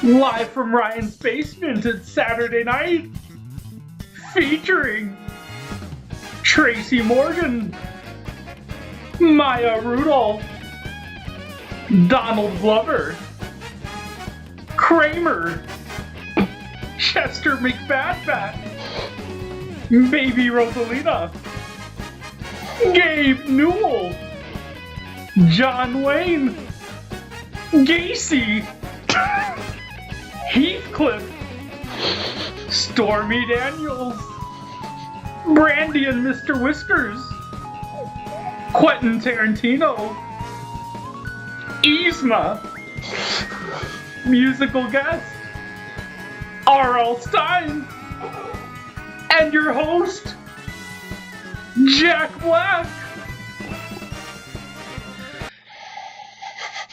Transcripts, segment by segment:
Live from Ryan's basement at Saturday night, featuring Tracy Morgan, Maya Rudolph, Donald Glover, Kramer, Chester McFatfat, Baby Rosalina, Gabe Newell, John Wayne, Gacy, Heathcliff, Stormy Daniels, Brandy and Mr. Whiskers, Quentin Tarantino, Yzma, musical guest, R.L. Stein, and your host, Jack Black.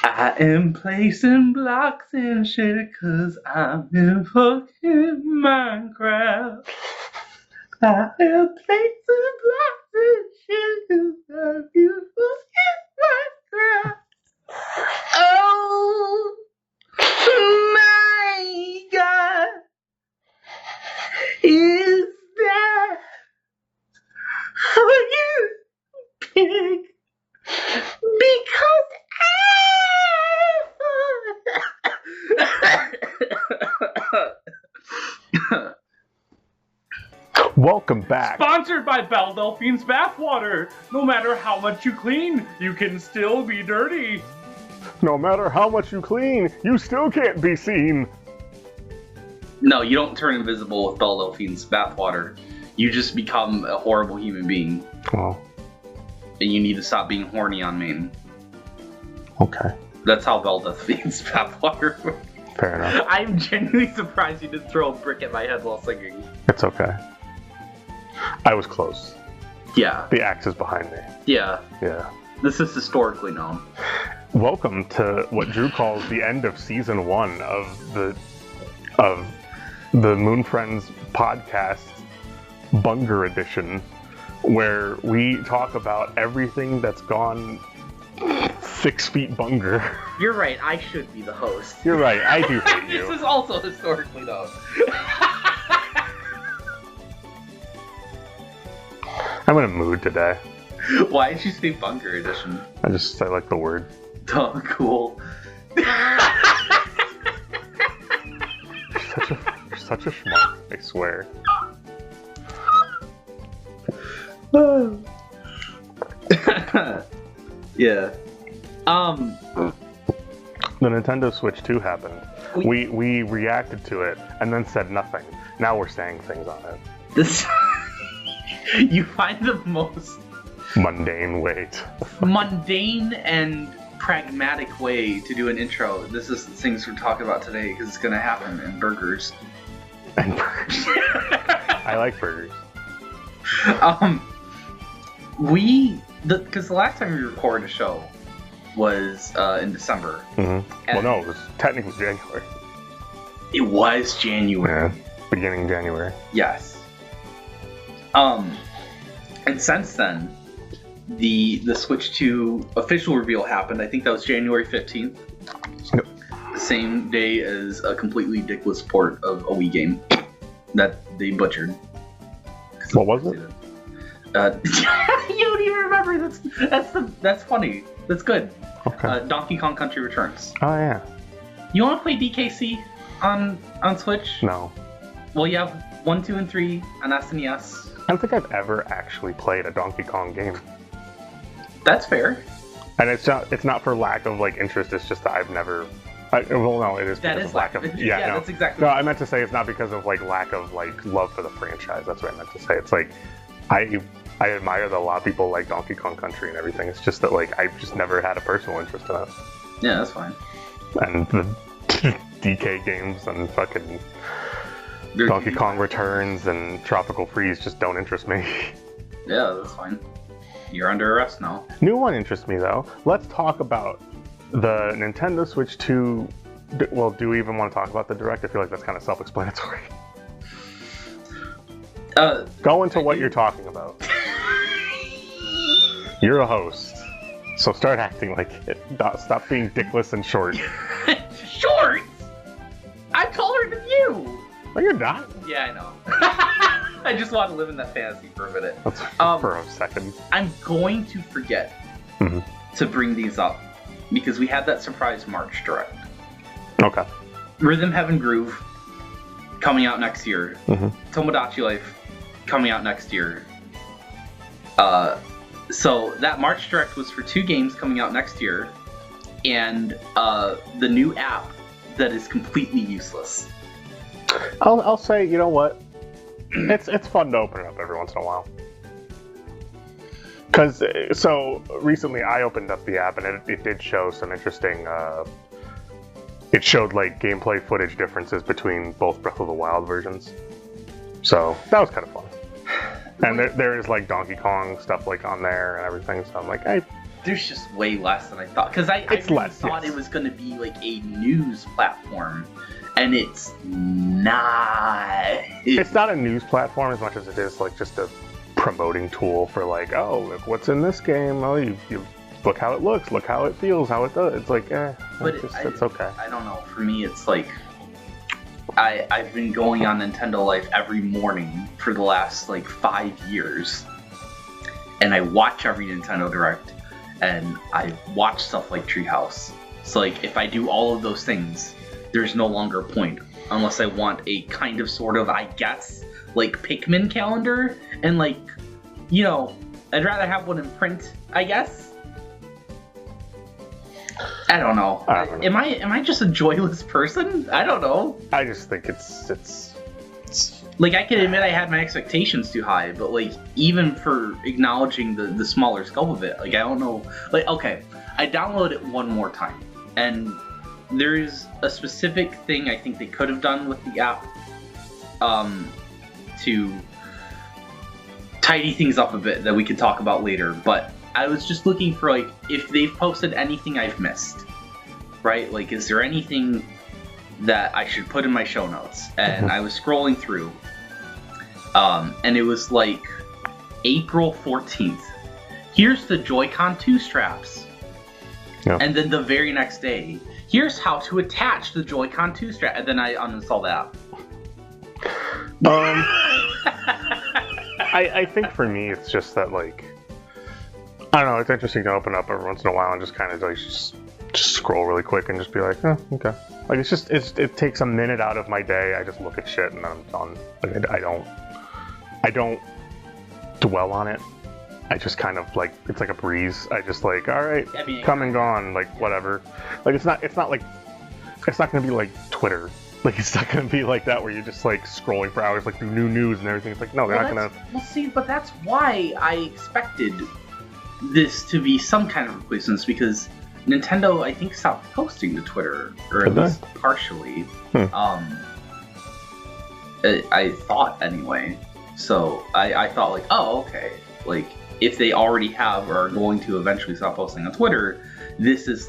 I am placing blocks and shit 'cause I'm in fucking Minecraft. I am placing blocks and shit 'cause I'm in fucking Minecraft. Oh my God, is that for you, pig? Because Welcome back. Sponsored by Belle Delphine's Bathwater. No matter how much you clean, you can still be dirty. No matter how much you clean, you still can't be seen. No, you don't turn invisible with Belle Delphine's Bathwater. You just become a horrible human being. Oh, And you need to stop being horny on main. okay. That's how Belle Delphine's Bathwater works. Fair enough. I'm genuinely surprised you didn't throw a brick at my head while singing. It's okay. I was close. Yeah, The axe is behind me. yeah. Yeah. This is historically known. Welcome to what Drew calls the end of season 1 of the MoonFriends podcast, Bunger Edition, where we talk about everything that's gone 6 feet bunger. You're right, I should be the host. You're right, I do hate This you. is also historically known. I'm in a mood today. Why did you say Bunker Edition? I like the word. Oh, cool. You're such a schmuck, I swear. Yeah. The Nintendo Switch 2 happened. We reacted to it and then said nothing. Now we're saying things on it. This. You find the most Mundane way. mundane and pragmatic way to do an intro. This is the things we're talking about today because it's gonna happen in burgers. And burgers. I like burgers. Because the last time we recorded a show was in December. Mm-hmm. Well, no, it was technically January. It was January. Yeah, beginning January. Yes. And since then, the Switch 2 official reveal happened. I think that was January 15th. Yep. The same day as a completely dickless port of a Wii game that they butchered. What was it? You don't even remember. That's funny. That's good. Okay. Donkey Kong Country Returns. Oh yeah. You want to play DKC on Switch? No. Well, you have 1, 2, and 3 on SNES. I don't think I've ever actually played a Donkey Kong game. That's fair. And it's not for lack of interest. It's just that I've never. Well, no, it is That because is of lack of. Yeah, no. That's exactly. No, I meant to say it's not because of lack of love for the franchise. That's what I meant to say. It's I admire that a lot of people like Donkey Kong Country and everything. It's just that I've just never had a personal interest in it. Yeah, that's fine. And the DK games and fucking Donkey Kong Returns and Tropical Freeze just don't interest me. Yeah, that's fine. You're under arrest now. New one interests me though. Let's talk about the Nintendo Switch 2. Well, do we even want to talk about the Direct? I feel like that's kind of self-explanatory. Go into what you're talking about. You're a host, so start acting like it. Stop being dickless and short. Short? No, you're not. Yeah, I know. I just want to live in that fantasy for a minute. That's for a second. I'm going to forget to bring these up because we had that surprise March direct. Okay. Rhythm Heaven Groove coming out next year. Tomodachi Life coming out next year. So that March direct was for 2 games coming out next year, and the new app that is completely useless. I'll say, you know what? It's fun to open it up every once in a while. Because, so, recently I opened up the app and it did show some interesting, it showed, like, gameplay footage differences between both Breath of the Wild versions. So, that was kind of fun. And there is, like, Donkey Kong stuff, like, on there and everything, so I'm like, There's just way less than I thought. Because I really thought it was going to be, like, a news platform. And it's not. It's not a news platform as much as it is like just a promoting tool for like, oh, look what's in this game. Oh, you look how it looks, look how it feels, how it does. It's like, but it's okay. I don't know. For me, it's like I've been going on Nintendo Life every morning for the last like 5 years, and I watch every Nintendo Direct, and I watch stuff like Treehouse. So like, if I do all of those things, there's no longer a point unless I want a kind of sort of, I guess, like Pikmin calendar, and like, you know, I'd rather have one in print, I guess. I don't know. Am I just a joyless person? I don't know. I just think it's like, I can admit I had my expectations too high, but like, even for acknowledging the smaller scope of it, like, I don't know. Like, okay, I downloaded it one more time, and there is a specific thing I think they could have done with the app to tidy things up a bit that we could talk about later, but I was just looking for, like, if they've posted anything I've missed, right? Like, is there anything that I should put in my show notes? And I was scrolling through, and it was like April 14th. Here's the Joy-Con 2 straps. Yeah. And then the very next day, here's how to attach the Joy-Con 2 strap, and then I uninstalled the app. I think for me, it's just that, like, I don't know, it's interesting to open up every once in a while and just kind of like just scroll really quick and just be like, okay. Like, it takes a minute out of my day. I just look at shit and then I'm done. Like, I don't dwell on it. I just kind of like, it's like a breeze. I just like, all right, come and gone, like whatever. Like, it's not gonna be like Twitter. Like, it's not gonna be like that where you're just like scrolling for hours, like through new news and everything. It's like, no, they're not gonna. Well, see, but that's why I expected this to be some kind of replacements, because Nintendo, I think, stopped posting to Twitter, or at least partially. I thought anyway. So I thought, like, oh, okay, like, if they already have or are going to eventually stop posting on Twitter, this is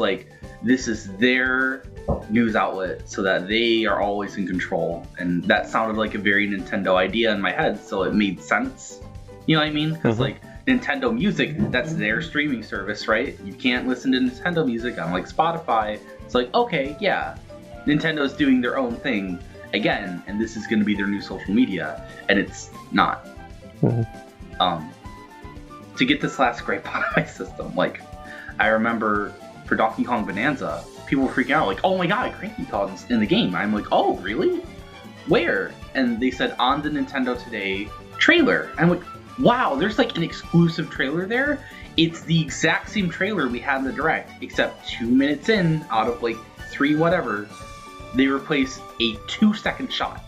their news outlet so that they are always in control. And that sounded like a very Nintendo idea in my head, so it made sense. You know what I mean? Because like, Nintendo Music, that's their streaming service, right? You can't listen to Nintendo Music on like Spotify. It's like, okay, yeah, Nintendo's doing their own thing again, and this is going to be their new social media, and it's not. To get this last gripe out of my system, like, I remember for Donkey Kong Bonanza, people were freaking out, like, oh my god, Cranky Kong's in the game. I'm like, oh, really? Where? And they said, on the Nintendo Today trailer. I'm like, wow, there's like an exclusive trailer there. It's the exact same trailer we had in the Direct, except 2 minutes in, out of like 3 whatever, they replaced a 2-second shot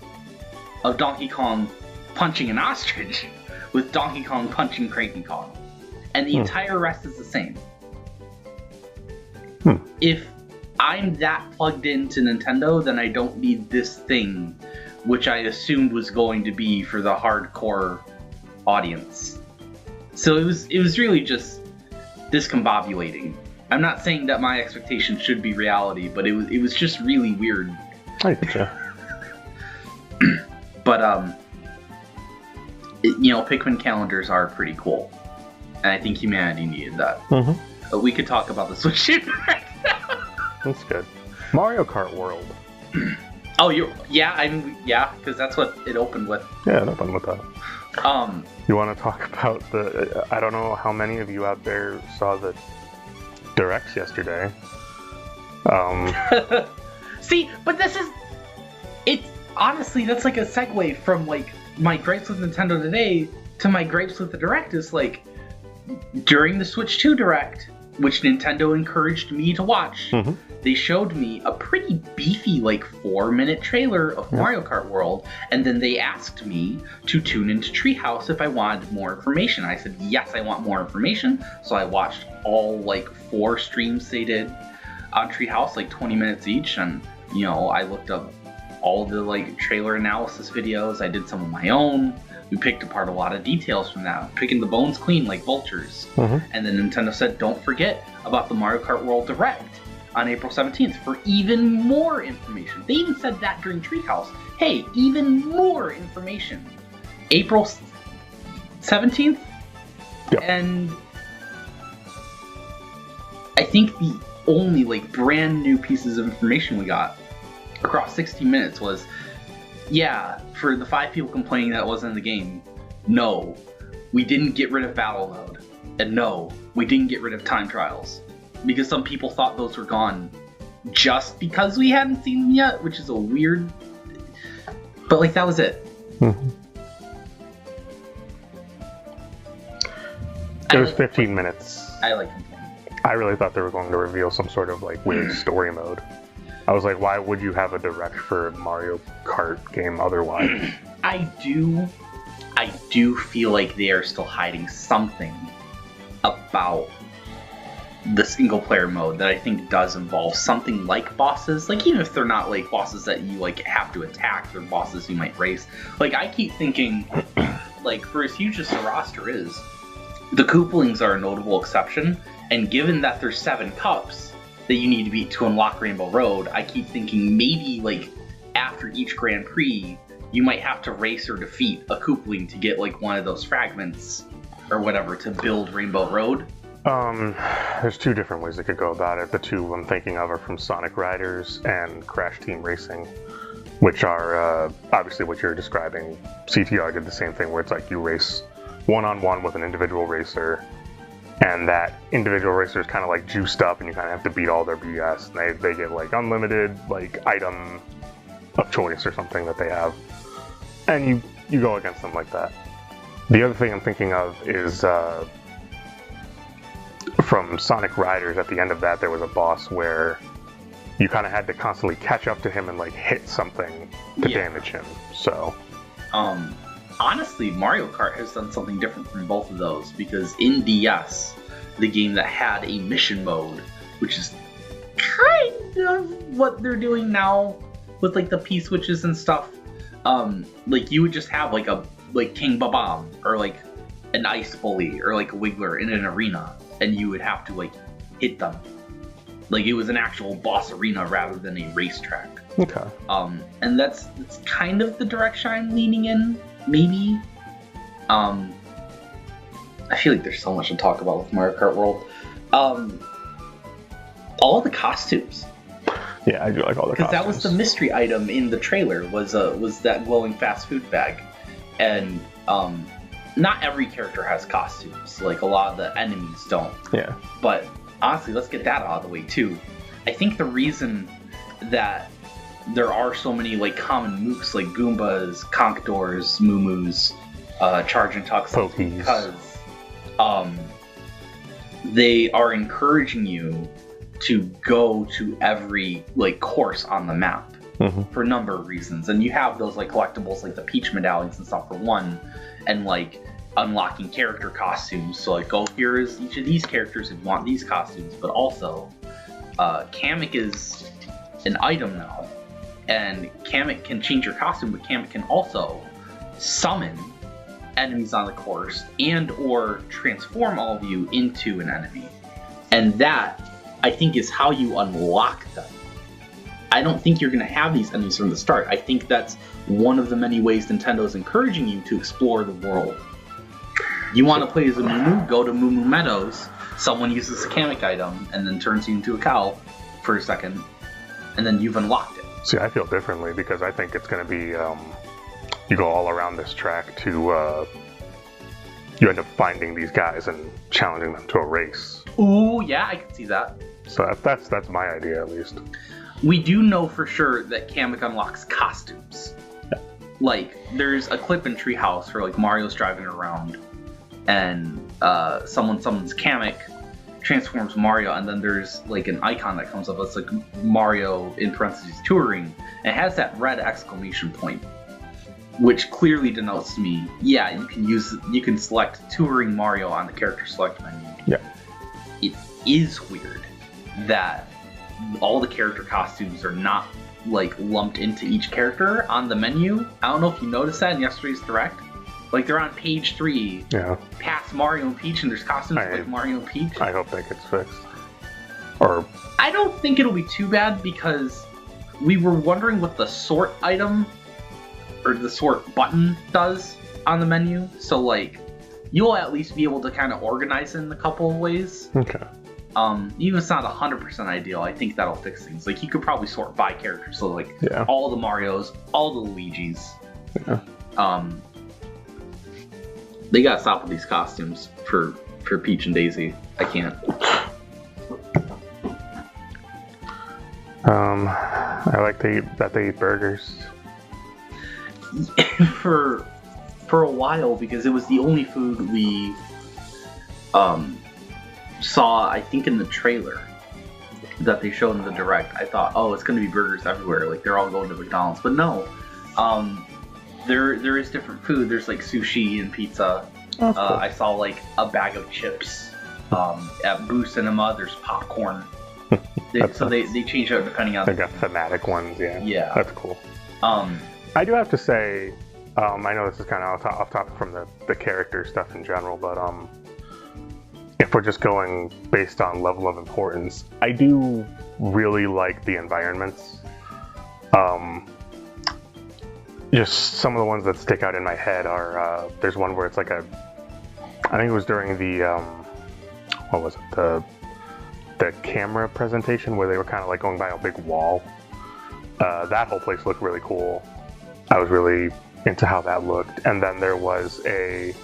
of Donkey Kong punching an ostrich with Donkey Kong punching Cranky Kong. And the entire rest is the same. If I'm that plugged into Nintendo, then I don't need this thing, which I assumed was going to be for the hardcore audience. So it was really just discombobulating. I'm not saying that my expectations should be reality, but it was just really weird. I get you. But you know, Pikmin calendars are pretty cool, and I think humanity needed that. But we could talk about the Switch right now. That's good. Mario Kart World. Yeah, because that's what it opened with. Yeah, it opened with that. Um, You want to talk about the? I don't know how many of you out there saw the directs yesterday. See, but it's honestly, that's like a segue from like my gripes with Nintendo today to my gripes with the Direct. Is like during the Switch 2 Direct, which Nintendo encouraged me to watch, they showed me a pretty beefy, like 4-minute trailer of Mario Kart World, and then they asked me to tune into Treehouse if I wanted more information. I said, yes, I want more information. So I watched all like 4 streams they did on Treehouse, like 20 minutes each, and you know, I looked up all the like trailer analysis videos. I did some of my own. We picked apart a lot of details from that, picking the bones clean like vultures. And then Nintendo said, don't forget about the Mario Kart World Direct on April 17th for even more information. They even said that during Treehouse. Hey, even more information. April 17th? Yep. And I think the only like brand new pieces of information we got across 60 minutes was, yeah, for the 5 people complaining that it wasn't in the game, no, we didn't get rid of battle mode, and no, we didn't get rid of time trials, because some people thought those were gone just because we hadn't seen them yet, which is a weird, but like that was it. It was 15 minutes. I like complaining. I really thought they were going to reveal some sort of like weird story mode. I was like, why would you have a direct for a Mario Kart game otherwise? I do feel like they are still hiding something about the single player mode that I think does involve something like bosses. Like, even if they're not like bosses that you like have to attack, they're bosses you might race. Like, I keep thinking, like, for as huge as the roster is, the Koopalings are a notable exception, and given that there's 7 cups that you need to beat to unlock Rainbow Road, I keep thinking maybe like after each Grand Prix, you might have to race or defeat a Koopaling to get like one of those fragments or whatever to build Rainbow Road. There's 2 different ways they could go about it. The 2 I'm thinking of are from Sonic Riders and Crash Team Racing, which are obviously what you're describing. CTR did the same thing where it's like you race one-on-one with an individual racer, and that individual racer is kind of like juiced up, and you kind of have to beat all their BS. And they get like unlimited like item of choice or something that they have, and you go against them like that. The other thing I'm thinking of is from Sonic Riders. At the end of that, there was a boss where you kind of had to constantly catch up to him and like hit something to damage him. So, honestly, Mario Kart has done something different from both of those, because in DS, the game that had a mission mode, which is kind of what they're doing now with like the P switches and stuff, like you would just have like a King Babam or like an Ice Bully or like a Wiggler in an arena, and you would have to like hit them. Like it was an actual boss arena rather than a racetrack. Okay. And that's kind of the direction I'm leaning in. Maybe. I feel like there's so much to talk about with Mario Kart World. All the costumes. Yeah, I do like all the costumes. Because that was the mystery item in the trailer, was that glowing fast food bag. And not every character has costumes. Like a lot of the enemies don't. Yeah. But honestly, let's get that out of the way too. I think the reason that there are so many like common mooks like Goombas, Conkedors, Moo-Moos, Charge and Tux, Pokies, because they are encouraging you to go to every like course on the map for a number of reasons. And you have those like collectibles like the Peach medallions and stuff for one, and like unlocking character costumes. So like, oh, here is each of these characters if you want these costumes. But also, Kamek is an item now. And Kamek can change your costume, but Kamek can also summon enemies on the course and or transform all of you into an enemy. And that, I think, is how you unlock them. I don't think you're going to have these enemies from the start. I think that's one of the many ways Nintendo is encouraging you to explore the world. You want to play as a Moo-Moo? Go to Moo-Moo Meadows. Someone uses a Kamek item and then turns you into a cow for a second, and then you've unlocked it. See, I feel differently because I think it's going to be you go all around this track to you end up finding these guys and challenging them to a race. Ooh, yeah, I can see that. So that's my idea, at least. We do know for sure that Kamek unlocks costumes. Yeah. Like, there's a clip in Treehouse where like Mario's driving around, and someone summons Kamek, transforms Mario, and then there's like an icon that comes up that's like Mario in parentheses touring, and it has that red exclamation point, which clearly denotes to me, yeah, you can select touring Mario on the character select menu. Yeah. It is weird that all the character costumes are not like lumped into each character on the menu. I don't know if you noticed that in yesterday's Direct. Like, they're on page 3, past Mario and Peach, and there's costumes like Mario and Peach. I hope that gets fixed. Or I don't think it'll be too bad, because we were wondering what the sort item or the sort button does on the menu. So like, you'll at least be able to kind of organize it in a couple of ways. Okay. Even if it's not 100% ideal, I think that'll fix things. Like, you could probably sort by character, so like all the Marios, all the Luigis. Yeah. They gotta stop with these costumes for Peach and Daisy. I can't. I like that they eat burgers. for a while, because it was the only food we saw, I think, in the trailer that they showed in the Direct. I thought, oh, it's gonna be burgers everywhere, like they're all going to McDonald's. But no, there is different food. There's like sushi and pizza. Oh, cool. I saw like a bag of chips. At Boo Cinema, there's popcorn. They change out depending on. They got thematic ones, yeah. Yeah, that's cool. I do have to say, I know this is kind of off topic from the character stuff in general, but if we're just going based on level of importance, I do really like the environments. Just some of the ones that stick out in my head are, there's one where it's like I think it was during the, what was it, the camera presentation where they were kind of like going by a big wall. That whole place looked really cool. I was really into how that looked. And then there was the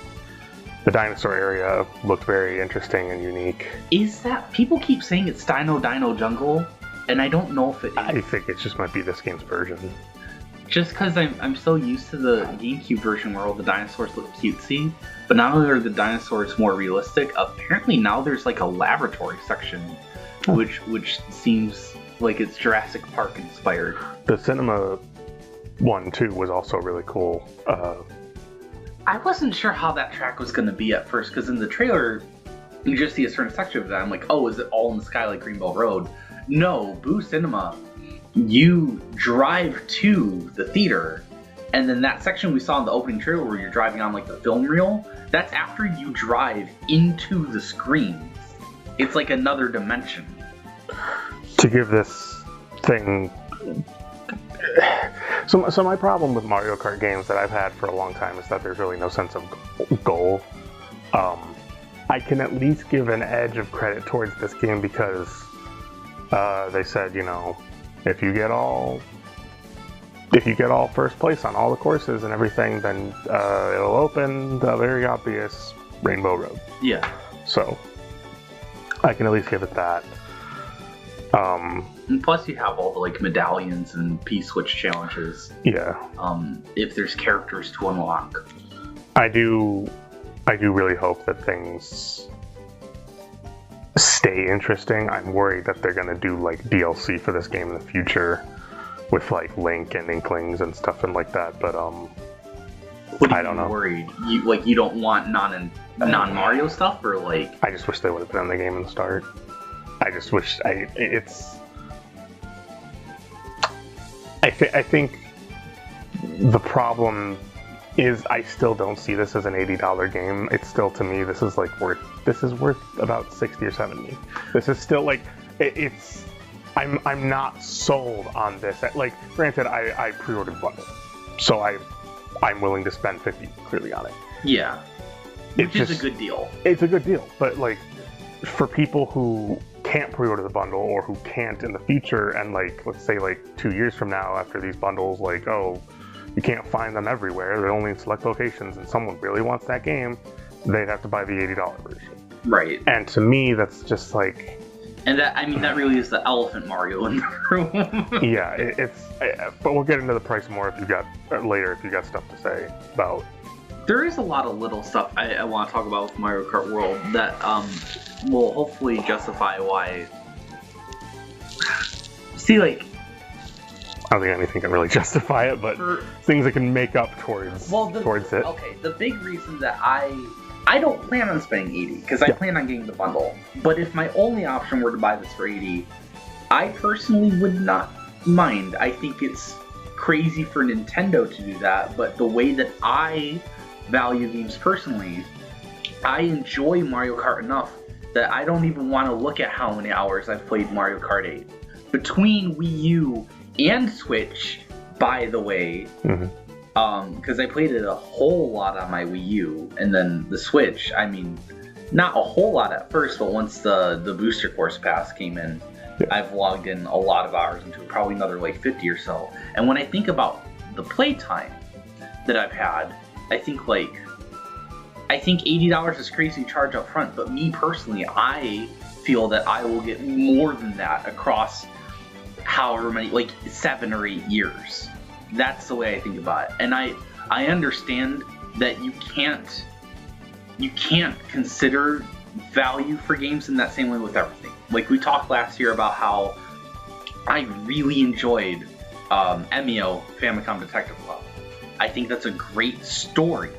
dinosaur area looked very interesting and unique. Is that, people keep saying it's Dino Jungle, and I don't know if it is. I think it just might be this game's version. Just because I'm so used to the GameCube version where all the dinosaurs look cutesy, but not only are the dinosaurs more realistic, apparently now there's like a laboratory section, which seems like it's Jurassic Park inspired. The cinema one too was also really cool. I wasn't sure how that track was going to be at first, because in the trailer you just see a certain section of that. I'm like, oh, is it all in the sky like Greenbelt Road? No, Boo Cinema, you drive to the theater, and then that section we saw in the opening trailer where you're driving on like the film reel, that's after you drive into the screen. It's like another dimension. To give this thing... So my problem with Mario Kart games that I've had for a long time is that there's really no sense of goal. I can at least give an edge of credit towards this game because they said, you know, if you get all first place on all the courses and everything, then it'll open the very obvious Rainbow Road. Yeah. So I can at least give it that. And plus, you have all the like medallions and P-switch challenges. Yeah. If there's characters to unlock. I do really hope that things stay interesting. I'm worried that they're gonna do like DLC for this game in the future with like Link and Inklings and stuff and like that. But I don't know. Worried? You don't want non-Mario stuff, or like? I just wish they would have been in the game in the start. I just wish I think the problem is I still don't see this as an $80 game. It's still, to me, this is worth about 60 or 70. This is still like I'm not sold on this. Like, granted, I pre-ordered bundle, so I'm willing to spend 50 clearly on it. Yeah, which is a good deal. It's a good deal, but like for people who can't pre-order the bundle or who can't in the future, and like let's say like 2 years from now after these bundles, like, oh, you can't find them everywhere, they're only in select locations, and someone really wants that game, they'd have to buy the $80 version. Right. And to me, that's just like... And that, I mean, that really is the elephant Mario in the room. Yeah, but we'll get into the price more if you got stuff to say about. There is a lot of little stuff I want to talk about with Mario Kart World that will hopefully justify why. See, like, I don't think anything can really justify it, but things that can make up towards it. Okay, the big reason that I don't plan on spending $80 because I plan on getting the bundle. But if my only option were to buy this for $80, I personally would not mind. I think it's crazy for Nintendo to do that, but the way that I value games personally, I enjoy Mario Kart enough that I don't even want to look at how many hours I've played Mario Kart 8. Between Wii U and Switch, by the way, because I played it a whole lot on my Wii U, and then the Switch, I mean, not a whole lot at first, but once the Booster Course Pass came in, I've logged in a lot of hours into it, probably another like 50 or so. And when I think about the playtime that I've had, I think $80 is crazy to charge up front, but me personally, I feel that I will get more than that across however many, like 7 or 8 years. That's the way I think about it. And I understand that you can't consider value for games in that same way with everything. Like we talked last year about how I really enjoyed MEO, Famicom Detective Club. I think that's a great story.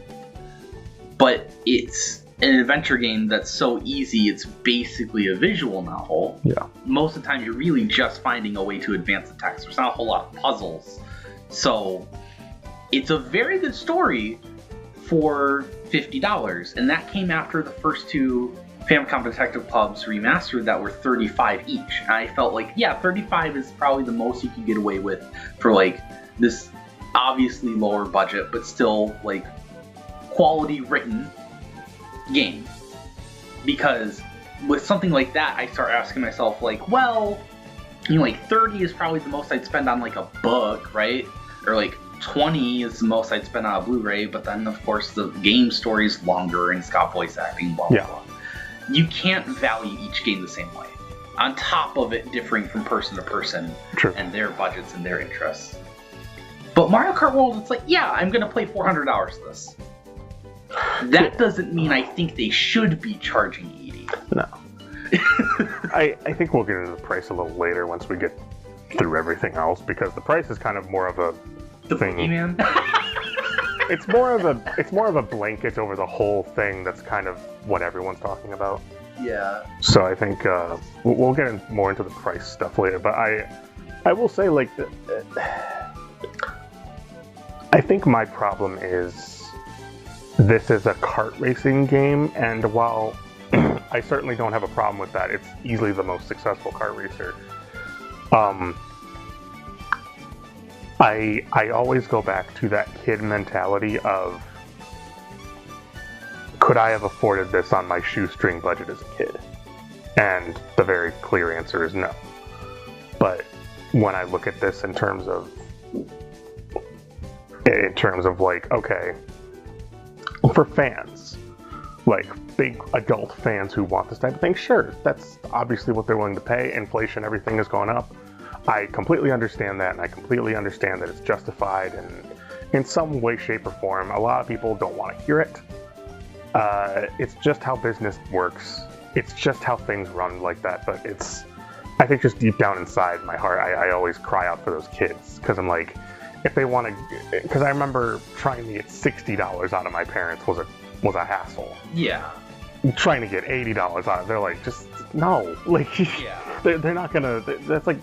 But it's an adventure game that's so easy, it's basically a visual novel. Yeah. Most of the time you're really just finding a way to advance the text. There's not a whole lot of puzzles. So it's a very good story for $50. And that came after the first two Famicom Detective Clubs remastered that were $35 each. And I felt like, yeah, $35 is probably the most you can get away with for like this obviously lower budget, but still like quality written game. Because with something like that, I start asking myself like, well, you know, like 30 is probably the most I'd spend on like a book, right? Or like 20 is the most I'd spend on a Blu-ray, but then of course the game story is longer and it's got voice acting, blah, blah, blah. You can't value each game the same way. On top of it differing from person to person. True. And their budgets and their interests. But Mario Kart World, it's like, yeah, I'm gonna play 400 hours of this. That doesn't mean I think they should be charging $80. No. I think we'll get into the price a little later once we get through everything else, because the price is kind of more of a thing. Boogeyman? It's more of a blanket over the whole thing. That's kind of what everyone's talking about. Yeah. So I think we'll get more into the price stuff later. But I will say, like, I think my problem is this is a kart racing game, and while I certainly don't have a problem with that, it's easily the most successful kart racer. I always go back to that kid mentality of, could I have afforded this on my shoestring budget as a kid? And the very clear answer is no. But when I look at this in terms of like, okay, for fans, like big adult fans who want this type of thing, sure, that's obviously what they're willing to pay. Inflation, everything is going up. I completely understand that, and I completely understand that it's justified, and in some way, shape, or form, a lot of people don't want to hear it. It's just how business works. It's just how things run like that. But I think just deep down inside my heart, I always cry out for those kids, because I'm like, if they want to, because I remember trying to get $60 out of my parents was a hassle. Yeah. Trying to get $80 out of, they're like, just no, like, yeah. they're not gonna. That's like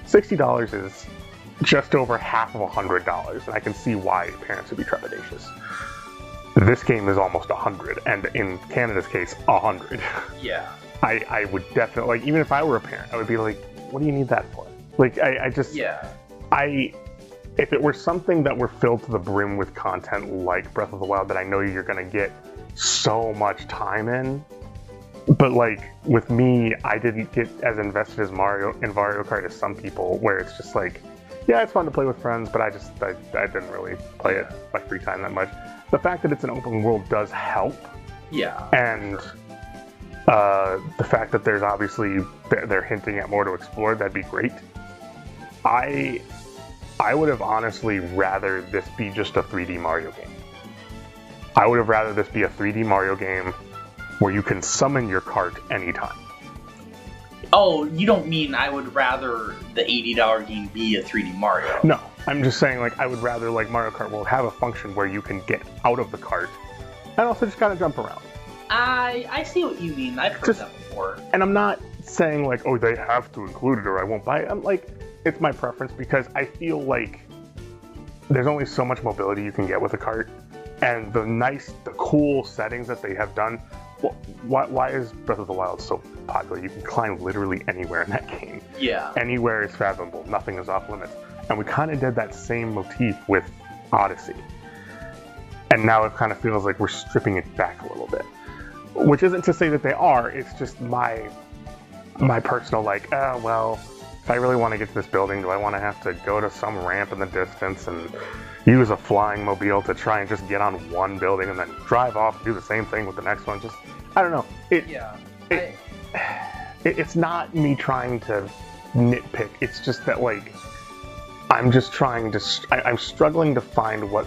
$60 is just over half of $100, and I can see why parents would be trepidatious. This game is almost 100, and in Canada's case, 100. Yeah. I would definitely, like, even if I were a parent, I would be like, what do you need that for? Like, I just, yeah. If it were something that were filled to the brim with content like Breath of the Wild that I know you're gonna get so much time in, But like with me, I didn't get as invested as Mario Kart as some people, where it's just like, yeah, it's fun to play with friends, but I didn't really play it my free time that much. The fact that it's an open world does help. Yeah. And the fact that there's obviously they're hinting at more to explore, that'd be great. I would have honestly rather this be just a 3D Mario game. I would have rather this be a 3D Mario game where you can summon your cart anytime. Oh, you don't mean I would rather the $80 game be a 3D Mario? No, I'm just saying like I would rather like Mario Kart will have a function where you can get out of the cart and also just kind of jump around. I see what you mean. I've heard that before. And I'm not saying like, oh, they have to include it or I won't buy it. I'm like, it's my preference because I feel like there's only so much mobility you can get with a cart, and the cool settings that they have done. Well, why is Breath of the Wild so popular? You can climb literally anywhere in that game. Yeah. Anywhere is fathomable. Nothing is off limits. And we kind of did that same motif with Odyssey. And now it kind of feels like we're stripping it back a little bit. Which isn't to say that they are, it's just my personal like, well, if I really want to get to this building, do I want to have to go to some ramp in the distance and use a flying mobile to try and just get on one building and then drive off and do the same thing with the next one? Just, I don't know. It's not me trying to nitpick. It's just that, like, I'm just trying to, I'm struggling to find where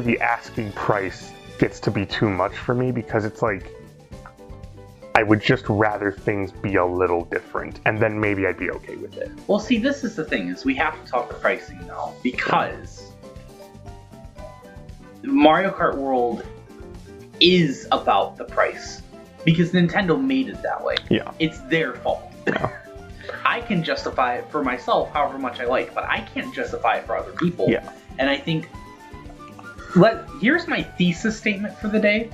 the asking price gets to be too much for me, because it's like, I would just rather things be a little different, and then maybe I'd be okay with it. Well, see, this is the thing, is we have to talk the pricing now, because Mario Kart World is about the price. Because Nintendo made it that way. Yeah. It's their fault. Yeah. I can justify it for myself however much I like, but I can't justify it for other people. Yeah. And I think, here's my thesis statement for the day.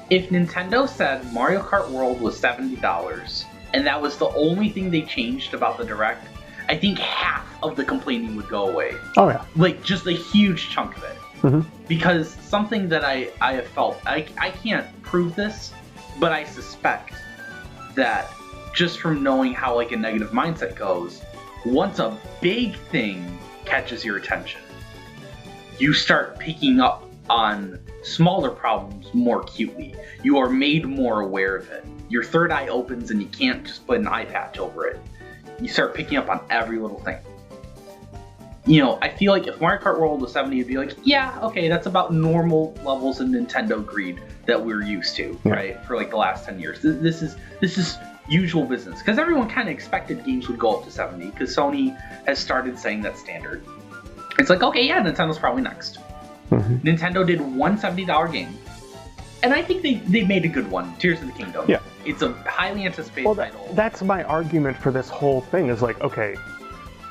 If Nintendo said Mario Kart World was $70, and that was the only thing they changed about the Direct, I think half of the complaining would go away. Oh, yeah. Like, just a huge chunk of it. Mm-hmm. Because something that I have felt, I can't prove this, but I suspect that just from knowing how, like, a negative mindset goes, once a big thing catches your attention, you start picking up on smaller problems more acutely. You are made more aware of it. Your third eye opens and you can't just put an eye patch over it. You start picking up on every little thing. You know, I feel like if Mario Kart World was 70, you'd be like, yeah, okay, that's about normal levels of Nintendo greed that we're used to, right? For like the last 10 years. This is usual business. Because everyone kind of expected games would go up to 70, because Sony has started saying that's standard. It's like, okay, yeah, Nintendo's probably next. Mm-hmm. Nintendo did one $70 game, and I think they made a good one, Tears of the Kingdom. Yeah. It's a highly anticipated title. That's my argument for this whole thing, is like, okay,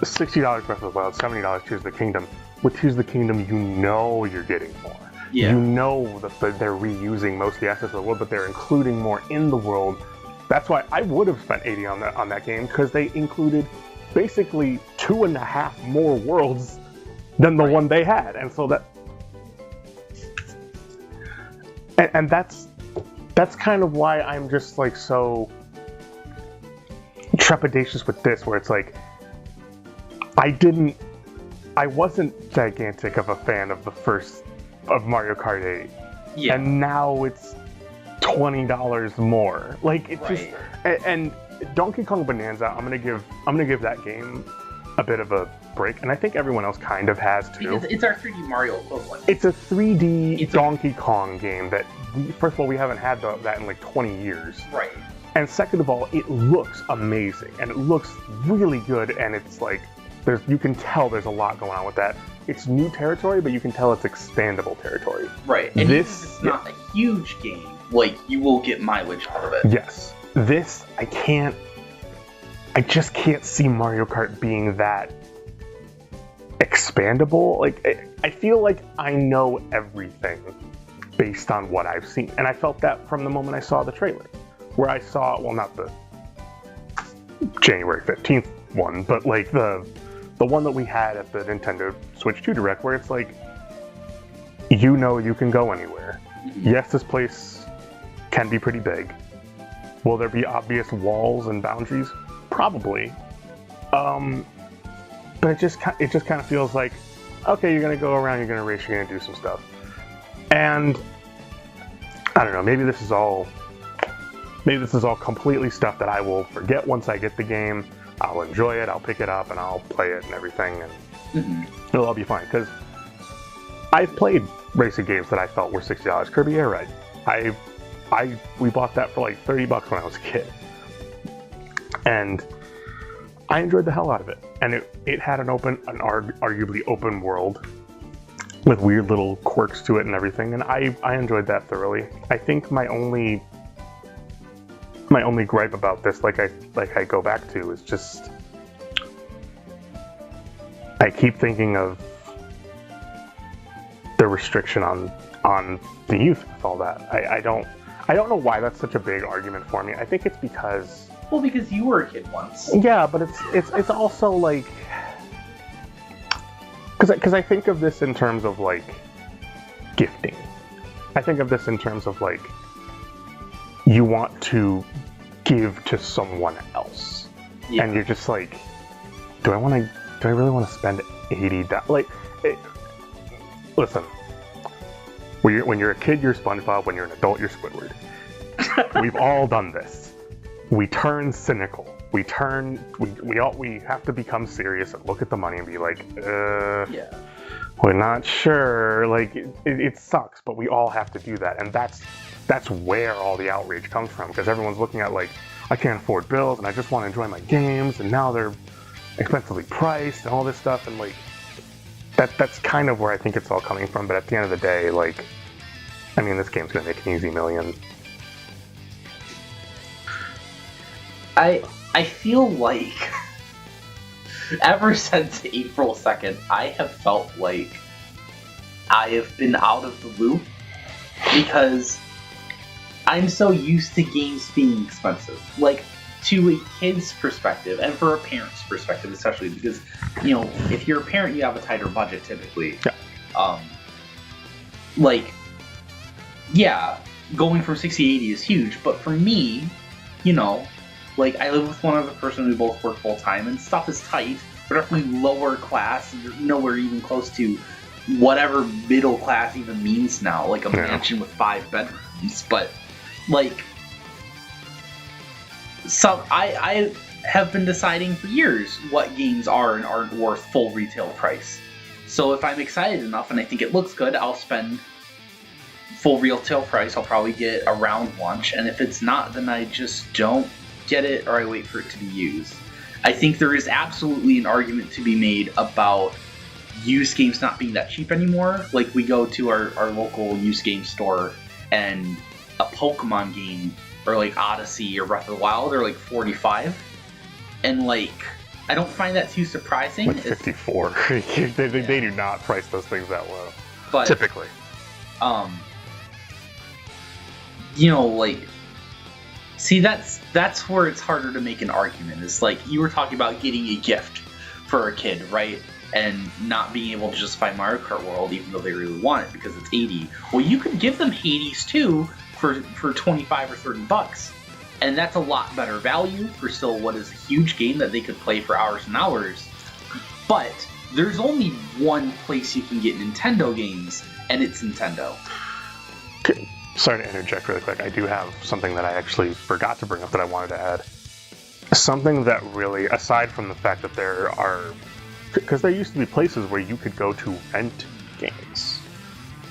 $60 Breath of the Wild, $70 Tears of the Kingdom. With Tears of the Kingdom, you know you're getting more. Yeah. You know that they're reusing most of the assets of the world, but they're including more in the world. That's why I would have spent $80 on that game, because they included basically 2.5 more worlds than the one they had. And so that... And that's kind of why I'm just like so trepidatious with this, where it's like, I wasn't gigantic of a fan of of Mario Kart 8. Yeah. And now it's $20 more. Like, it's just, and Donkey Kong Bonanza, I'm gonna give that game a bit of a break, and I think everyone else kind of has too. Because it's our 3D Mario equivalent. It's a 3D Donkey Kong game that, first of all, we haven't had that in like 20 years. Right. And second of all, it looks amazing, and it looks really good, and it's like, you can tell there's a lot going on with that. It's new territory, but you can tell it's expandable territory. Right. And it's not a huge game, like, you will get mileage out of it. Yes. This, I just can't see Mario Kart being that expandable. Like, I feel like I know everything based on what I've seen. And I felt that from the moment I saw the trailer, where I saw, well, not the January 15th one, but like the one that we had at the Nintendo Switch 2 Direct, where it's like, you know, you can go anywhere. Mm-hmm. Yes, this place can be pretty big. Will there be obvious walls and boundaries? Probably. But it just kind of feels like, okay, you're gonna go around, you're gonna race, you're gonna do some stuff. And I don't know, maybe this is all completely stuff that I will forget once I get the game. I'll enjoy it, I'll pick it up, and I'll play it and everything, and it'll all be fine. Because I've played racing games that I felt were $60. Kirby Air Ride. We bought that for like $30 when I was a kid. And I enjoyed the hell out of it. And it had an arguably open world with weird little quirks to it and everything, and I enjoyed that thoroughly. I think my only gripe about this, like I go back to, is just I keep thinking of the restriction on the youth with all that. I don't know why that's such a big argument for me. I think it's because you were a kid once. Yeah, but it's also like, because I think of this in terms of like gifting. I think of this in terms of like you want to give to someone else, and you're just like, do I really want to spend $80? Like, listen, when you're a kid, you're SpongeBob. When you're an adult, you're Squidward. We've all done this. We turn cynical. We have to become serious and look at the money and be like, we're not sure. Like, it sucks, but we all have to do that. And that's where all the outrage comes from, because everyone's looking at like, I can't afford bills and I just want to enjoy my games, and now they're expensively priced and all this stuff, and like that's kind of where I think it's all coming from. But at the end of the day, like, I mean, this game's gonna make an easy million. I feel like ever since April 2nd, I have felt like I have been out of the loop, because I'm so used to games being expensive. Like, to a kid's perspective, and for a parent's perspective especially, because, you know, if you're a parent, you have a tighter budget typically. Yeah. Like, yeah, going from 60 to 80 is huge, but for me, you know, like, I live with one other person, we both work full time, and stuff is tight. We're definitely lower class, nowhere even close to whatever middle class even means now, like a mansion with 5 bedrooms. But, like, I have been deciding for years what games are and aren't worth full retail price. So if I'm excited enough and I think it looks good, I'll spend full retail price. I'll probably get around launch, and if it's not, then I just don't get it, or I wait for it to be used. I think there is absolutely an argument to be made about used games not being that cheap anymore. Like, we go to our local used game store, and a Pokemon game, or like Odyssey or Breath of the Wild, are like $45, and like, I don't find that too surprising. Like 54. They do not price those things that low. But typically, you know, like, see, that's where it's harder to make an argument. It's like, you were talking about getting a gift for a kid, right? And not being able to justify Mario Kart World even though they really want it because it's $80. Well, you could give them Hades too for $25 or $30. And that's a lot better value for still what is a huge game that they could play for hours and hours. But there's only one place you can get Nintendo games, and it's Nintendo. Okay. Sorry to interject really quick. I do have something that I actually forgot to bring up that I wanted to add. Something that really, aside from the fact that there are, because there used to be places where you could go to rent games.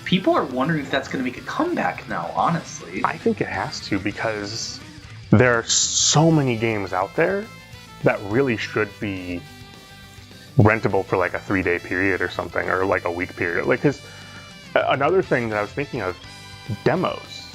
People are wondering if that's going to make a comeback now, honestly. I think it has to, because there are so many games out there that really should be rentable for like a 3-day period or something, or like a week period. Like, because another thing that I was thinking of, demos.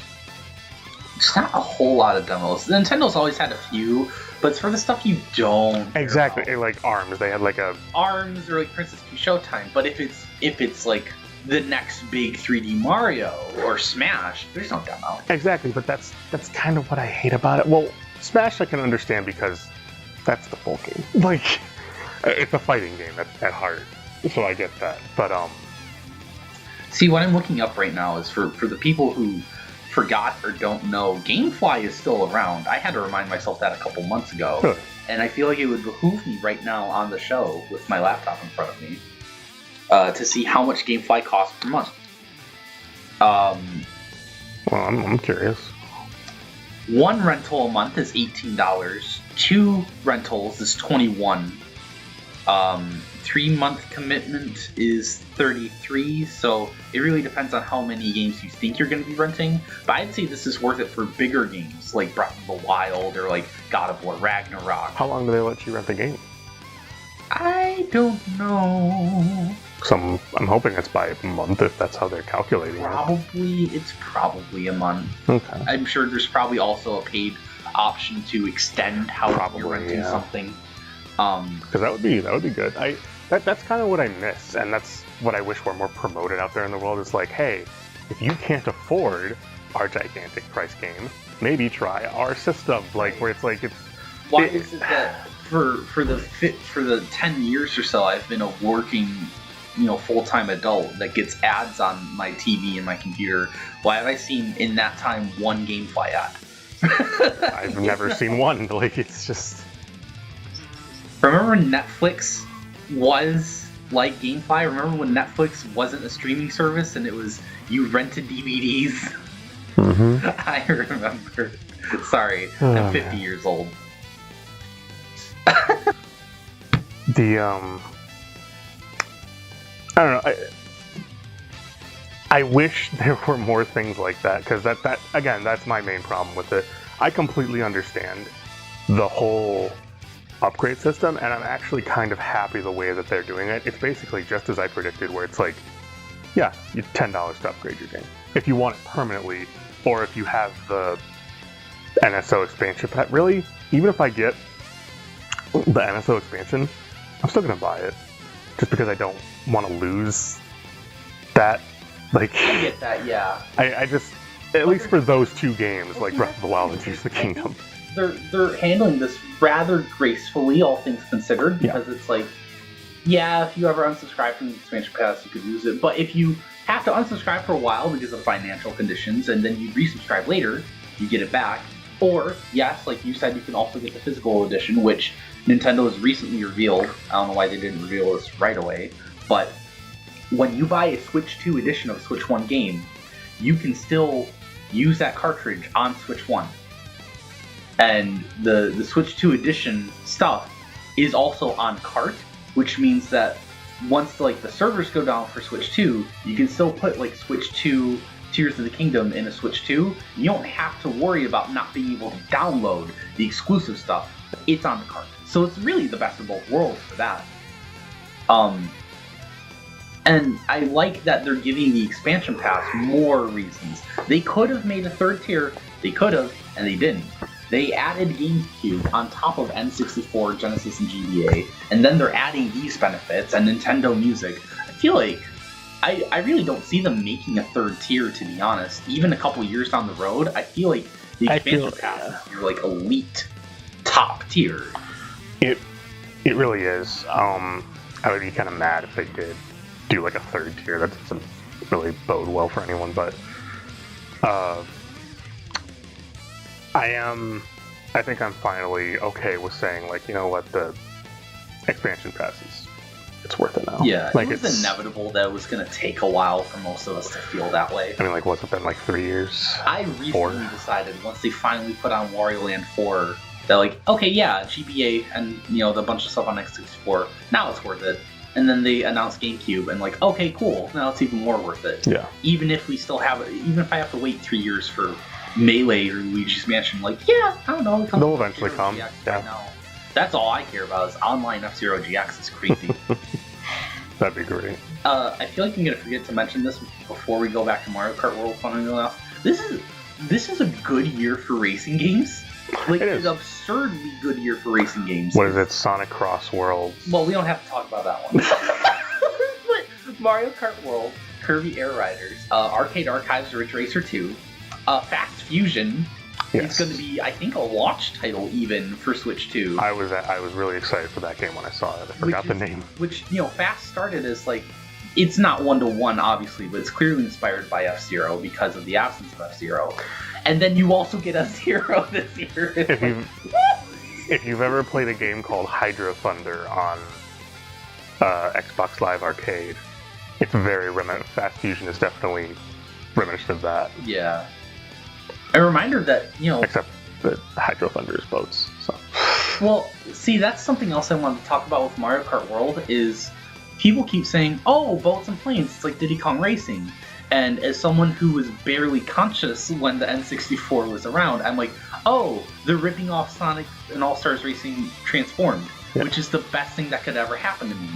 There's not a whole lot of demos. Nintendo's always had a few, but it's for the stuff you don't. Exactly, like ARMS. They had like a ARMS or like Princess Peach Showtime. But if it's like the next big 3D Mario or Smash, there's no demo. Exactly, but that's kind of what I hate about it. Well, Smash I can understand because that's the full game. Like, it's a fighting game at heart, so I get that. But see, what I'm looking up right now is for the people who forgot or don't know, GameFly is still around. I had to remind myself that a couple months ago. Good. And I feel like it would behoove me right now on the show with my laptop in front of me to see how much GameFly costs per month. Well, I'm curious. One rental a month is $18. 2 rentals is $21. 3-month commitment is $33. So it really depends on how many games you think you're going to be renting. But I'd say this is worth it for bigger games like Breath of the Wild or like God of War Ragnarok. How long do they let you rent the game? I don't know. So I'm hoping it's by a month if that's how they're calculating it. It's probably a month. Okay. I'm sure there's probably also a paid option to extend how you're renting something. Because that would be good. That's kind of what I miss, and that's what I wish were more promoted out there in the world. Is like, hey, if you can't afford our gigantic price game, maybe try our system. Like where it's like Why is it that for the 10 years or so I've been a working, full-time adult that gets ads on my TV and my computer? Why have I seen in that time one GameFly ad? I've never seen one. Like it's just. Remember when Netflix was like GameFly? Remember when Netflix wasn't a streaming service and it was you rented DVDs? Mm-hmm. I remember. Sorry, I'm 50 years old. I don't know. I wish there were more things like that, because that again, that's my main problem with it. I completely understand the whole upgrade system, and I'm actually kind of happy the way that they're doing it. It's basically just as I predicted, where it's like, yeah, you $10 to upgrade your game if you want it permanently, or if you have the NSO expansion. But really, even if I get the NSO expansion, I'm still gonna buy it, just because I don't want to lose that. Like, I get that, yeah. I just, at least for those 2 games, like Breath of the Wild and Tears of the Kingdom. They're handling this rather gracefully, all things considered, because it's like, yeah, if you ever unsubscribe from the expansion pass, you could lose it. But if you have to unsubscribe for a while because of financial conditions, and then you resubscribe later, you get it back. Or, yes, like you said, you can also get the physical edition, which Nintendo has recently revealed. I don't know why they didn't reveal this right away, but when you buy a Switch 2 edition of a Switch 1 game, you can still use that cartridge on Switch 1. And the Switch 2 edition stuff is also on cart, which means that once the servers go down for Switch 2, you can still put like Switch 2 Tears of the Kingdom in a Switch 2. You don't have to worry about not being able to download the exclusive stuff. It's on the cart. So it's really the best of both worlds for that. And I like that they're giving the expansion pass more reasons. They could have made a 3rd tier, and they didn't. They added GameCube on top of N64, Genesis, and GBA, and then they're adding these benefits and Nintendo Music. I feel like I really don't see them making a 3rd tier, to be honest. Even a couple years down the road, I feel like the expansion pass is your elite top tier. It really is. I would be kind of mad if they did do a 3rd tier. That doesn't really bode well for anyone, but I think I'm finally okay with saying, you know what, the expansion passes, it's worth it now. Yeah, it was inevitable that it was going to take a while for most of us to feel that way. I mean, what's it been, 3 years? I recently decided, once they finally put on Wario Land 4, that okay, yeah, GBA and, the bunch of stuff on X64, now it's worth it. And then they announced GameCube, and okay, cool, now it's even more worth it. Yeah. Even if I have to wait 3 years for Melee or Luigi's Mansion, yeah, I don't know. They'll eventually come. Yeah. Right now. That's all I care about is online F-Zero GX is crazy. That'd be great. I feel like I'm gonna forget to mention this before we go back to Mario Kart World Fun and enough. This is a good year for racing games. It's an absurdly good year for racing games. What is it? Sonic Cross World? Well, we don't have to talk about that one. But Mario Kart World, Kirby Air Riders, Arcade Archives Ridge Racer 2, Fast Fusion. It's going to be, I think, a launch title even for Switch 2. I was really excited for that game when I saw it. I forgot the name. Which, Fast started as it's not 1-to-1 obviously, but it's clearly inspired by F-Zero because of the absence of F-Zero. And then you also get F-Zero this year. If you've ever played a game called Hydro Thunder on Xbox Live Arcade, it's very reminiscent. Fast Fusion is definitely reminiscent of that. Yeah. A reminder that, except that Hydro Thunder is boats. So. Well, see, that's something else I wanted to talk about with Mario Kart World is people keep saying, "Oh, boats and planes, it's like Diddy Kong Racing." And as someone who was barely conscious when the N64 was around, I'm like, "Oh, they're ripping off Sonic and All-Stars Racing Transformed," which is the best thing that could ever happen to me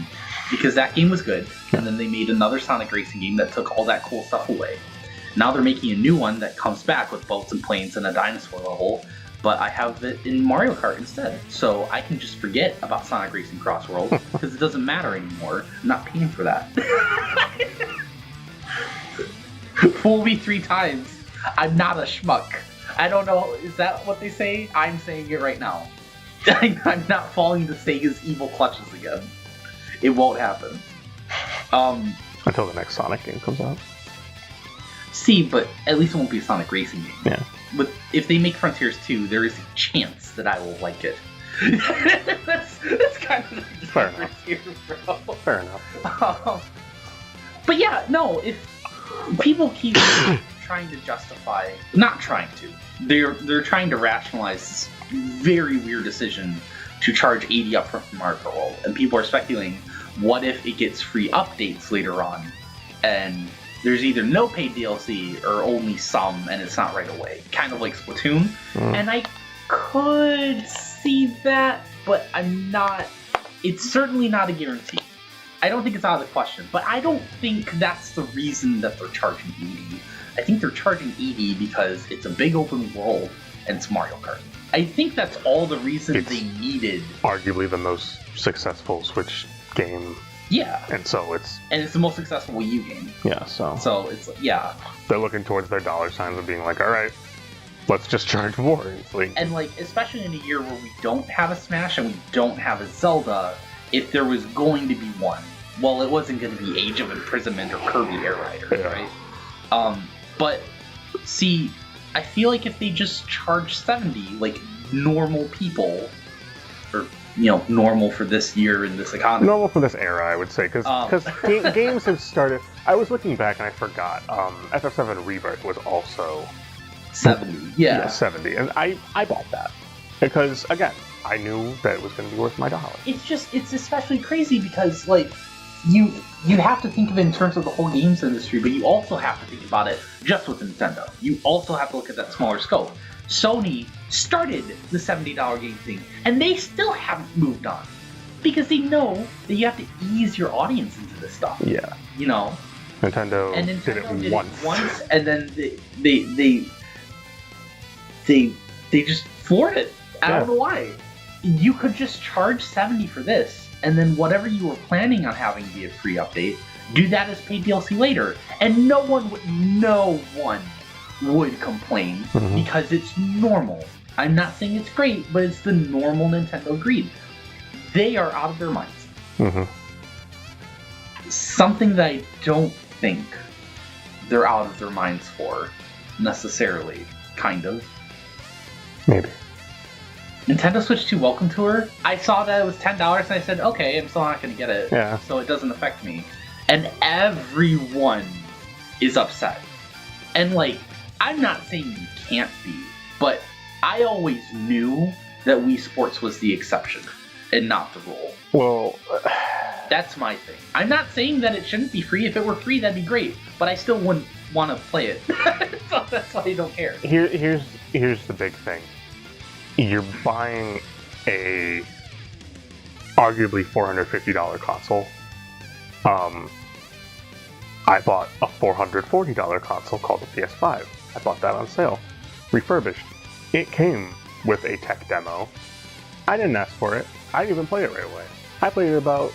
because that game was good. And then they made another Sonic Racing game that took all that cool stuff away. Now they're making a new one that comes back with boats and planes and a dinosaur level, but I have it in Mario Kart instead. So I can just forget about Sonic Racing Cross World because it doesn't matter anymore. I'm not paying for that. Fool me 3 times. I'm not a schmuck. I don't know, is that what they say? I'm saying it right now. I'm not falling into Sega's evil clutches again. It won't happen. Until the next Sonic game comes out. See, but at least it won't be a Sonic Racing game. Yeah. But if they make Frontiers 2, there is a chance that I will like it. that's kind of the Fair enough. here, bro. Fair enough. But yeah, no, if people keep trying to justify, not trying to, they're trying to rationalize this very weird decision to charge $80 upfront for Mario Kart World, and people are speculating, what if it gets free updates later on, and there's either no paid DLC or only some, and it's not right away. Kind of like Splatoon. And I could see that, but I'm not... It's certainly not a guarantee. I don't think it's out of the question, but I don't think that's the reason that they're charging $80. I think they're charging $80 because it's a big open world and it's Mario Kart. I think that's all the reason they needed. Arguably the most successful Switch game. Yeah. And so it's the most successful Wii U game. Yeah, so it's, yeah. They're looking towards their dollar signs of being like, alright, let's just charge more. And especially in a year where we don't have a Smash and we don't have a Zelda, if there was going to be one, well, it wasn't going to be Age of Imprisonment or Kirby Air Riders, right? But, see, I feel like if they just charge $70, like normal people, or normal for this year in this economy. Normal for this era, I would say, because games have started. I was looking back and I forgot. FF7 Rebirth was also 70. Yeah, 70, and I bought that because again, I knew that it was going to be worth my dollar. It's especially crazy because you have to think of it in terms of the whole games industry, but you also have to think about it just with Nintendo. You also have to look at that smaller scope. Sony started the $70 game thing, and they still haven't moved on because they know that you have to ease your audience into this stuff. Yeah, Nintendo did it once, and then they just floored it. I don't know why. You could just charge $70 for this, and then whatever you were planning on having be a free update, do that as paid DLC later, and no one would complain because it's normal. I'm not saying it's great, but it's the normal Nintendo greed. They are out of their minds. Something that I don't think they're out of their minds for, necessarily, kind of. Maybe. Nintendo Switch 2 Welcome Tour, I saw that it was $10 and I said, okay, I'm still not going to get it, so it doesn't affect me. And everyone is upset. And I'm not saying you can't be, but I always knew that Wii Sports was the exception and not the rule. Well, that's my thing. I'm not saying that it shouldn't be free. If it were free, that'd be great, but I still wouldn't want to play it. So that's why I don't care. Here's the big thing. You're buying a arguably $450 console. I bought a $440 console called the PS5. I bought that on sale, refurbished. It came with a tech demo. I didn't ask for it. I didn't even play it right away. I played it about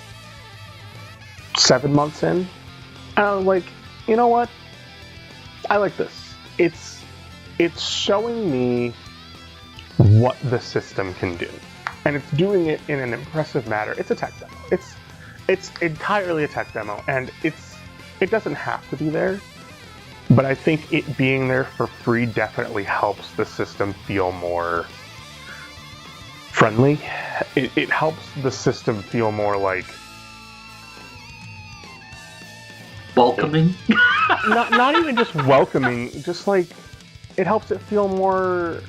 7 months in, and I was like, you know what? I like this. It's showing me what the system can do, and it's doing it in an impressive manner. It's a tech demo. It's entirely a tech demo, and it doesn't have to be there, but I think it being there for free definitely helps the system feel more friendly. It helps the system feel more like welcoming. not even just welcoming, just like it helps it feel more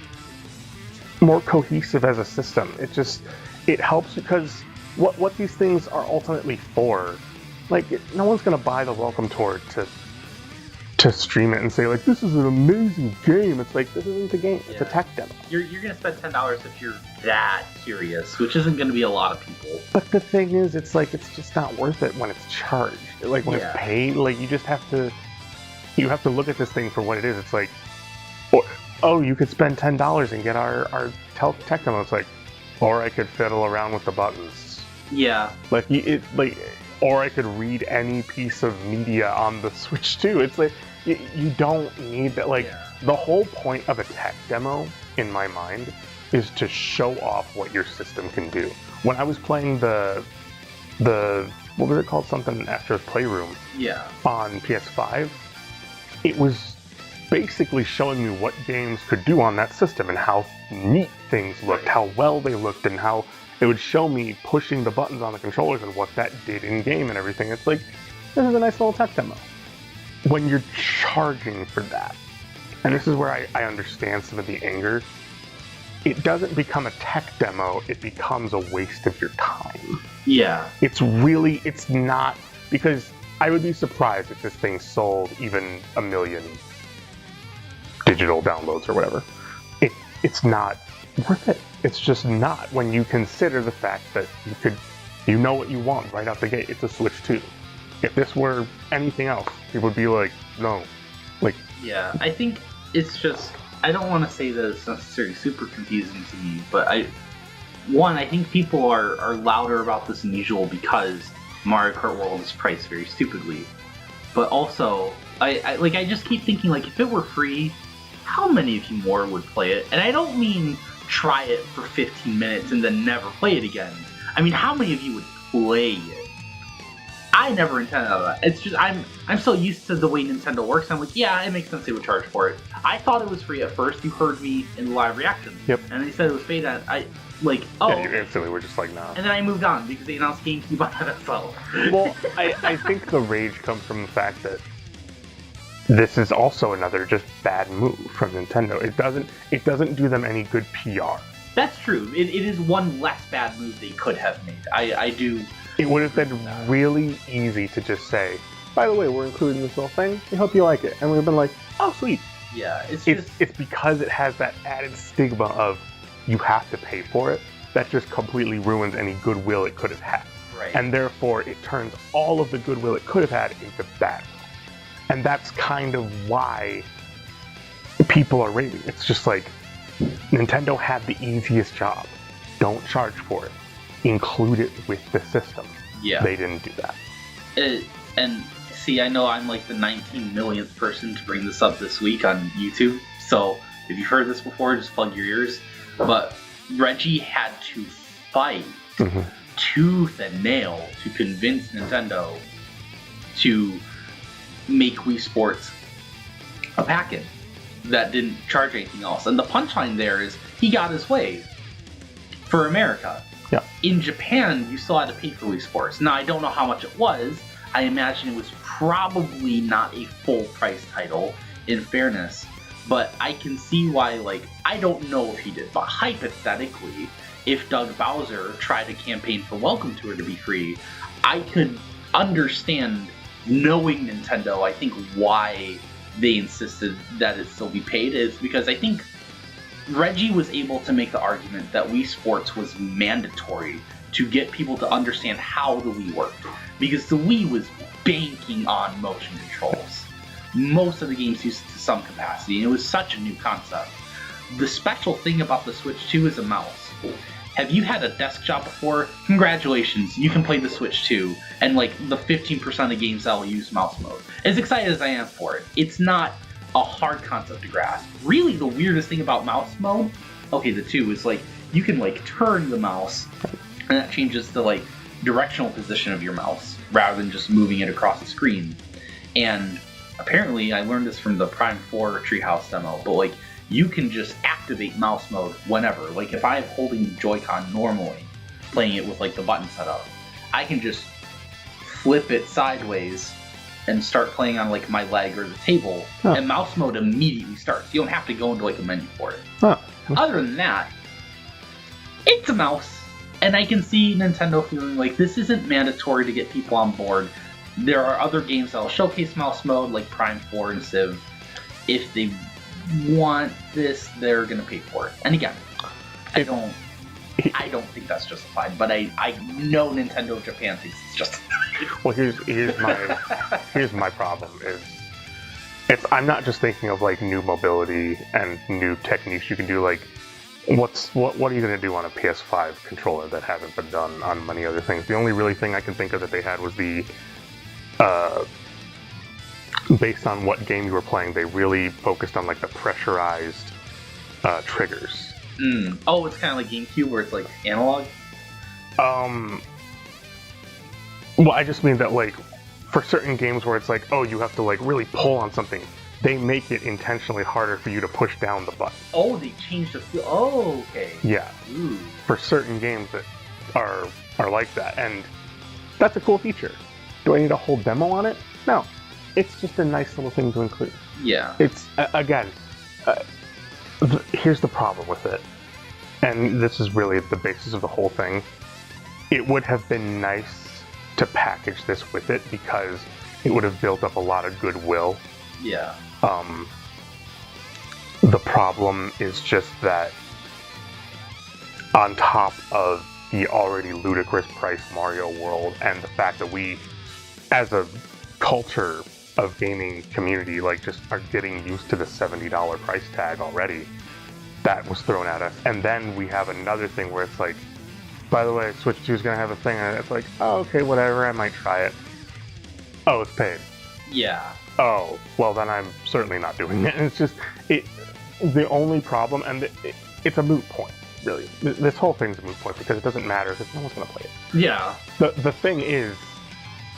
cohesive as a system. It helps because what these things are ultimately for, like, no one's gonna buy the welcome tour to stream it and say, like, this is an amazing game. It's like, this isn't the game. It's a tech demo. You're gonna spend $10 if you're that curious, which isn't gonna be a lot of people. But the thing is, it's like, it's just not worth it when it's charged. Like, when it's paid, like, you have to look at this thing for what it is. It's like, oh, you could spend $10 and get our tech demo. It's like, or I could fiddle around with the buttons. Yeah. Or I could read any piece of media on the Switch too. It's like, you don't need that. Like, the whole point of a tech demo, in my mind, is to show off what your system can do. When I was playing the what was it called? Something after Playroom. Yeah. On PS5, it was basically showing me what games could do on that system and how neat things looked, how well they looked, and how it would show me pushing the buttons on the controllers and what that did in game and everything. It's like, this is a nice little tech demo. When you're charging for that, and this is where I understand some of the anger, it doesn't become a tech demo, it becomes a waste of your time. Yeah. It's not, because I would be surprised if this thing sold even 1 million digital downloads or whatever. It's not worth it. It's just not, when you consider the fact that you know what you want right out the gate. It's a Switch 2. If this were anything else, people would be like, no. Like, yeah, I think it's just, I don't want to say that it's necessarily super confusing to me, but I think people are louder about this than usual because Mario Kart World is priced very stupidly. But also, I just keep thinking, like, if it were free, how many of you more would play it? And I don't mean try it for 15 minutes and then never play it again. I mean, how many of you would play it? I never intended that. It's just, I'm so used to the way Nintendo works. I'm like, yeah, it makes sense they would charge for it. I thought it was free at first. You heard me in the live reaction. Yep. And they said it was paid. And yeah, you instantly were just like, nah. And then I moved on because they announced GameCube on NFL. Well, I think the rage comes from the fact that this is also another just bad move from Nintendo. It doesn't do them any good PR. That's true. It is one less bad move they could have made. I do. It would have been really easy to just say, by the way, we're including this little thing. We hope you like it. And we've been like, oh, sweet. Yeah, it's because it has that added stigma of you have to pay for it. That just completely ruins any goodwill it could have had. Right. And therefore, it turns all of the goodwill it could have had into bad. And that's kind of why people are raving. It's just like, Nintendo had the easiest job. Don't charge for it. Include it with the system. Yeah. They didn't do that. And see, I know I'm like the 19 millionth person to bring this up this week on YouTube. So if you've heard this before, just plug your ears. But Reggie had to fight tooth and nail to convince Nintendo to make Wii Sports a pack-in that didn't charge anything else. And the punchline there is he got his way for America. Yeah. In Japan, you still had to pay for Wii Sports. Now, I don't know how much it was. I imagine it was probably not a full price title, in fairness. But I can see why, like, I don't know if he did, but hypothetically, if Doug Bowser tried to campaign for Welcome Tour to be free, I could understand, knowing Nintendo, I think why they insisted that it still be paid is because I think Reggie was able to make the argument that Wii Sports was mandatory to get people to understand how the Wii worked. Because the Wii was banking on motion controls. Most of the games used it to some capacity, and it was such a new concept. The special thing about the Switch 2 is a mouse. Have you had a desk job before? Congratulations, you can play the Switch 2, and like the 15% of games that will use mouse mode. As excited as I am for it, it's not a hard concept to grasp. Really, the weirdest thing about mouse mode, okay, the 2 is like, you can like turn the mouse, and that changes to like directional position of your mouse rather than just moving it across the screen. And apparently, I learned this from the Prime 4 Treehouse demo, but like you can just activate mouse mode whenever. Like if I'm holding the Joy-Con normally, playing it with like the button set up, I can just flip it sideways and start playing on like my leg or the table, and mouse mode immediately starts. You don't have to go into like a menu for it. Other than that, it's a mouse. And I can see Nintendo feeling like this isn't mandatory to get people on board. There are other games that'll showcase mouse mode, like Prime 4 and Civ. If they want this, they're gonna pay for it. And again, I don't think that's justified, but I know Nintendo Japan thinks it's justified. Well, here's my problem is I'm not just thinking of like new mobility and new techniques you can do. Like, what are you gonna do on a PS5 controller that hasn't been done on many other things? The only really thing I can think of that they had was the based on what game you were playing, they really focused on like the pressurized triggers. Oh, it's kind of like GameCube where it's like analog? Well, I just mean that like for certain games where it's like, oh, you have to like really pull on something, they make it intentionally harder for you to push down the button. Oh, they changed the feel. Oh, okay. Yeah. Ooh. For certain games that are like that, and that's a cool feature. Do I need a whole demo on it? No. It's just a nice little thing to include. Yeah. It's, again, here's the problem with it, and this is really the basis of the whole thing. It would have been nice to package this with it because it would have built up a lot of goodwill. Yeah. The problem is just that on top of the already ludicrous price Mario World and the fact that we, as a culture of gaming community, like just are getting used to the $70 price tag already, that was thrown at us. And then we have another thing where it's like, by the way, Switch 2 is going to have a thing, and it's like, oh, okay, whatever, I might try it. Oh, it's paid. Yeah. Oh, well then I'm certainly not doing it. And it's just, the only problem, and it's a moot point, really. This whole thing's a moot point because it doesn't matter because no one's going to play it. Yeah. The thing is,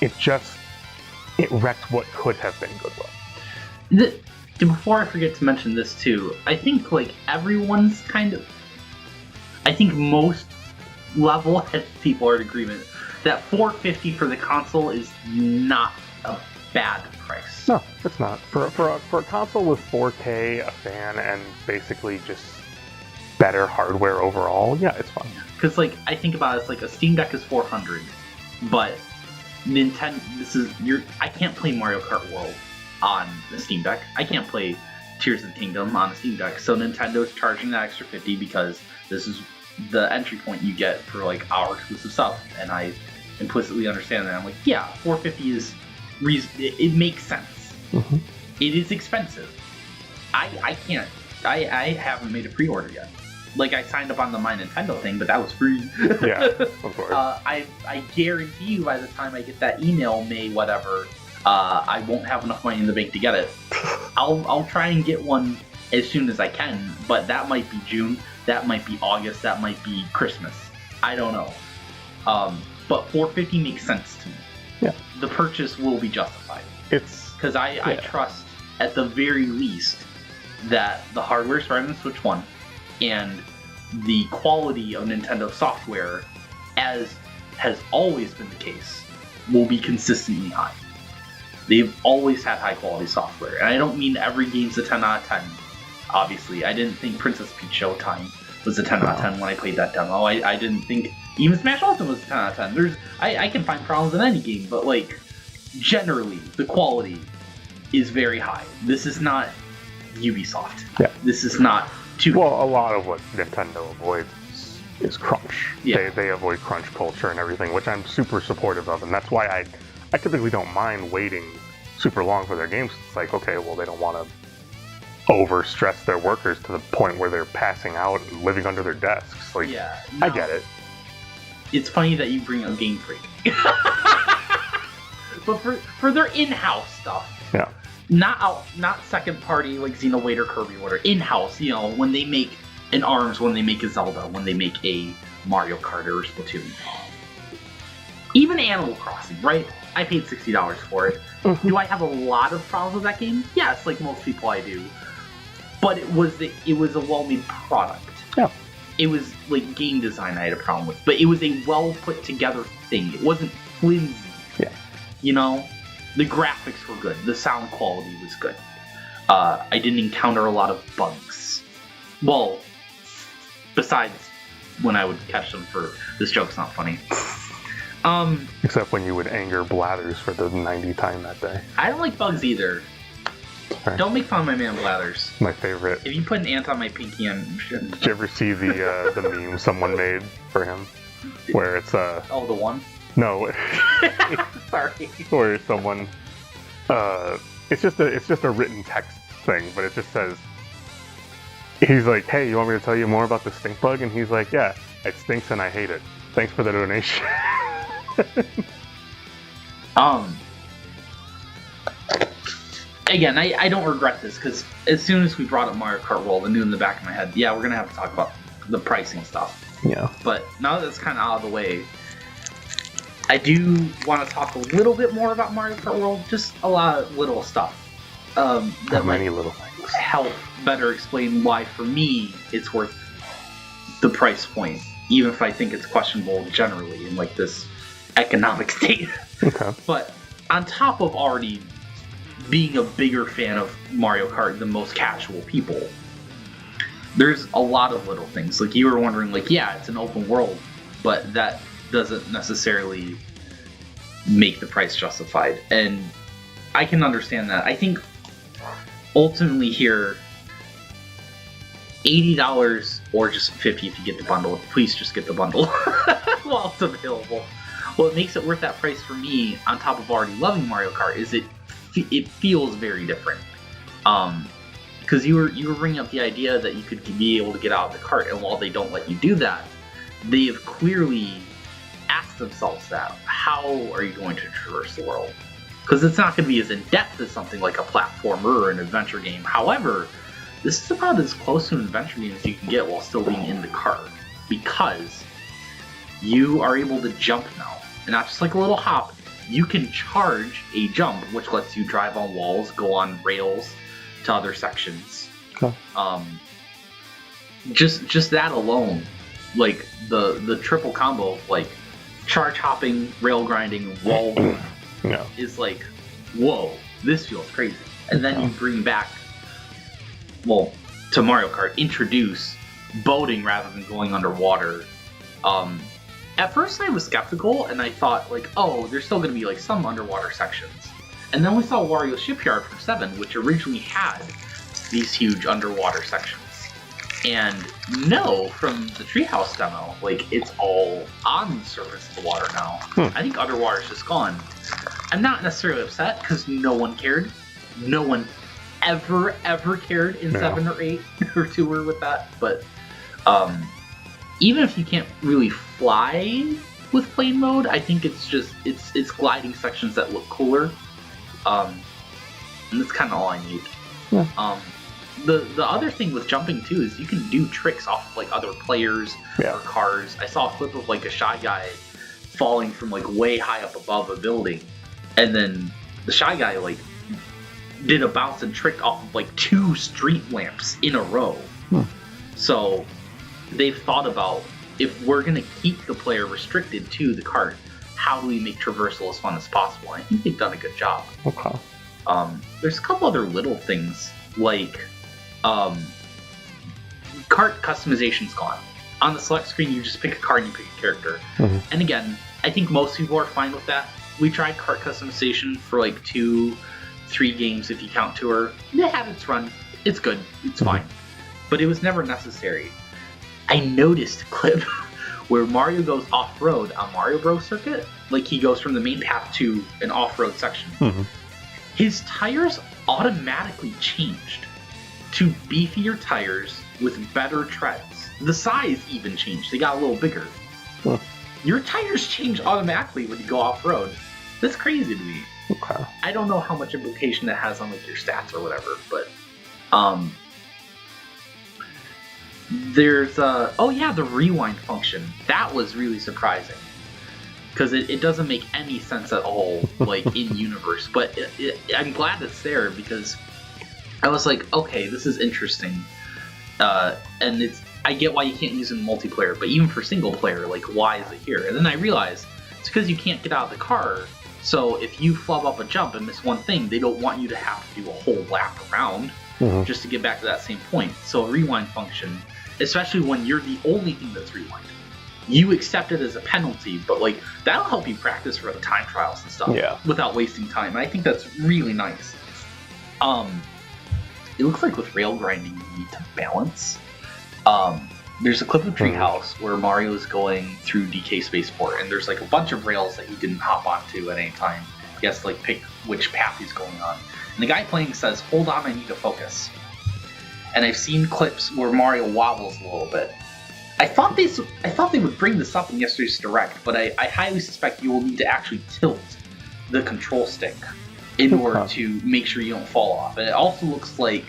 it wrecked what could have been goodwill. Before I forget to mention this too, I think like everyone's I think most level-headed people are in agreement that $450 for the console is not a bad price. No, it's not. For a console with 4K, a fan, and basically just better hardware overall, yeah, it's fine. Because like I think about it, it's like a Steam Deck is $400, but Nintendo, I can't play Mario Kart World on the Steam Deck. I can't play Tears of the Kingdom on the Steam Deck. So Nintendo's charging that extra $50 because this is the entry point you get for like our exclusive stuff, and I implicitly understand that. I'm like, yeah, $450 is it makes sense. Mm-hmm. It is expensive. I haven't made a pre-order yet. Like, I signed up on the My Nintendo thing, but that was free. Yeah, of course. I guarantee you by the time I get that email, May whatever, I won't have enough money in the bank to get it. I'll try and get one as soon as I can, but that might be June, that might be August, that might be Christmas. I don't know. But $450 makes sense to me. Yeah. The purchase will be justified. It's because I trust at the very least that the hardware is right on the Switch 1 and the quality of Nintendo software, as has always been the case, will be consistently high. They've always had high quality software, and I don't mean every game's a 10 out of 10. Obviously, I didn't think Princess Peach Showtime was a 10 out of 10 when I played that demo. I didn't think even Smash Ultimate was a 10 out of 10. I can find problems in any game, but like generally the quality is very high. This is not Ubisoft. Yeah. This is not too well. A lot of what Nintendo avoids is crunch. Yeah. They avoid crunch culture and everything, which I'm super supportive of, and that's why I typically don't mind waiting super long for their games. It's like, okay, well, they don't want to overstress their workers to the point where they're passing out and living under their desks. Like, yeah, I get it. It's funny that you bring up Game Freak. But for their in-house stuff. Yeah. Not second party like Xenoblade or Kirby or whatever. In-house, when they make an ARMS, when they make a Zelda, when they make a Mario Kart or Splatoon. even Animal Crossing, right? I paid $60 for it. Do I have a lot of problems with that game? Yes, like most people I do. But it was a well-made product. Yeah. It was like game design I had a problem with, but it was a well put together thing. It wasn't flimsy. Yeah. You know, the graphics were good. The sound quality was good. I didn't encounter a lot of bugs. Well, besides when I would catch them for this joke's not funny. Except when you would anger Blathers for the 90th time that day. I don't like bugs either. Sorry. Don't make fun of my man Blathers. My favorite. If you put an ant on my pinky, I'm sure. Did you ever see the meme someone made for him? Where it's Oh, the one? No. Sorry. Where someone it's just a written text thing, but it just says, he's like, hey, you want me to tell you more about the stink bug? And he's like, yeah, it stinks and I hate it. Thanks for the donation. Again, I don't regret this, because as soon as we brought up Mario Kart World, I knew in the back of my head, yeah, we're going to have to talk about the pricing stuff. Yeah. But now that it's kind of out of the way, I do want to talk a little bit more about Mario Kart World, just a lot of little stuff. That many might little things. help better explain why, for me, it's worth the price point, even if I think it's questionable generally in like this economic state. Okay. But on top of already being a bigger fan of Mario Kart than most casual people, there's a lot of little things. Like you were wondering, like, yeah, it's an open world, but that doesn't necessarily make the price justified. And I can understand that. I think ultimately here, $80 or just $50 if you get the bundle. Please just get the bundle while it's available. What makes it worth that price for me, on top of already loving Mario Kart, is it feels very different. Because you were bringing up the idea that you could be able to get out of the cart, and while they don't let you do that, they have clearly asked themselves that. How are you going to traverse the world? Because it's not going to be as in-depth as something like a platformer or an adventure game. However, this is about as close to an adventure game as you can get while still being in the cart. Because you are able to jump now. And not just like a little hop. You can charge a jump, which lets you drive on walls, go on rails to other sections. Okay. Just that alone, like the triple combo of like charge hopping, rail grinding, wall Yeah. is like, whoa, this feels crazy. And then you bring back, well, to Mario Kart, introduce boating rather than going underwater. At first I was skeptical and I thought like, oh, there's still going to be like some underwater sections. And then we saw Wario Shipyard from 7, which originally had these huge underwater sections. And no, from the Treehouse demo, like it's all on the surface of the water now. I think underwater's just gone. I'm not necessarily upset because no one cared. No one ever cared in 7 or 8 or 2 or with that. But even if you can't really fly with plane mode, I think it's just it's gliding sections that look cooler. And that's kind of all I need. Yeah. The other thing with jumping too is you can do tricks off of like other players or cars. I saw a clip of like a Shy Guy falling from like way high up above a building, and then the Shy Guy like did a bounce and trick off of like 2 street lamps in a row. So they've thought about, if we're gonna keep the player restricted to the cart, how do we make traversal as fun as possible? And I think they've done a good job. Okay. There's a couple other little things like cart customization's gone. On the select screen, you just pick a card and you pick a character. And again, I think most people are fine with that. We tried cart customization for like 2-3 games if you count Tour. It had its run. It's good. It's fine. But it was never necessary. I noticed a clip where Mario goes off-road on Mario Bros. Circuit. Like he goes from the main path to an off-road section. His tires automatically changed to beefier tires with better treads. The size even changed. They got a little bigger. Your tires change automatically when you go off-road. That's crazy to me. Okay. I don't know how much implication that has on like your stats or whatever, but there's the rewind function. That was really surprising. because it doesn't make any sense at all, like in universe. But I'm glad it's there because I was like, okay, this is interesting, and I get why you can't use it in multiplayer, but even for single player, like why is it here? And then I realized it's because you can't get out of the car. So if you flub up a jump and miss one thing, they don't want you to have to do a whole lap around just to get back to that same point. So a rewind function, especially when you're the only thing that's rewind, you accept it as a penalty, but like that'll help you practice for the time trials and stuff without wasting time. And I think that's really nice. It looks like with rail grinding you need to balance. There's a clip of Treehouse where Mario is going through DK Spaceport, and there's like a bunch of rails that he didn't hop onto at any time. He has to like pick which path he's going on. And the guy playing says, "Hold on, I need to focus." And I've seen clips where Mario wobbles a little bit. I thought they would bring this up in yesterday's Direct, but I highly suspect you will need to actually tilt the control stick in order to make sure you don't fall off. And it also looks like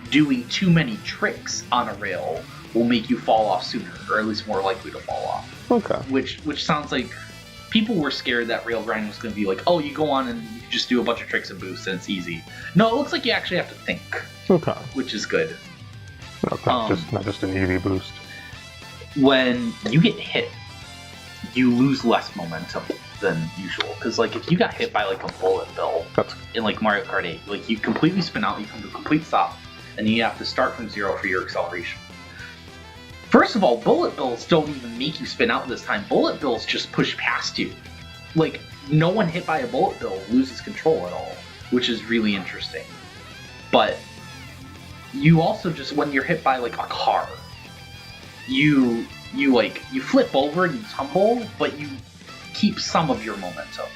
doing too many tricks on a rail will make you fall off sooner, or at least more likely to fall off. Okay. Which sounds like people were scared that rail grinding was going to be like, oh, you go on and you just do a bunch of tricks and boosts and it's easy. No, it looks like you actually have to think. Okay. Which is good. Okay. Not just an easy boost. When you get hit, you lose less momentum than usual. Because like if you got hit by like a bullet bill in like Mario Kart 8, like you completely spin out, you come to a complete stop, and you have to start from zero for your acceleration. First of all, bullet bills don't even make you spin out this time. Bullet bills just push past you. Like, no one hit by a bullet bill loses control at all, which is really interesting. But you also just, when you're hit by like a car, you flip over and you tumble, but you keep some of your momentum.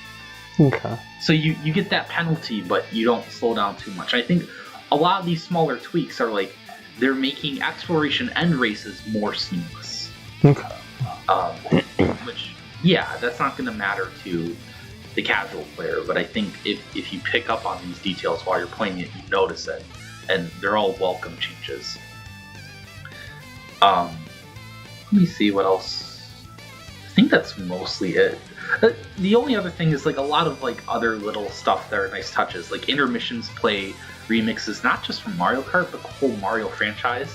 Okay. So you get that penalty, but you don't slow down too much. I think a lot of these smaller tweaks are like, they're making exploration and races more seamless. Okay. Which, yeah, that's not going to matter to the casual player, but I think if you pick up on these details while you're playing it, you notice it, and they're all welcome changes. Let me see what else. I think that's mostly it. The only other thing is like a lot of like other little stuff that are nice touches, like intermissions play remixes, not just from Mario Kart, but the whole Mario franchise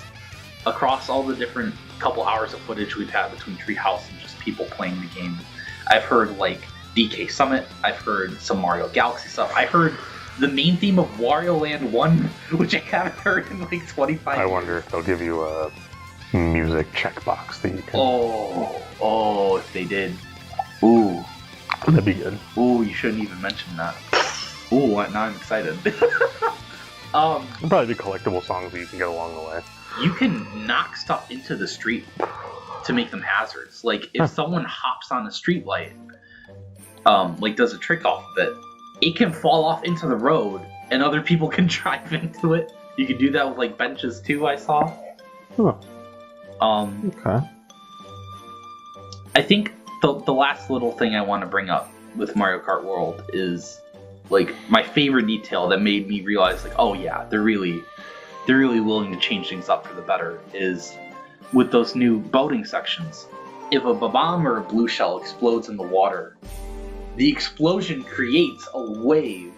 across all the different couple hours of footage we've had between Treehouse and just people playing the game. I've heard like DK Summit, I've heard some Mario Galaxy stuff, I heard the main theme of Wario Land 1, which I haven't heard in like 25 years. I wonder if they'll give you a music checkbox that you can... Oh, if they did. Ooh. That'd be good. Ooh, you shouldn't even mention that. Ooh, now I'm excited. There'll probably be collectible songs that you can get along the way. You can knock stuff into the street to make them hazards. Like, if someone hops on a street light, like does a trick off of it, it can fall off into the road, and other people can drive into it. You can do that with, like, benches, too, I saw. Huh. Okay. I think the last little thing I want to bring up with Mario Kart World is, like, my favorite detail that made me realize, like, oh yeah, they're really willing to change things up for the better, is with those new boating sections. If a bomb or a blue shell explodes in the water, the explosion creates a wave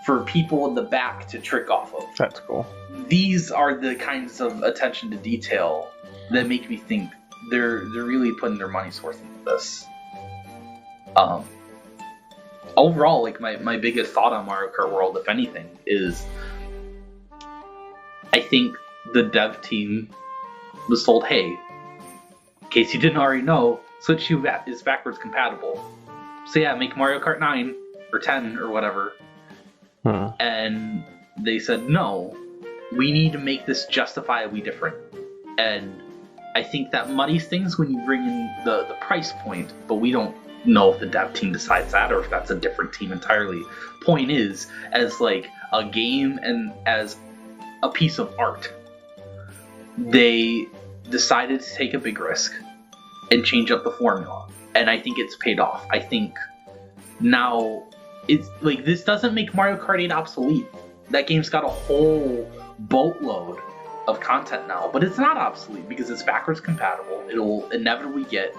for people in the back to trick off of. That's cool. These are the kinds of attention to detail that make me think they're really putting their money's worth into this. Overall, like, my biggest thought on Mario Kart World, if anything, is I think the dev team was told, hey, in case you didn't already know, Switch U is backwards compatible. So yeah, make Mario Kart 9 or 10 or whatever. And they said, no, we need to make this justifiably different. And I think that muddies things when you bring in the price point, but we don't know if the dev team decides that or if that's a different team entirely. Point is, as like a game and as a piece of art, they decided to take a big risk and change up the formula. And I think it's paid off. I think now it's like, this doesn't make Mario Kart 8 obsolete. That game's got a whole boatload of content now, but it's not obsolete because it's backwards compatible. It'll inevitably get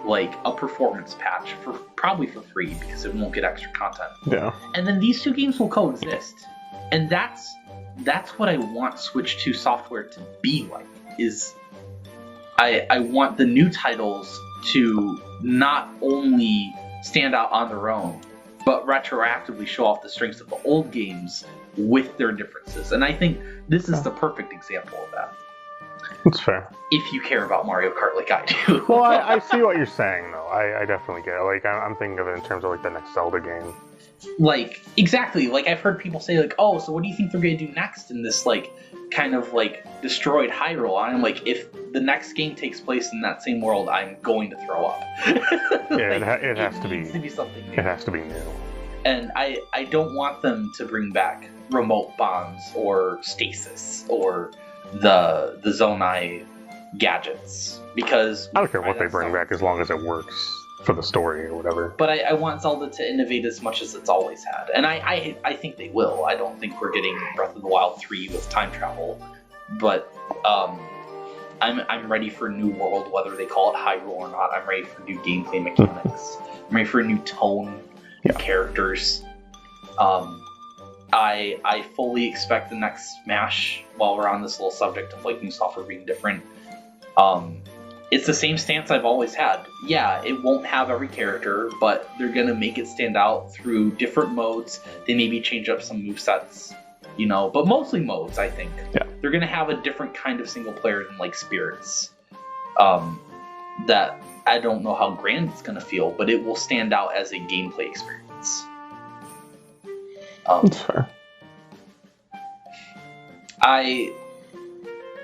like a performance patch for probably for free because it won't get extra content. Yeah. And then these two games will coexist. And that's what I want Switch 2 software to be like. Is I want the new titles to not only stand out on their own, but retroactively show off the strengths of the old games with their differences. And I think this is the perfect example of that. That's fair. If you care about Mario Kart like I do. Well, I see what you're saying, though. I definitely get it. Like, I'm thinking of it in terms of, like, the next Zelda game. Like, exactly. Like, I've heard people say, like, oh, so what do you think they're going to do next in this, like, kind of, like, destroyed Hyrule? And I'm like, if the next game takes place in that same world, I'm going to throw up. Yeah, like, it has to be. It needs to be something new. It has to be new. And I don't want them to bring back remote bombs or stasis or the Zonai gadgets, because I don't care what they bring back as long as it works for the story or whatever. But I want Zelda to innovate as much as it's always had, and I think they will. I don't think we're getting Breath of the Wild 3 with time travel, but I'm ready for a new world, whether they call it Hyrule or not. I'm ready for new gameplay mechanics. I'm ready for a new tone, new characters. I fully expect the next Smash, while we're on this little subject of like new software being different, it's the same stance I've always had. Yeah, it won't have every character, but they're gonna make it stand out through different modes. They maybe change up some movesets, you know, but mostly modes, I think. Yeah. They're gonna have a different kind of single player than like Spirits. That I don't know how grand it's gonna feel, but it will stand out as a gameplay experience. That's fair. I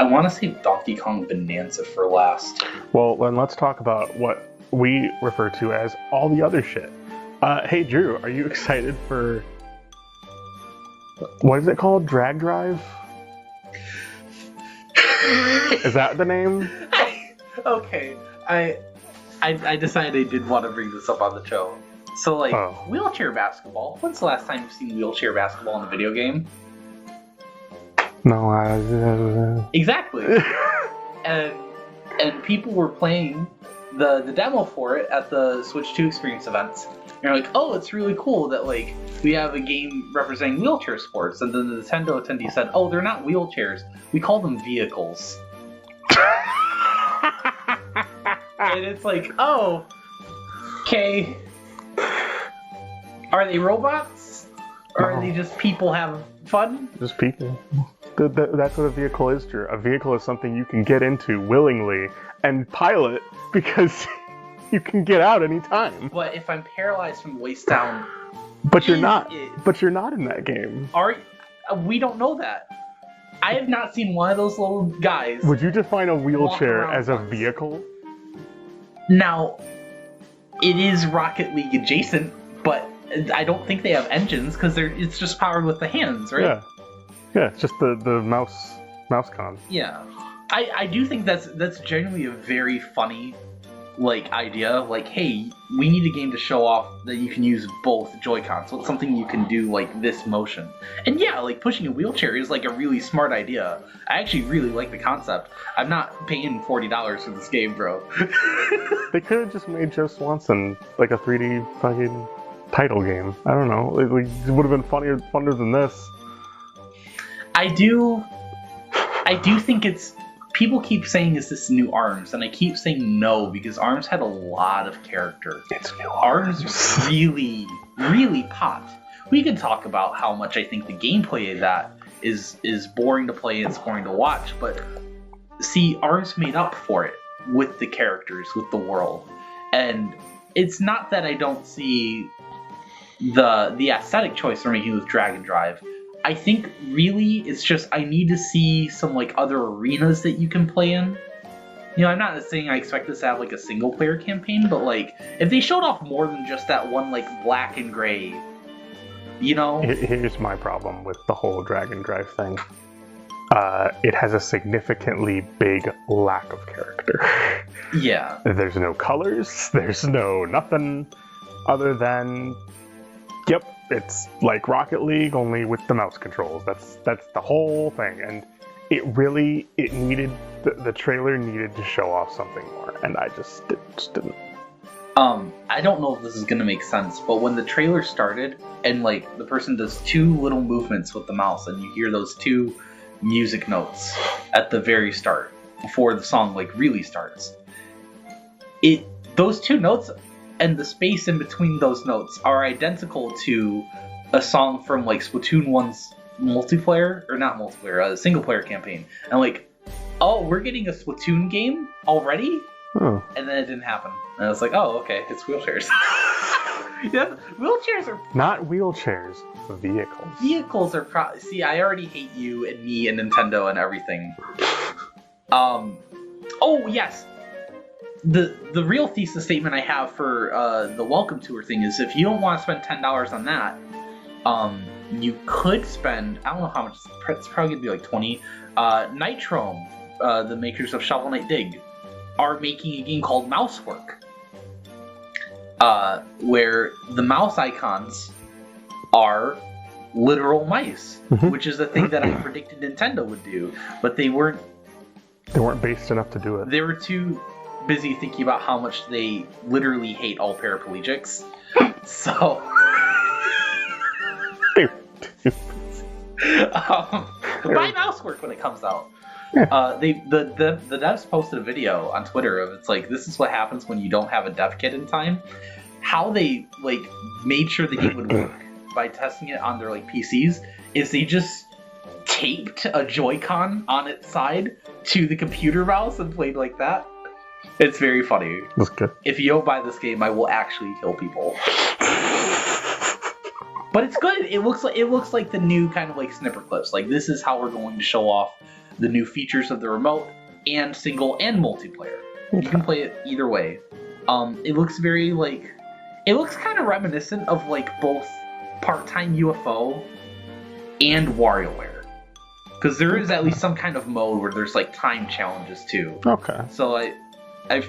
want to save Donkey Kong Bonanza for last. Well, then let's talk about what we refer to as all the other shit. Hey, Drew, are you excited for... What is it called? Drag Drive? Is that the name? Okay, I decided I did want to bring this up on the show. So, like, wheelchair basketball. When's the last time you've seen wheelchair basketball in a video game? No, Exactly. and people were playing the demo for it at the Switch 2 Experience events. And you're like, oh, it's really cool that, like, we have a game representing wheelchair sports. And then the Nintendo attendee said, oh, they're not wheelchairs. We call them vehicles. And it's like, oh, okay. Are they robots? Or are they just people having fun? Just people. That's what a vehicle is, Drew. A vehicle is something you can get into willingly and pilot because you can get out anytime. But if I'm paralyzed from the waist down... But you're not. But you're not in that game. We don't know that. I have not seen one of those little guys... Would you define a wheelchair as a vehicle? Now, it is Rocket League adjacent, but I don't think they have engines because it's just powered with the hands, right? Yeah, it's just the mouse con. Yeah, I do think that's genuinely a very funny like idea. Like, hey, we need a game to show off that you can use both Joy-Cons. So it's something you can do like this motion. And yeah, like pushing a wheelchair is like a really smart idea. I actually really like the concept. I'm not paying $40 for this game, bro. They could have just made Joe Swanson like a 3D fucking title game. I don't know. It would have been funner than this. I do think it's... People keep saying, is this new ARMS? And I keep saying no, because ARMS had a lot of character. It's new ARMS really, really popped. We could talk about how much I think the gameplay of that is boring to play and it's boring to watch, but see, ARMS made up for it with the characters, with the world. And it's not that I don't see the aesthetic choice they're making with Drag and Drive. I think really it's just I need to see some like other arenas that you can play in. You know, I'm not saying I expect this to have like a single player campaign, but like if they showed off more than just that one like black and gray, you know? Here's my problem with the whole Drag and Drive thing. It has a significantly big lack of character. Yeah. There's no colors, there's no nothing other than, yep, it's like Rocket League, only with the mouse controls. That's the whole thing, and it needed the trailer needed to show off something more, and I just didn't. I don't know if this is gonna make sense, but when the trailer started and like the person does two little movements with the mouse and you hear those two music notes at the very start before the song like really starts, those two notes and the space in between those notes are identical to a song from like Splatoon 1's multiplayer, or not multiplayer, a single player campaign. And like, oh, we're getting a Splatoon game already? Oh. And then it didn't happen. And I was like, oh, okay, it's wheelchairs. Yeah, wheelchairs are... Not wheelchairs, vehicles. Vehicles are See, I already hate you and me and Nintendo and everything. Oh, yes. The real thesis statement I have for the Welcome Tour thing is if you don't want to spend $10 on that, you could spend, I don't know how much, it's probably going to be like 20. Nitrome, the makers of Shovel Knight Dig, are making a game called Mousework, where the mouse icons are literal mice, which is a thing that I predicted Nintendo would do, but they weren't based enough to do it. They were too busy thinking about how much they literally hate all paraplegics. So buy Mousework when it comes out. The devs posted a video on Twitter of, it's like, this is what happens when you don't have a dev kit in time. How they like made sure the game would work by testing it on their like PCs is they just taped a Joy-Con on its side to the computer mouse and played like that. It's very funny. That's good. If you don't buy this game, I will actually kill people. But it's good. It looks like the new kind of like snipper clips. Like, this is how we're going to show off the new features of the remote and single and multiplayer. Okay. You can play it either way. It looks very like, it looks kind of reminiscent of like both Part-Time UFO and WarioWare, because there is at least some kind of mode where there's like time challenges too. Okay. So I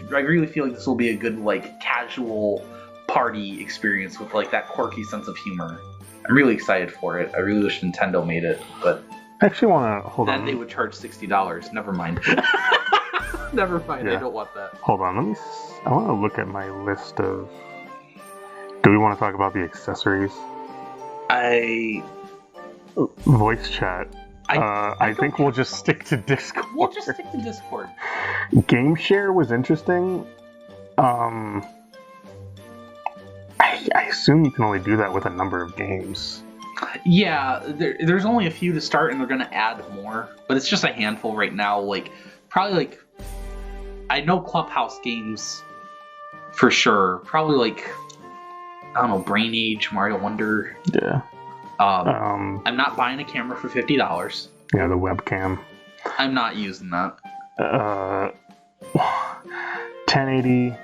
really feel like this will be a good like casual party experience with like that quirky sense of humor. I'm really excited for it. I really wish Nintendo made it, but I actually want to hold on. Then they would charge $60. Never mind. Never mind. Yeah. I don't want that. Hold on. I want to look at my list of. Do we want to talk about the accessories? Voice chat. I think we'll just stick to Discord. We'll just stick to Discord. Game share was interesting. I assume you can only do that with a number of games. Yeah, there's only a few to start, and they're gonna add more, but it's just a handful right now. Like, probably like, I know Clubhouse games for sure. Probably like, I don't know, Brain Age, Mario Wonder. Yeah. I'm not buying a camera for $50. Yeah, the webcam. I'm not using that. 1080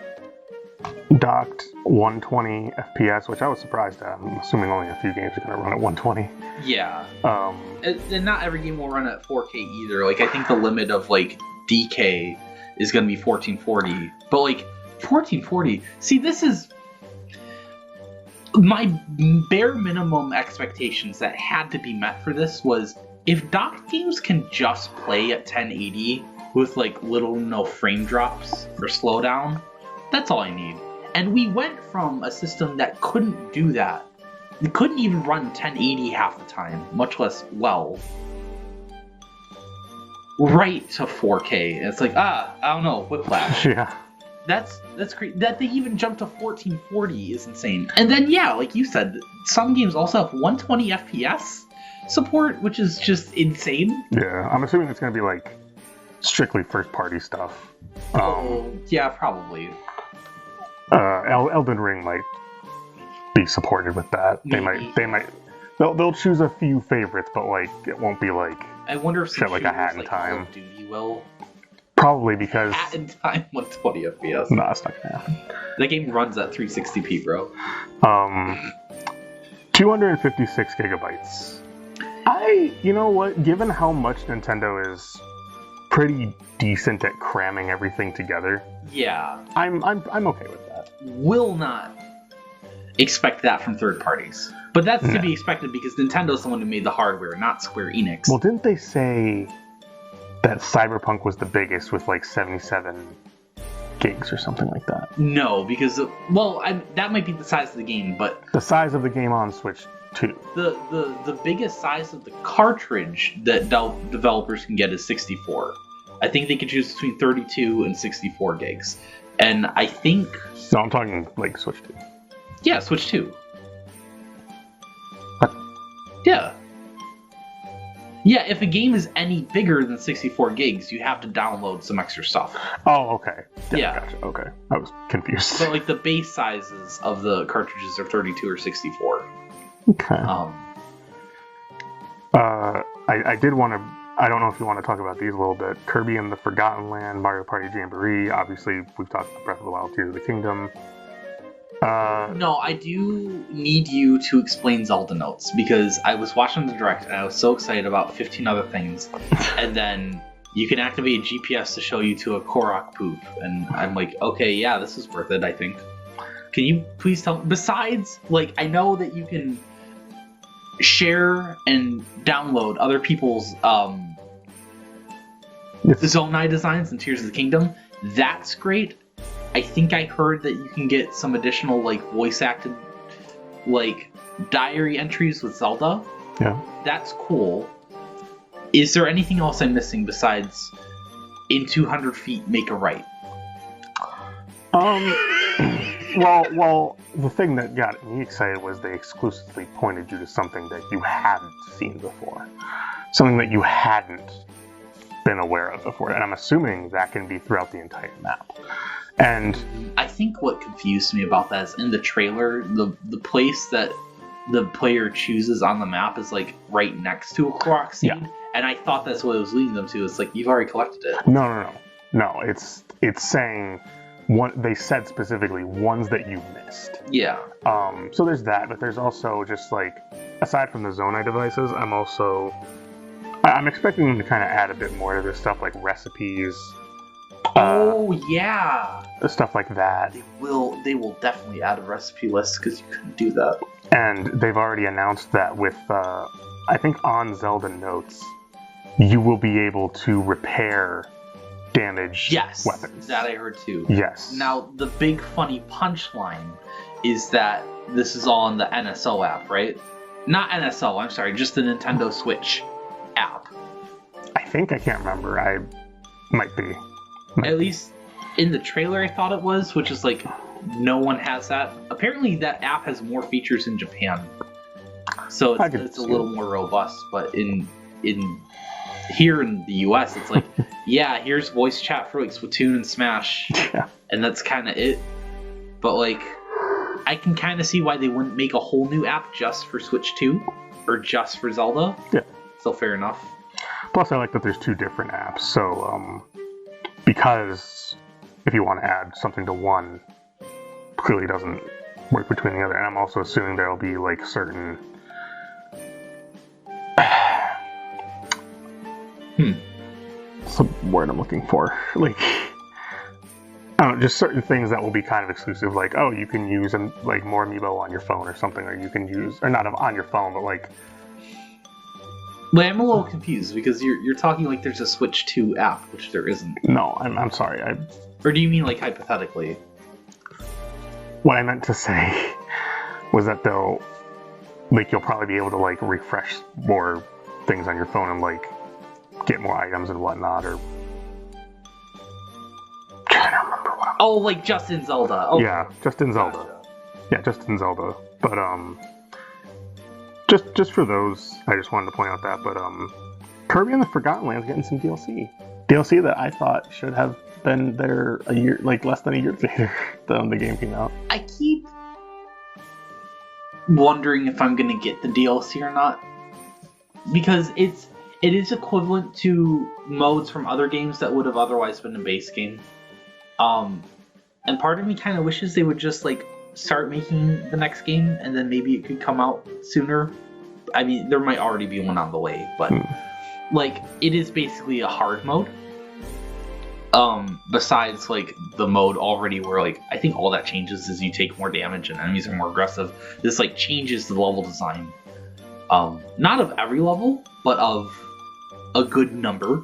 docked 120 FPS, which I was surprised at. I'm assuming only a few games are going to run at 120. Yeah. And not every game will run at 4K either. Like, I think the limit of like DK is going to be 1440. But like 1440, see, this is my bare minimum expectations that had to be met for this was, if docked games can just play at 1080 with like little to no frame drops or slowdown, that's all I need. And we went from a system that couldn't do that. It couldn't even run 1080 half the time, much less well, right to 4K. And it's like, I don't know, whiplash. Yeah. That's great. That they even jumped to 1440 is insane. And then, yeah, like you said, some games also have 120 FPS support, which is just insane. Yeah, I'm assuming it's going to be like strictly first-party stuff. Yeah, probably. Elden Ring might be supported with that. Maybe. They'll choose a few favorites, but like it won't be like. I wonder if set like a Hat in like Time. Call of Duty will. Probably because Hat in Time 120 FPS. No, it's not gonna happen. That game runs at 360p, bro. 256 gigabytes. You know what? Given how much Nintendo is pretty decent at cramming everything together, yeah, I'm okay with that. Will not expect that from third parties, but that's to be expected because Nintendo's the one who made the hardware, not Square Enix. Well, didn't they say that Cyberpunk was the biggest with like 77 gigs or something like that. No, because that might be the size of the game, but The size of the game on Switch 2. the biggest size of the cartridge that developers can get is 64. I think they can choose between 32 and 64 gigs, and I think No, I'm talking like Switch 2. yeah, Switch 2. What? Yeah. Yeah, if a game is any bigger than 64 gigs, you have to download some extra stuff. Oh, okay. Yeah. Gotcha. Okay. I was confused. So, like, the base sizes of the cartridges are 32 or 64. Okay. I did want to... I don't know if you want to talk about these a little bit. Kirby and the Forgotten Land, Mario Party Jamboree. Obviously, we've talked about Breath of the Wild, Tears of the Kingdom. No, I do need you to explain Zelda notes, because I was watching the Direct and I was so excited about 15 other things, and then you can activate GPS to show you to a Korok poop, and I'm like, okay, yeah, this is worth it, I think. Can you please tell... Besides, like, I know that you can share and download other people's Zonai designs in Tears of the Kingdom. That's great. I think I heard that you can get some additional, like, voice acted, like, diary entries with Zelda. Yeah. That's cool. Is there anything else I'm missing besides in 200 feet, make a right? Well, the thing that got me excited was they exclusively pointed you to something that you hadn't seen before. Something that you hadn't been aware of before. And I'm assuming that can be throughout the entire map. And I think what confused me about that is in the trailer, the place that the player chooses on the map is like right next to a Korok seed, and I thought that's what it was leading them to. It's like, you've already collected it. No. It's saying one. They said specifically ones that you missed. Yeah. So there's that, but there's also just like, aside from the Zonai devices, I'm expecting them to kind of add a bit more to this stuff, like recipes. Yeah. Stuff like that. They will definitely add a recipe list, because you couldn't do that. And they've already announced that with, I think on Zelda Notes, you will be able to repair damaged weapons. That I heard too. Yes. Now, the big funny punchline is that this is all in the NSO app, right? Not NSO, I'm sorry, just the Nintendo Switch app. I think, I can't remember. I might be. At least in the trailer I thought it was, which is like, no one has that. Apparently that app has more features in Japan, so it's a little more robust. But in here in the US, it's like, yeah, here's voice chat for like Splatoon and Smash, and that's kind of it. But like, I can kind of see why they wouldn't make a whole new app just for Switch 2 or just for Zelda. Yeah. So fair enough. Plus, I like that there's two different apps. So because if you want to add something to one, clearly doesn't work between the other. And I'm also assuming there'll be like certain what's the word I'm looking for? Like, I don't know, just certain things that will be kind of exclusive, like, oh, you can use like more amiibo on your phone or something, or you can use, or not on your phone, but like. But I'm a little confused, because you're talking like there's a Switch 2 app, which there isn't. No, I'm sorry. Or do you mean like hypothetically? What I meant to say was that you'll probably be able to like refresh more things on your phone and like get more items and whatnot, or I can't remember what. Oh, like just in Zelda. Okay. Yeah, just in Zelda. Gotcha. Yeah, just in Zelda. But just for those, I just wanted to point out that. But Kirby and the Forgotten Land's getting some DLC. DLC that I thought should have been there a year, like less than a year later than the game came out. I keep wondering if I'm gonna get the DLC or not, because it is equivalent to modes from other games that would have otherwise been a base game. And part of me kind of wishes they would just like start making the next game, and then maybe it could come out sooner. I mean, there might already be one on the way, but like, it is basically a hard mode. Besides like the mode already where like, I think all that changes is you take more damage and enemies are more aggressive. This like changes the level design. Not of every level, but of a good number.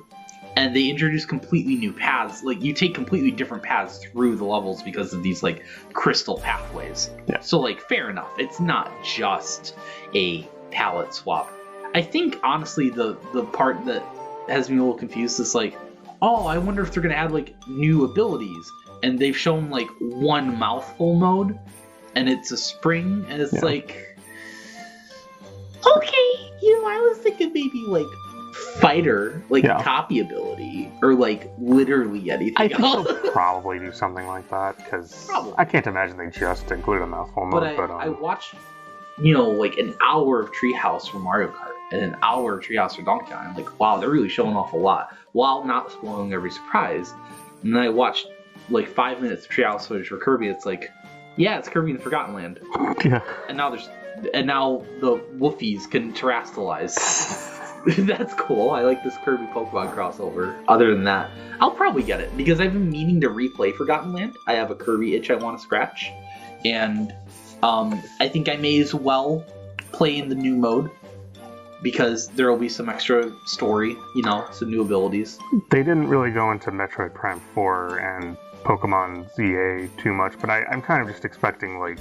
and they introduce completely new paths. Like, you take completely different paths through the levels because of these, like, crystal pathways. Yeah. So, like, fair enough. It's not just a palette swap. I think, honestly, the part that has me a little confused is, like, oh, I wonder if they're going to add, like, new abilities. And they've shown, like, one mouthful mode, and it's a spring, and it's like, okay, I was thinking maybe, like, fighter, like, copy ability, or, like, literally anything I think else. they'll probably do something like that, because I can't imagine they just include a mouthful mode. But I watched, like, an hour of Treehouse for Mario Kart, and an hour of Treehouse for Donkey Kong. I'm like, wow, they're really showing off a lot, while not spoiling every surprise. And then I watched, like, 5 minutes of Treehouse footage for Kirby. It's like, yeah, it's Kirby in the Forgotten Land. Yeah. And now the Woofies can terrestrialize. That's cool. I like this Kirby Pokemon crossover. Other than that, I'll probably get it because I've been meaning to replay Forgotten Land. I have a Kirby itch I want to scratch, and I think I may as well play in the new mode because there will be some extra story, some new abilities. They didn't really go into Metroid Prime 4 and Pokemon ZA too much, but I'm kind of just expecting, like...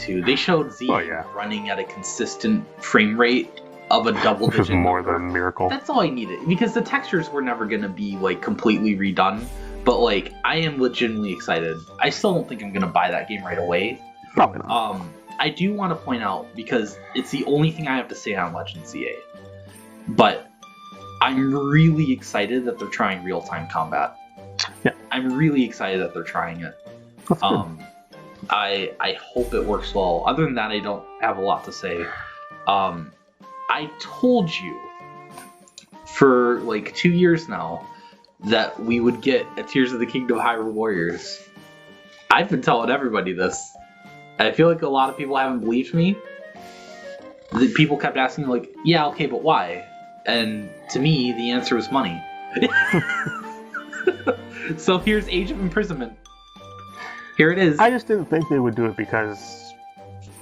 They showed ZA running at a consistent frame rate of a double digit. Which is more than a miracle. That's all I needed, because the textures were never going to be, like, completely redone, but, like, I am legitimately excited. I still don't think I'm going to buy that game right away. Probably not. I do want to point out, because it's the only thing I have to say on Legend ZA, but I'm really excited that they're trying real-time combat. Yeah. I'm really excited that they're trying it. That's good. I hope it works well. Other than that, I don't have a lot to say. I told you for like 2 years now that we would get a Tears of the Kingdom Hyrule Warriors. I've been telling everybody this. I feel like a lot of people haven't believed me. People kept asking, like, yeah, okay, but why? And to me, the answer was money. So here's Age of Imprisonment. Here it is. I just didn't think they would do it because,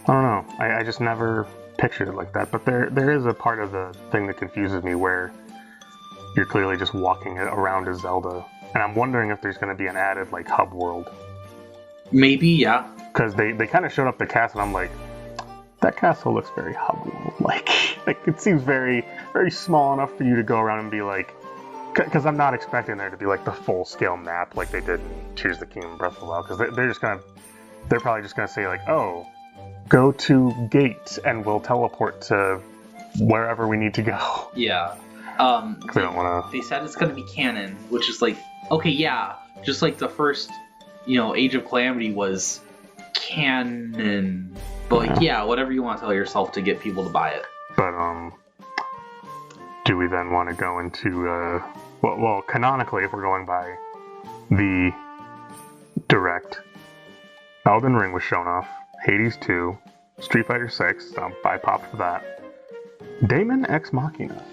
I don't know, I just never pictured it like that. But there is a part of the thing that confuses me where you're clearly just walking around as Zelda. And I'm wondering if there's going to be an added, like, hub world. Maybe, yeah. Because they kind of showed up the castle, and I'm like, that castle looks very hub world. Like it seems very, very small enough for you to go around and be like, because I'm not expecting there to be like the full scale map like they did in Tears of the Kingdom Breath of the Wild. Because they're probably just gonna say like, oh, go to gate and we'll teleport to wherever we need to go. Yeah. They don't want to. They said it's gonna be canon, which is like, okay, yeah, just like the first, Age of Calamity was canon, but like, yeah, whatever you want to tell yourself to get people to buy it. But do we then want to go into well, canonically, if we're going by the direct, Elden Ring was shown off, Hades 2, Street Fighter 6, I popped for that. Daemon Ex Machina.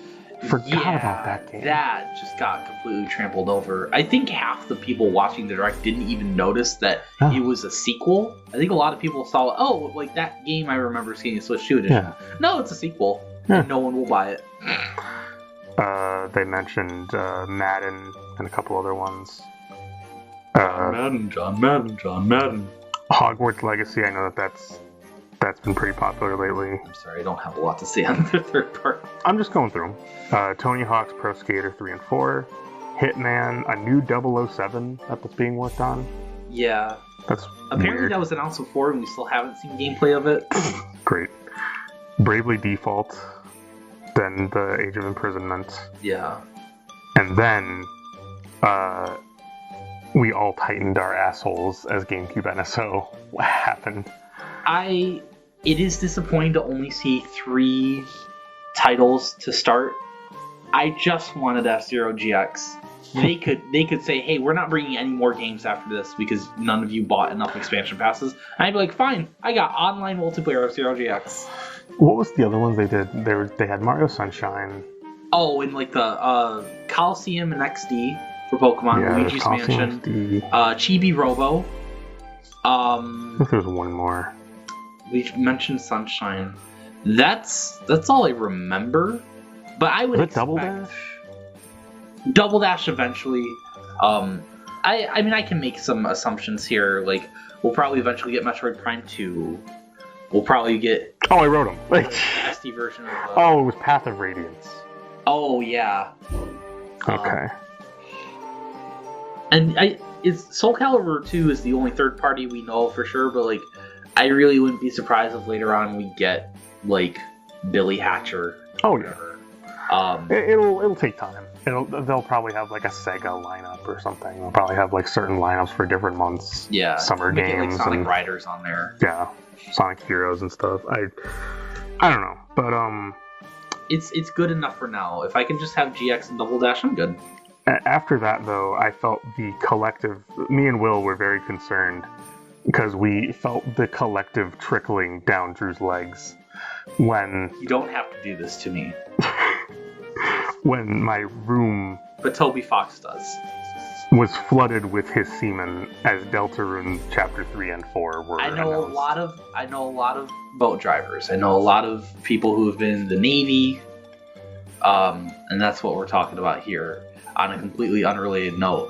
Forgot about that game. That just got completely trampled over. I think half the people watching the direct didn't even notice that it was a sequel. I think a lot of people saw, oh, like that game I remember seeing a Switch 2 edition. Yeah. No, it's a sequel. Yeah. And no one will buy it. They mentioned Madden and a couple other ones. John Madden. Hogwarts Legacy, I know that's been pretty popular lately. I'm sorry, I don't have a lot to say on the third part. I'm just going through them. Tony Hawk's Pro Skater 3 and 4. Hitman, a new 007 that's being worked on. Yeah. That's apparently weird. That was announced before and we still haven't seen gameplay of it. Great. Bravely Default. Then the Age of Imprisonment. Yeah. And then we all tightened our assholes as GameCube NSO. What happened? It is disappointing to only see 3 titles to start. I just wanted F-Zero GX. They could say, hey, we're not bringing any more games after this because none of you bought enough expansion passes. And I'd be like, fine, I got online multiplayer F-Zero GX. What was the other ones they did? They had Mario Sunshine. Oh, and like the Coliseum and XD for Pokemon, Luigi's Mansion, Chibi Robo. I think there was one more. We mentioned Sunshine. That's all I remember. But I would expect... Double Dash? Double Dash eventually. I mean, I can make some assumptions here. Like, we'll probably eventually get Metroid Prime 2. We'll probably get Oh, I wrote them. the SD version of. Oh, it was Path of Radiance. Oh yeah. Okay. And Soul Calibur 2 is the only third party we know for sure, but like, I really wouldn't be surprised if later on we get like Billy Hatcher. Oh yeah. Um, It'll take time. They'll probably have like a Sega lineup or something. They'll probably have like certain lineups for different months. yeah. Summer Make games it, like, Sonic and Riders on there. yeah, Sonic Heroes and stuff. I don't know, but It's good enough for now. If I can just have GX and Double Dash, I'm good. After that, though, I felt the collective. Me and Will were very concerned because we felt the collective trickling down Drew's legs when You don't have to do this to me, when my room but Toby Fox does. was flooded with his semen as Deltarune Chapter 3 and 4 were I know announced. a lot of boat drivers. I know a lot of people who have been in the Navy, and that's what we're talking about here. On a completely unrelated note,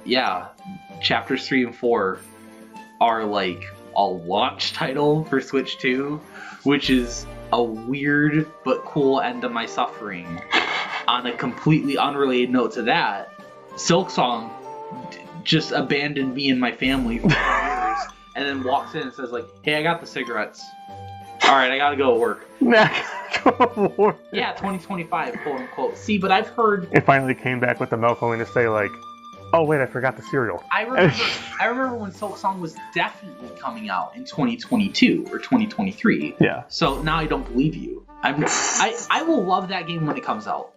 yeah, Chapters 3 and 4 are like a launch title for Switch 2, which is a weird but cool end to my suffering. On a completely unrelated note to that, Silksong just abandoned me and my family for 4 years, and then walks in and says like, "Hey, I got the cigarettes. All right, I gotta go to work." Yeah, 2025, quote unquote. See, but I've heard. It finally came back with the milk only to say like, oh wait, I forgot the cereal. I remember when Silksong was definitely coming out in 2022 or 2023. Yeah. So now I don't believe you. I will love that game when it comes out.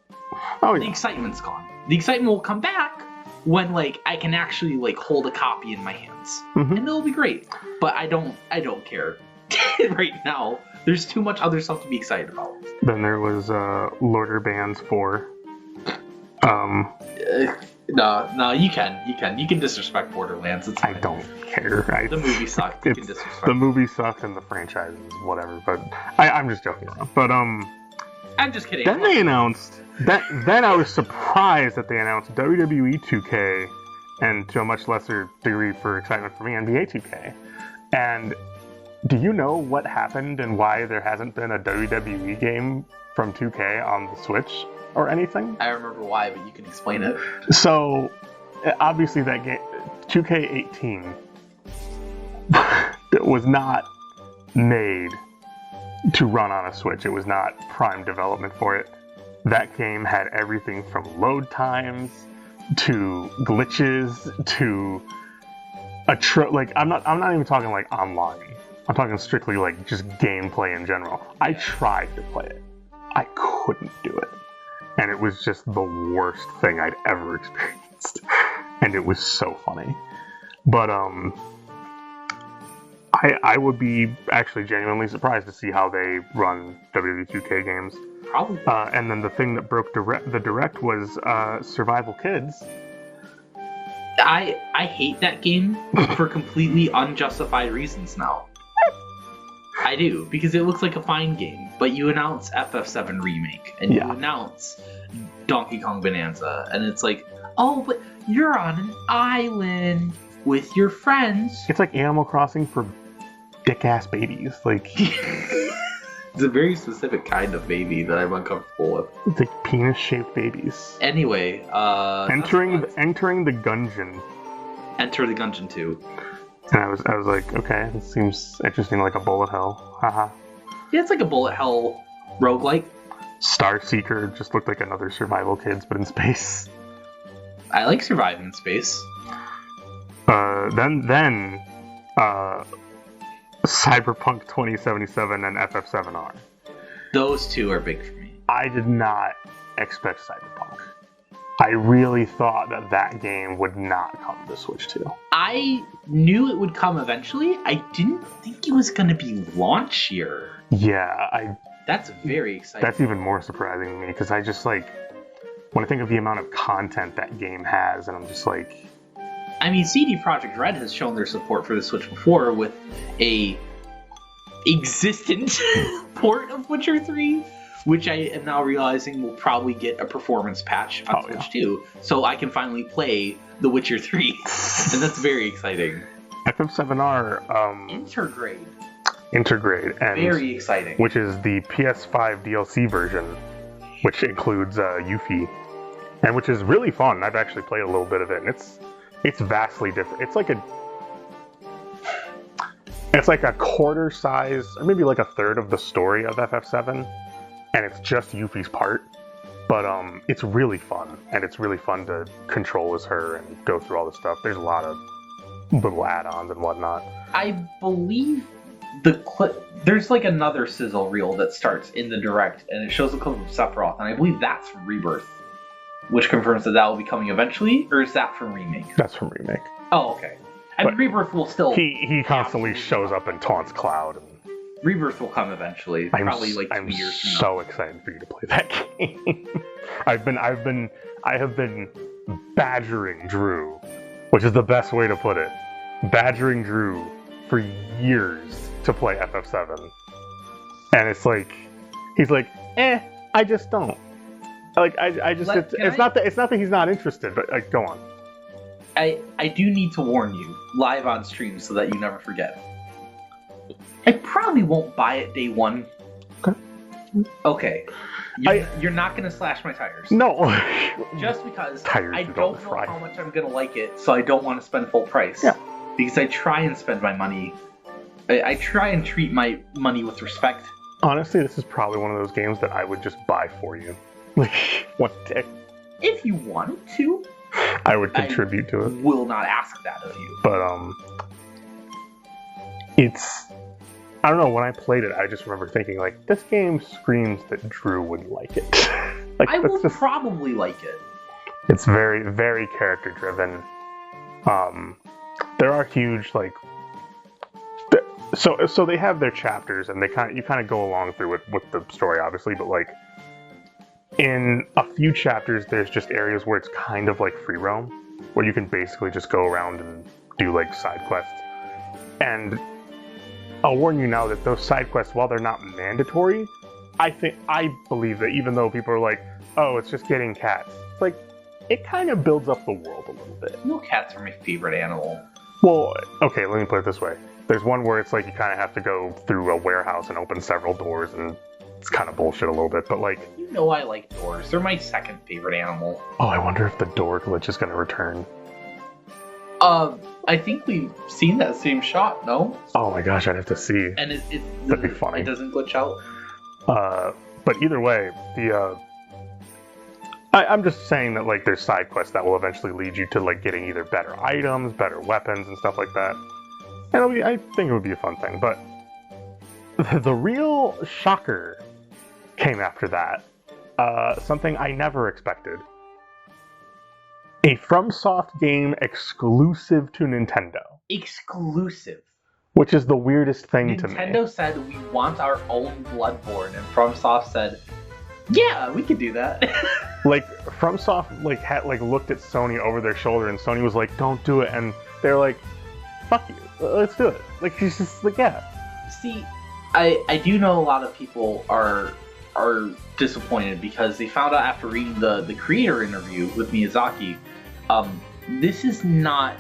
Oh The yeah. excitement's gone. The excitement will come back when like I can actually like hold a copy in my hands, Mhm. and it'll be great. But I don't care right now. There's too much other stuff to be excited about. Then there was Lorder Bands 4. No, you can disrespect Borderlands. It's I fine. don't care. The movie sucked. You can It's, disrespect. the movie sucks and the franchise is whatever. But I'm just joking around. But I'm just kidding. then they announced that. Then I was surprised that they announced WWE 2K, and to a much lesser degree for excitement for me, NBA 2K. And do you know what happened and why there hasn't been a WWE game from 2K on the Switch or anything? I remember why, but you can explain it. So, obviously that game, 2K18, was not made to run on a Switch. It was not prime development for it. That game had everything from load times to glitches to like I'm not even talking like online. I'm talking strictly like just gameplay in general. I tried to play it. I couldn't do it. And it was just the worst thing I'd ever experienced. And it was so funny. But I would be actually genuinely surprised to see how they run WWE 2K games. Probably. And then the thing that broke the direct was Survival Kids. I hate that game for completely unjustified reasons now. I do, because it looks like a fine game, but you announce FF7 Remake, and you announce Donkey Kong Bonanza, and it's like, oh, but you're on an island with your friends. It's like Animal Crossing for dick-ass babies. Like, It's a very specific kind of baby that I'm uncomfortable with. it's like penis-shaped babies. Anyway, Entering the Gungeon. Enter the Gungeon 2. And I was like, okay, this seems interesting, like a bullet hell. Haha. Yeah, it's like a bullet hell roguelike. Star Seeker just looked like another Survival Kids, but in space. I like surviving in space. Then Cyberpunk 2077 and FF7R. Those two are big for me. I did not expect Cyberpunk. I really thought that game would not come to Switch 2. I knew it would come eventually. I didn't think it was going to be launch year. Yeah, That's very exciting. that's even more surprising to me because I just like when I think of the amount of content that game has, and I'm just like, I mean, CD Projekt Red has shown their support for the Switch before with a existent port of Witcher 3, which I am now realizing will probably get a performance patch on Switch too, so I can finally play The Witcher 3, and that's very exciting. FF7R Intergrade, and very exciting. Which is the PS5 DLC version, which includes Yuffie, and which is really fun. I've actually played a little bit of it, and it's vastly different. It's like a quarter size, or maybe like a third of the story of FF7, and it's just Yuffie's part. But it's really fun, and it's really fun to control as her and go through all the stuff. There's a lot of little add-ons and whatnot. I believe there's like another sizzle reel that starts in the direct, and it shows a clip of Sephiroth, and I believe that's from Rebirth, which confirms that will be coming eventually, or is that from Remake? That's from Remake. Oh, okay. And Rebirth will still... He constantly shows up and taunts Cloud. And Rebirth will come eventually, probably like 2 years from now. I'm so excited for you to play that game. I have been badgering Drew, which is the best way to put it. Badgering Drew for years to play FF7. And it's like, he's like, I just don't. Like, it's not that he's not interested, but like, go on. I do need to warn you, live on stream, so that you never forget. I probably won't buy it day one. Okay. You're not going to slash my tires. No. Just because tires I don't know how much I'm going to like it, so I don't want to spend full price. Yeah. Because I try and spend my money. I try and treat my money with respect. Honestly, this is probably one of those games that I would just buy for you. Like, one day. If you want to. I would contribute to it. Will not ask that of you. But, I don't know, when I played it, I just remember thinking, like, this game screams that Drew would like it. Like, I will probably like it. It's very, very character-driven. There are huge, like... So they have their chapters, and you kind of go along through it with the story, obviously, but, like, in a few chapters, there's just areas where it's kind of like free roam, where you can basically just go around and do, like, side quests. And I'll warn you now that those side quests, while they're not mandatory, I believe that even though people are like, oh, it's just getting cats, it's like, it kind of builds up the world a little bit. No, cats are my favorite animal. Well, okay, let me put it this way. There's one where it's like you kind of have to go through a warehouse and open several doors, and it's kind of bullshit a little bit, but like... You know I like doors. They're my second favorite animal. Oh, I wonder if the door glitch is going to return. I think we've seen that same shot, no? Oh my gosh, I'd have to see. And that'd be funny. It doesn't glitch out? But either way, I'm just saying that, like, there's side quests that will eventually lead you to, like, getting either better items, better weapons, and stuff like that. And I think it would be a fun thing, but the real shocker came after that. Something I never expected. A FromSoft game exclusive to Nintendo. Exclusive. Which is the weirdest thing to me. Nintendo said we want our own Bloodborne, and FromSoft said, yeah, we could do that. Like, FromSoft looked at Sony over their shoulder, and Sony was like, don't do it, and they're like, fuck you, let's do it. Like, she's just like, yeah. See, I do know a lot of people are disappointed because they found out after reading the creator interview with Miyazaki, this is not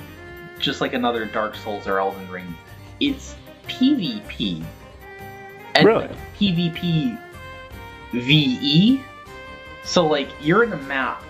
just like another Dark Souls or Elden Ring. It's PvP. And really? Like PvP VE. So like you're in a map.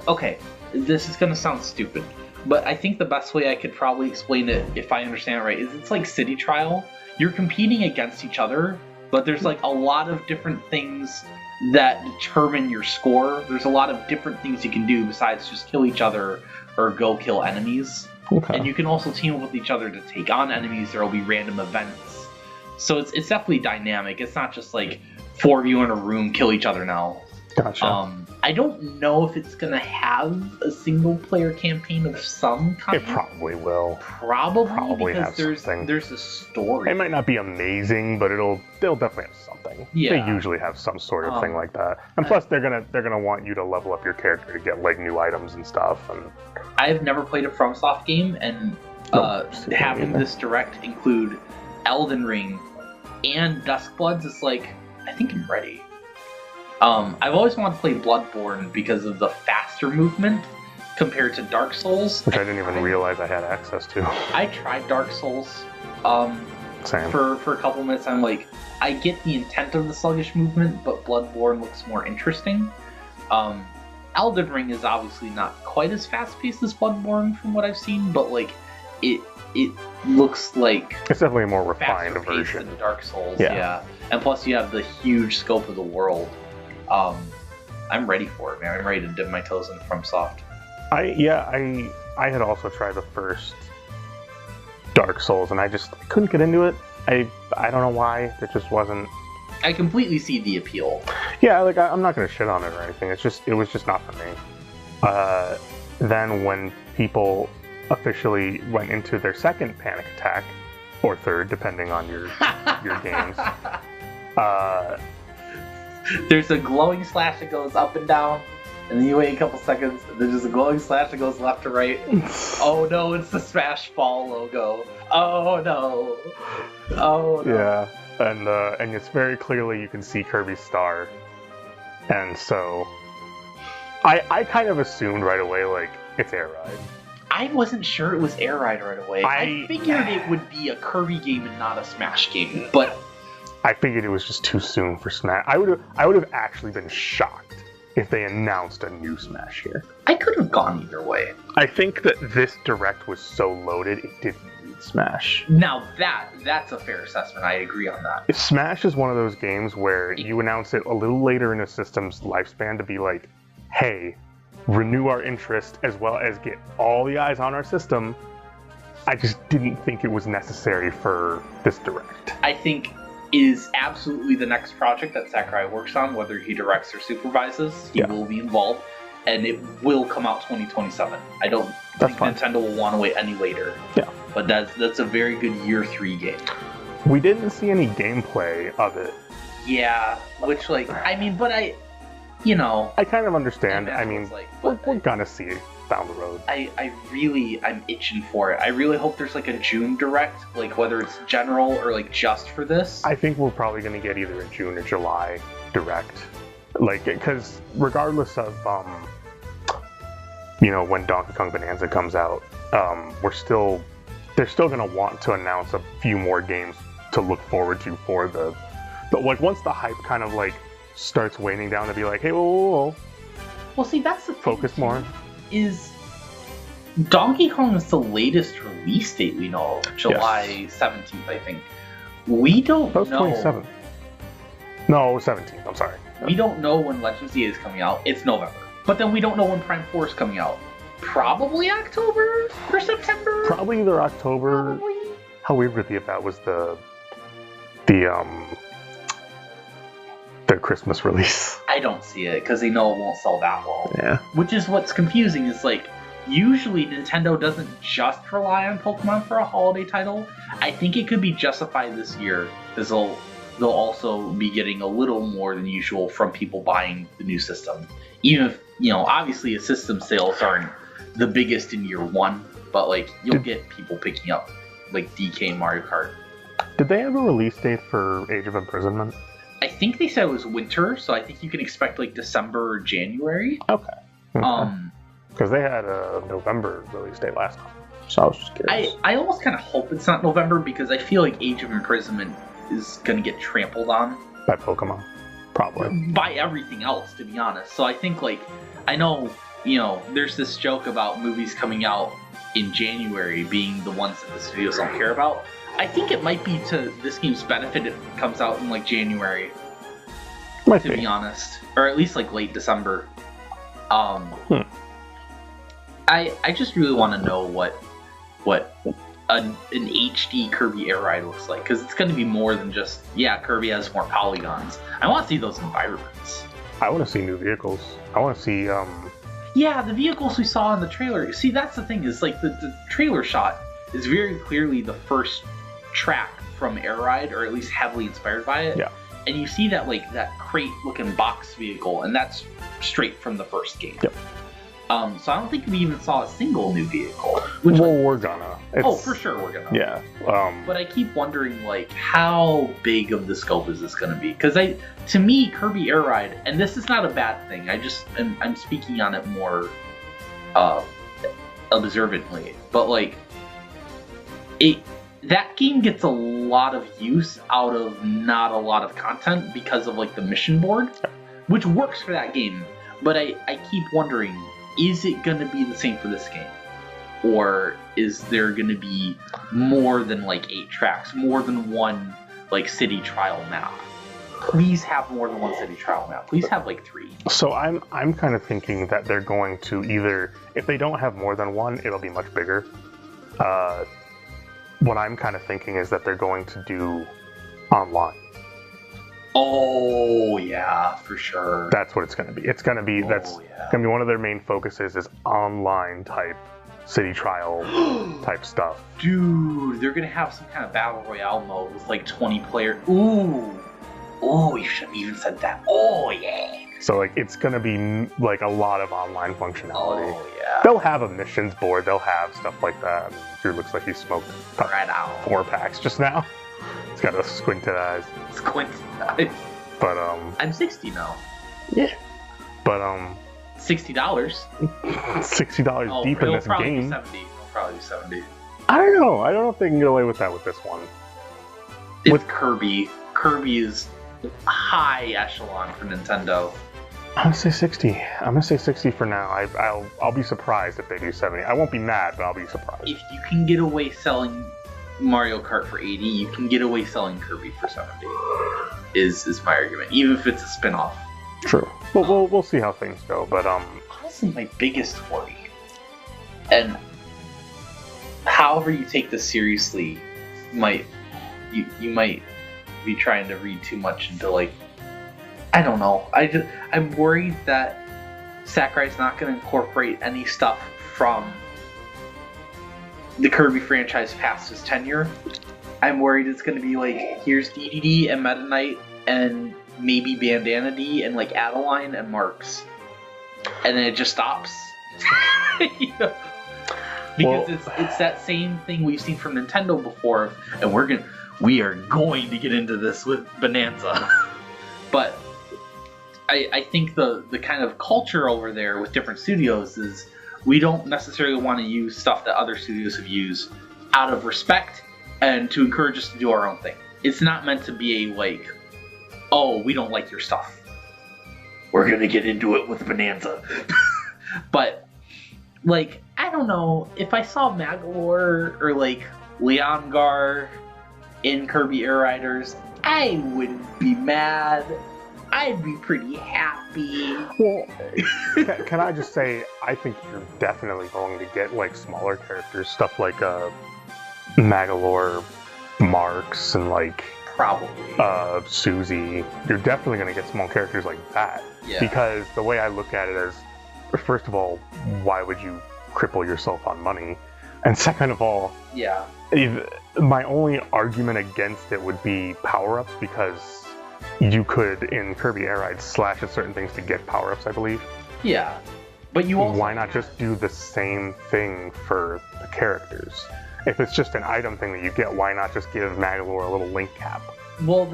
Okay, this is gonna sound stupid, but I think the best way I could probably explain it, if I understand it right, is it's like City Trial. You're competing against each other, but there's like a lot of different things that determine your score. There's a lot of different things you can do besides just kill each other or go kill enemies. Okay. And you can also team up with each other to take on enemies. There will be random events. So it's definitely dynamic. It's not just like 4 of you in a room kill each other now. Gotcha. I don't know if it's gonna have a single player campaign of some kind. It probably will. Probably have because something. There's a story. It might not be amazing, but they'll definitely have something. Yeah. They usually have some sort of thing like that. And plus, they're gonna want you to level up your character to get like new items and stuff. And I've never played a FromSoft game, and having this direct include Elden Ring and Duskbloods is like, I think I'm ready. I've always wanted to play Bloodborne because of the faster movement compared to Dark Souls. Which I didn't even realize I had access to. I tried Dark Souls Same. for a couple minutes. I'm like, I get the intent of the sluggish movement, but Bloodborne looks more interesting. Elden Ring is obviously not quite as fast-paced as Bloodborne from what I've seen, but like it looks like It's definitely a more refined faster paced version. than Dark Souls. Yeah. Yeah, and plus you have the huge scope of the world. I'm ready for it, man. I'm ready to dip my toes in FromSoft. I had also tried the first Dark Souls, and I couldn't get into it. I don't know why. It just wasn't. I completely see the appeal. Yeah, like I'm not gonna shit on it or anything. It was just not for me. Then when people officially went into their second panic attack, or third, depending on your games. There's a glowing slash that goes up and down, and then you wait a couple seconds, and then there's a glowing slash that goes left to right. Oh no, it's the Smash Ball logo. Oh no. Oh no. Yeah, and it's very clearly you can see Kirby's star, and so I kind of assumed right away like it's Air Ride. I wasn't sure it was Air Ride right away. I I- figured it would be a Kirby game and not a Smash game, but I figured it was just too soon for Smash. I would have actually been shocked if they announced a new Smash here. I could have gone either way. I think that this direct was so loaded it didn't need Smash. Now that's a fair assessment. I agree on that. If Smash is one of those games where you announce it a little later in a system's lifespan to be like, hey, renew our interest as well as get all the eyes on our system, I just didn't think it was necessary for this direct. I think is absolutely the next project that Sakurai works on, whether he directs or supervises. He Yeah. will be involved, and it will come out 2027. I don't think fine. Nintendo will want to wait any later. Yeah. But that's a very good year 3 game. We didn't see any gameplay of it. Yeah, which but I kind of understand. I mean, we're but gonna see it down the road. I'm itching for it. I really hope there's like a June direct, like whether it's general or like just for this. I think we're probably gonna get either a June or July direct, like because regardless of when Donkey Kong Bonanza comes out, they're still gonna want to announce a few more games to look forward to for the like once the hype kind of like starts waning down to be like, hey, whoa. Well, see, that's the thing, Focus more. Is Donkey Kong is the latest release date we know of, July 17th, I think. We don't That was know. 27th. No, 17th. I'm sorry. We don't know when Legends EA is coming out. It's November. But then we don't know when Prime 4 is coming out. Probably October or September? Probably either October. Probably. How weird would it be if that was the Christmas release? I don't see it because they know it won't sell that well. Yeah. Which is what's confusing is like, usually Nintendo doesn't just rely on Pokemon for a holiday title. I think it could be justified this year because they'll also be getting a little more than usual from people buying the new system. Even if, obviously system sales aren't the biggest in year 1, but like you'll get people picking up like DK and Mario Kart. Did they have a release date for Age of Imprisonment? I think they said it was winter, so I think you can expect like December or January. Okay. Because they had a November release date last time, so I was just curious. I almost kind of hope it's not November because I feel like Age of Imprisonment is going to get trampled on By Pokemon, probably. by everything else, to be honest. So I think I know, there's this joke about movies coming out in January being the ones that the studios don't care about. I think it might be to this game's benefit if it comes out in like January, Might to be. be honest, or at least like late December. I just really want to know what an HD Kirby Air Ride looks like, because it's going to be more than just Kirby has more polygons. I want to see those environments. I want to see new vehicles. I want to see The vehicles we saw in the trailer. See, that's the thing is like the trailer shot is very clearly the first track from Air Ride, or at least heavily inspired by it. Yeah. And you see that that crate looking box vehicle, and that's straight from the first game. Yep. So I don't think we even saw a single new vehicle. Which, well, we're gonna. for sure we're gonna. Yeah. But I keep wondering, like, how big of the scope is this gonna be? Because to me, Kirby Air Ride, and this is not a bad thing. I'm speaking on it more observantly, but like, that game gets a lot of use out of not a lot of content because of like the mission board, which works for that game. But I keep wondering, is it going to be the same for this game? Or is there going to be more than like 8 tracks, more than one like city trial map? Please have more than one city trial map. Please have like 3. So I'm kind of thinking that they're going to either, if they don't have more than one, it'll be much bigger. What I'm kind of thinking is that they're going to do online. Oh yeah, for sure. That's what it's going to be. It's going to be going to be one of their main focuses is online type city trial type stuff. Dude, they're gonna have some kind of battle royale mode with like 20 players. Ooh, you shouldn't even said that. Oh yeah. So like it's gonna be like a lot of online functionality. Oh yeah. They'll have a missions board. They'll have stuff like that. Drew looks like he smoked right out 4 packs just now. He's got a squinted eyes. Squinted eyes. But I'm 60 now. Yeah. But $60. $60 deep in this game. It'll probably be 70. I don't know. I don't know if they can get away with that with this one. With Kirby. Kirby is high echelon for Nintendo. I'm gonna say 60. I'm gonna say 60 for now. I'll be surprised if they do 70. I won't be mad, but I'll be surprised. If you can get away selling Mario Kart for 80, you can get away selling Kirby for 70. Is my argument, even if it's a spin-off. True. Well, we'll see how things go, but honestly, my biggest worry, and however you take this seriously, you might be trying to read too much into like, I don't know. I'm worried that Sakurai's not going to incorporate any stuff from the Kirby franchise past his tenure. I'm worried it's going to be like, here's DDD and Meta Knight and maybe Bandana D and like Adeline and Marks, and then it just stops. Because it's that same thing we've seen from Nintendo before, and we are going to get into this with Bonanza. But I think the kind of culture over there with different studios is we don't necessarily want to use stuff that other studios have used out of respect and to encourage us to do our own thing. It's not meant to be a like, oh, we don't like your stuff, we're gonna get into it with Bonanza. But like, I don't know, if I saw Magalore or like Leongar in Kirby Air Riders, I wouldn't be mad. I'd be pretty happy. Well, can I just say, I think you're definitely going to get like smaller characters, stuff like Magalore, Marks, and like probably Susie. You're definitely going to get small characters like that. Yeah. Because the way I look at it is, first of all, why would you cripple yourself on money? And second of all, yeah, my only argument against it would be power-ups, because you could, in Kirby Air Ride, slash at certain things to get power-ups, I believe. Yeah. But you also... Why not just do the same thing for the characters? If it's just an item thing that you get, why not just give Magalore a little link cap? Well,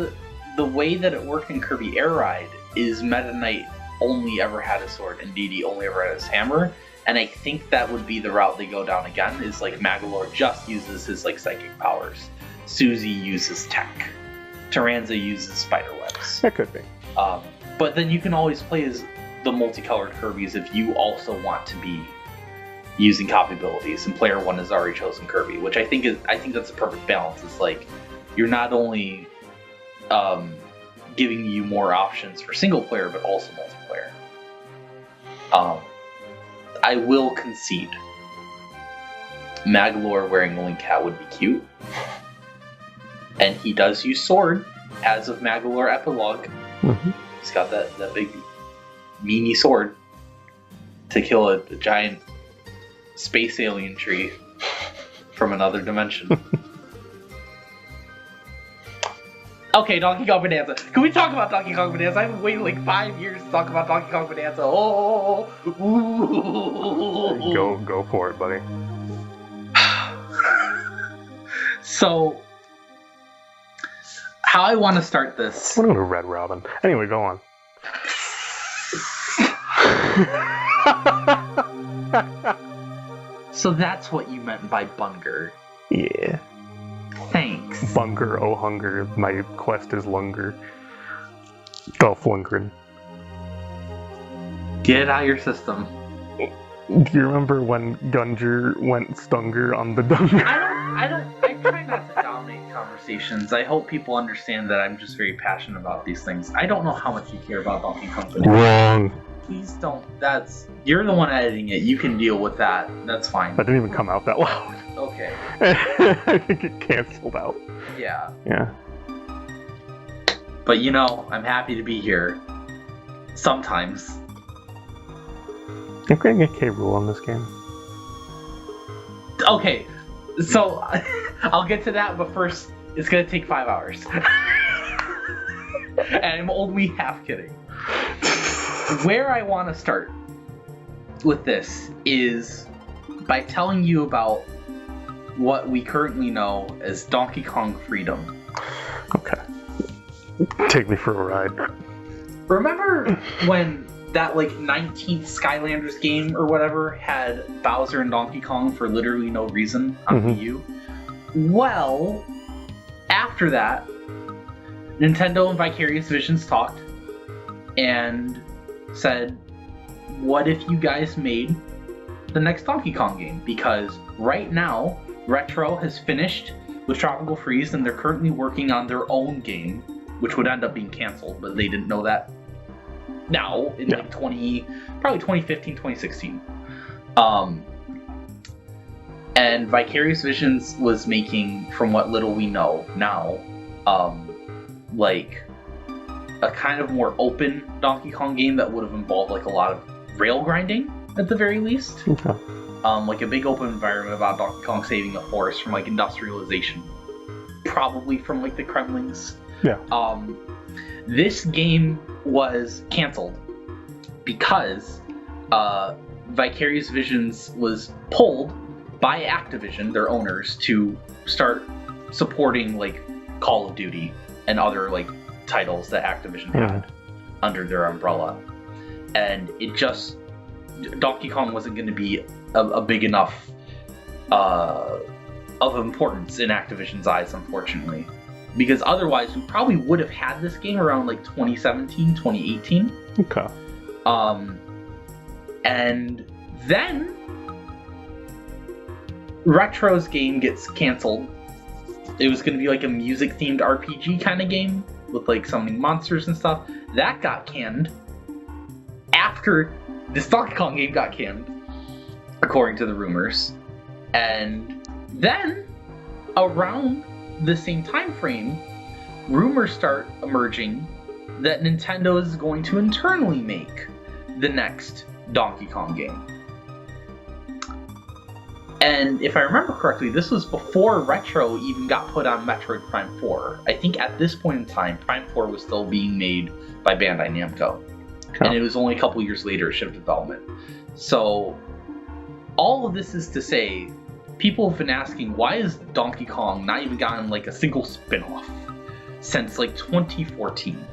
the way that it worked in Kirby Air Ride is Meta Knight only ever had a sword and DD only ever had his hammer, and I think that would be the route they go down again, is like Magalore just uses his like psychic powers. Susie uses tech. Taranza uses spider webs. It could be. But then you can always play as the multicolored Kirbys if you also want to be using copy abilities, and player one has already chosen Kirby, which I think that's a perfect balance. It's like you're not only giving you more options for single player, but also multiplayer. I will concede, Magalore wearing a link hat would be cute. And he does use sword, as of Magalore Epilogue. Mm-hmm. He's got that big meanie sword to kill a giant space alien tree from another dimension. Okay, Donkey Kong Bonanza. Can we talk about Donkey Kong Bonanza? I've been waiting like 5 years to talk about Donkey Kong Bonanza. Oh, ooh. Go for it, buddy. So, how I want to start this. I want to go to Red Robin. Anyway, go on. So that's what you meant by Bunger. Yeah. Thanks. Bunger, oh hunger, my quest is longer. Dolph Lundgren. Get it out of your system. Do you remember when Gunger went Stunger on the Dunger? I try not to dominate conversations. I hope people understand that I'm just very passionate about these things. I don't know how much you care about Donkey Kong Bonanza. Wrong. Please don't. You're the one editing it. You can deal with that. That's fine. That didn't even come out that loud. Okay. I think it canceled out. Yeah. Yeah. But I'm happy to be here. Sometimes. I'm gonna get K. Rool on this game. Okay. So, I'll get to that, but first, it's gonna take 5 hours. And I'm only half kidding. Where I want to start with this is by telling you about what we currently know as Donkey Kong Freedom. Okay. Take me for a ride. Remember when that 19th Skylanders game or whatever had Bowser and Donkey Kong for literally no reason on Wii U? Well, after that, Nintendo and Vicarious Visions talked and said, what if you guys made the next Donkey Kong game? Because right now, Retro has finished with Tropical Freeze and they're currently working on their own game, which would end up being canceled, but they didn't know that now in probably 2015, 2016. And Vicarious Visions was making, from what little we know now, a kind of more open Donkey Kong game that would have involved a lot of rail grinding at the very least. Okay. A big open environment about Donkey Kong saving a forest from industrialization, probably from the Kremlings. Yeah. This game was canceled because Vicarious Visions was pulled by Activision, their owners, to start supporting Call of Duty and other titles that Activision had under their umbrella, and Donkey Kong wasn't going to be a big enough of importance in Activision's eyes, unfortunately, because otherwise we probably would have had this game around 2017, 2018. Okay. And then Retro's game gets canceled. It was going to be a music-themed RPG kind of game with summoning monsters and stuff. That got canned after this Donkey Kong game got canned, according to the rumors. And then, around the same time frame, rumors start emerging that Nintendo is going to internally make the next Donkey Kong game. And if I remember correctly, this was before Retro even got put on Metroid Prime 4. I think at this point in time, Prime 4 was still being made by Bandai Namco. Okay. And it was only a couple years later it shipped development. So, all of this is to say, people have been asking, why is Donkey Kong not even gotten a single spin-off since 2014?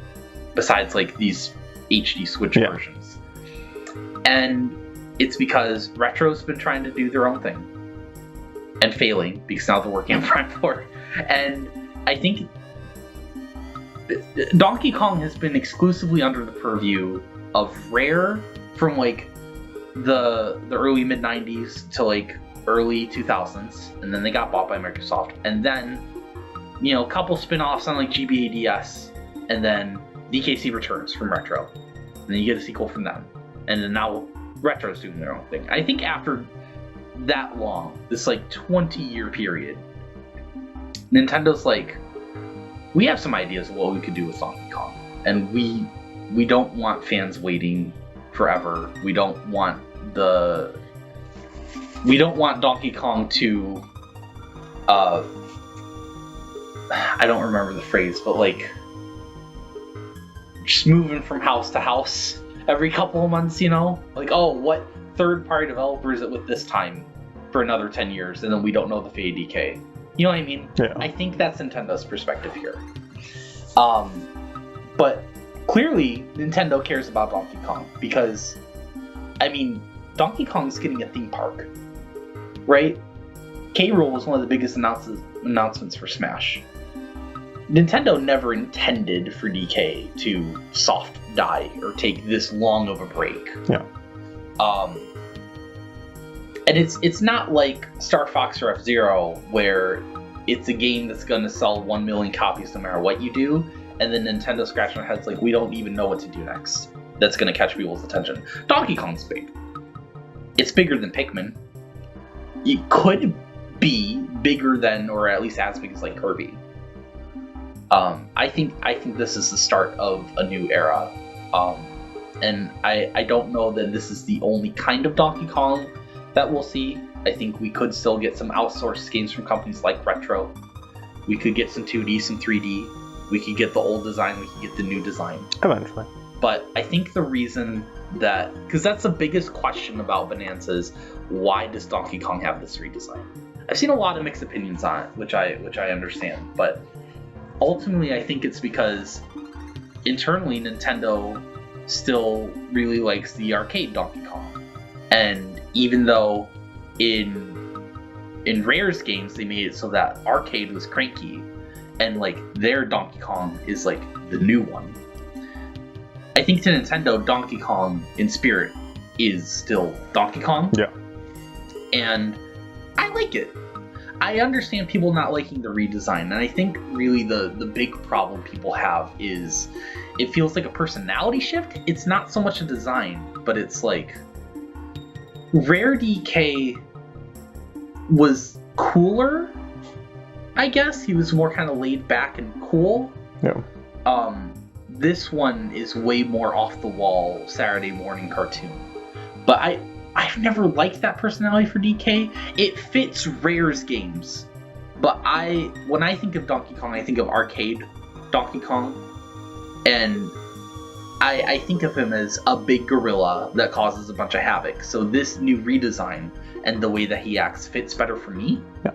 Besides these HD Switch versions. And it's because Retro's been trying to do their own thing. And failing, because now they're working on Prime 4. And I think Donkey Kong has been exclusively under the purview of Rare from the early mid-90s to early 2000s. And then they got bought by Microsoft. And then, a couple spin-offs on GBADS. And then DKC Returns from Retro. And then you get a sequel from them. And then now Retro's doing their own thing. I think after that long, this 20-year period, Nintendo's we have some ideas of what we could do with Donkey Kong, and we don't want fans waiting forever. We don't want Donkey Kong to I don't remember the phrase, but like just moving from house to house every couple of months, you know? Like, oh, what third-party developer is it with this time for another 10 years, and then we don't know the fate of DK. You know what I mean? Yeah. I think that's Nintendo's perspective here. But clearly, Nintendo cares about Donkey Kong because, I mean, Donkey Kong's getting a theme park, right? K. Rool was one of the biggest announcements for Smash. Nintendo never intended for DK to soft die or take this long of a break. Yeah. And it's not like Star Fox or F-Zero where it's a game that's going to sell 1 million copies no matter what you do, and then Nintendo scratching their heads like, we don't even know what to do next. That's going to catch people's attention. Donkey Kong's big. It's bigger than Pikmin. It could be bigger than, or at least as big as like Kirby. I think this is the start of a new era. And I don't know that this is the only kind of Donkey Kong that we'll see. I think we could still get some outsourced games from companies like Retro. We could get some 2D, some 3D. We could get the old design, we could get the new design. Eventually. But I think the reason that, because that's the biggest question about Bonanza is, why does Donkey Kong have this redesign? I've seen a lot of mixed opinions on it, which I understand, but ultimately I think it's because internally Nintendo still really likes the arcade Donkey Kong. And even though in Rare's games they made it so that arcade was cranky and like their Donkey Kong is like the new one, I think to Nintendo, Donkey Kong in spirit is still Donkey Kong. Yeah. And I like it. I understand people not liking the redesign, and I think really the big problem people have is it feels like a personality shift. It's not so much a design, but it's like Rare DK was cooler, I guess. He was more kind of laid back and cool. Yeah. This one is way more off the wall Saturday morning cartoon. But I've never liked that personality for DK. It fits Rare's games. But when I think of Donkey Kong, I think of arcade Donkey Kong. And I think of him as a big gorilla that causes a bunch of havoc. So this new redesign and the way that he acts fits better for me. Yeah.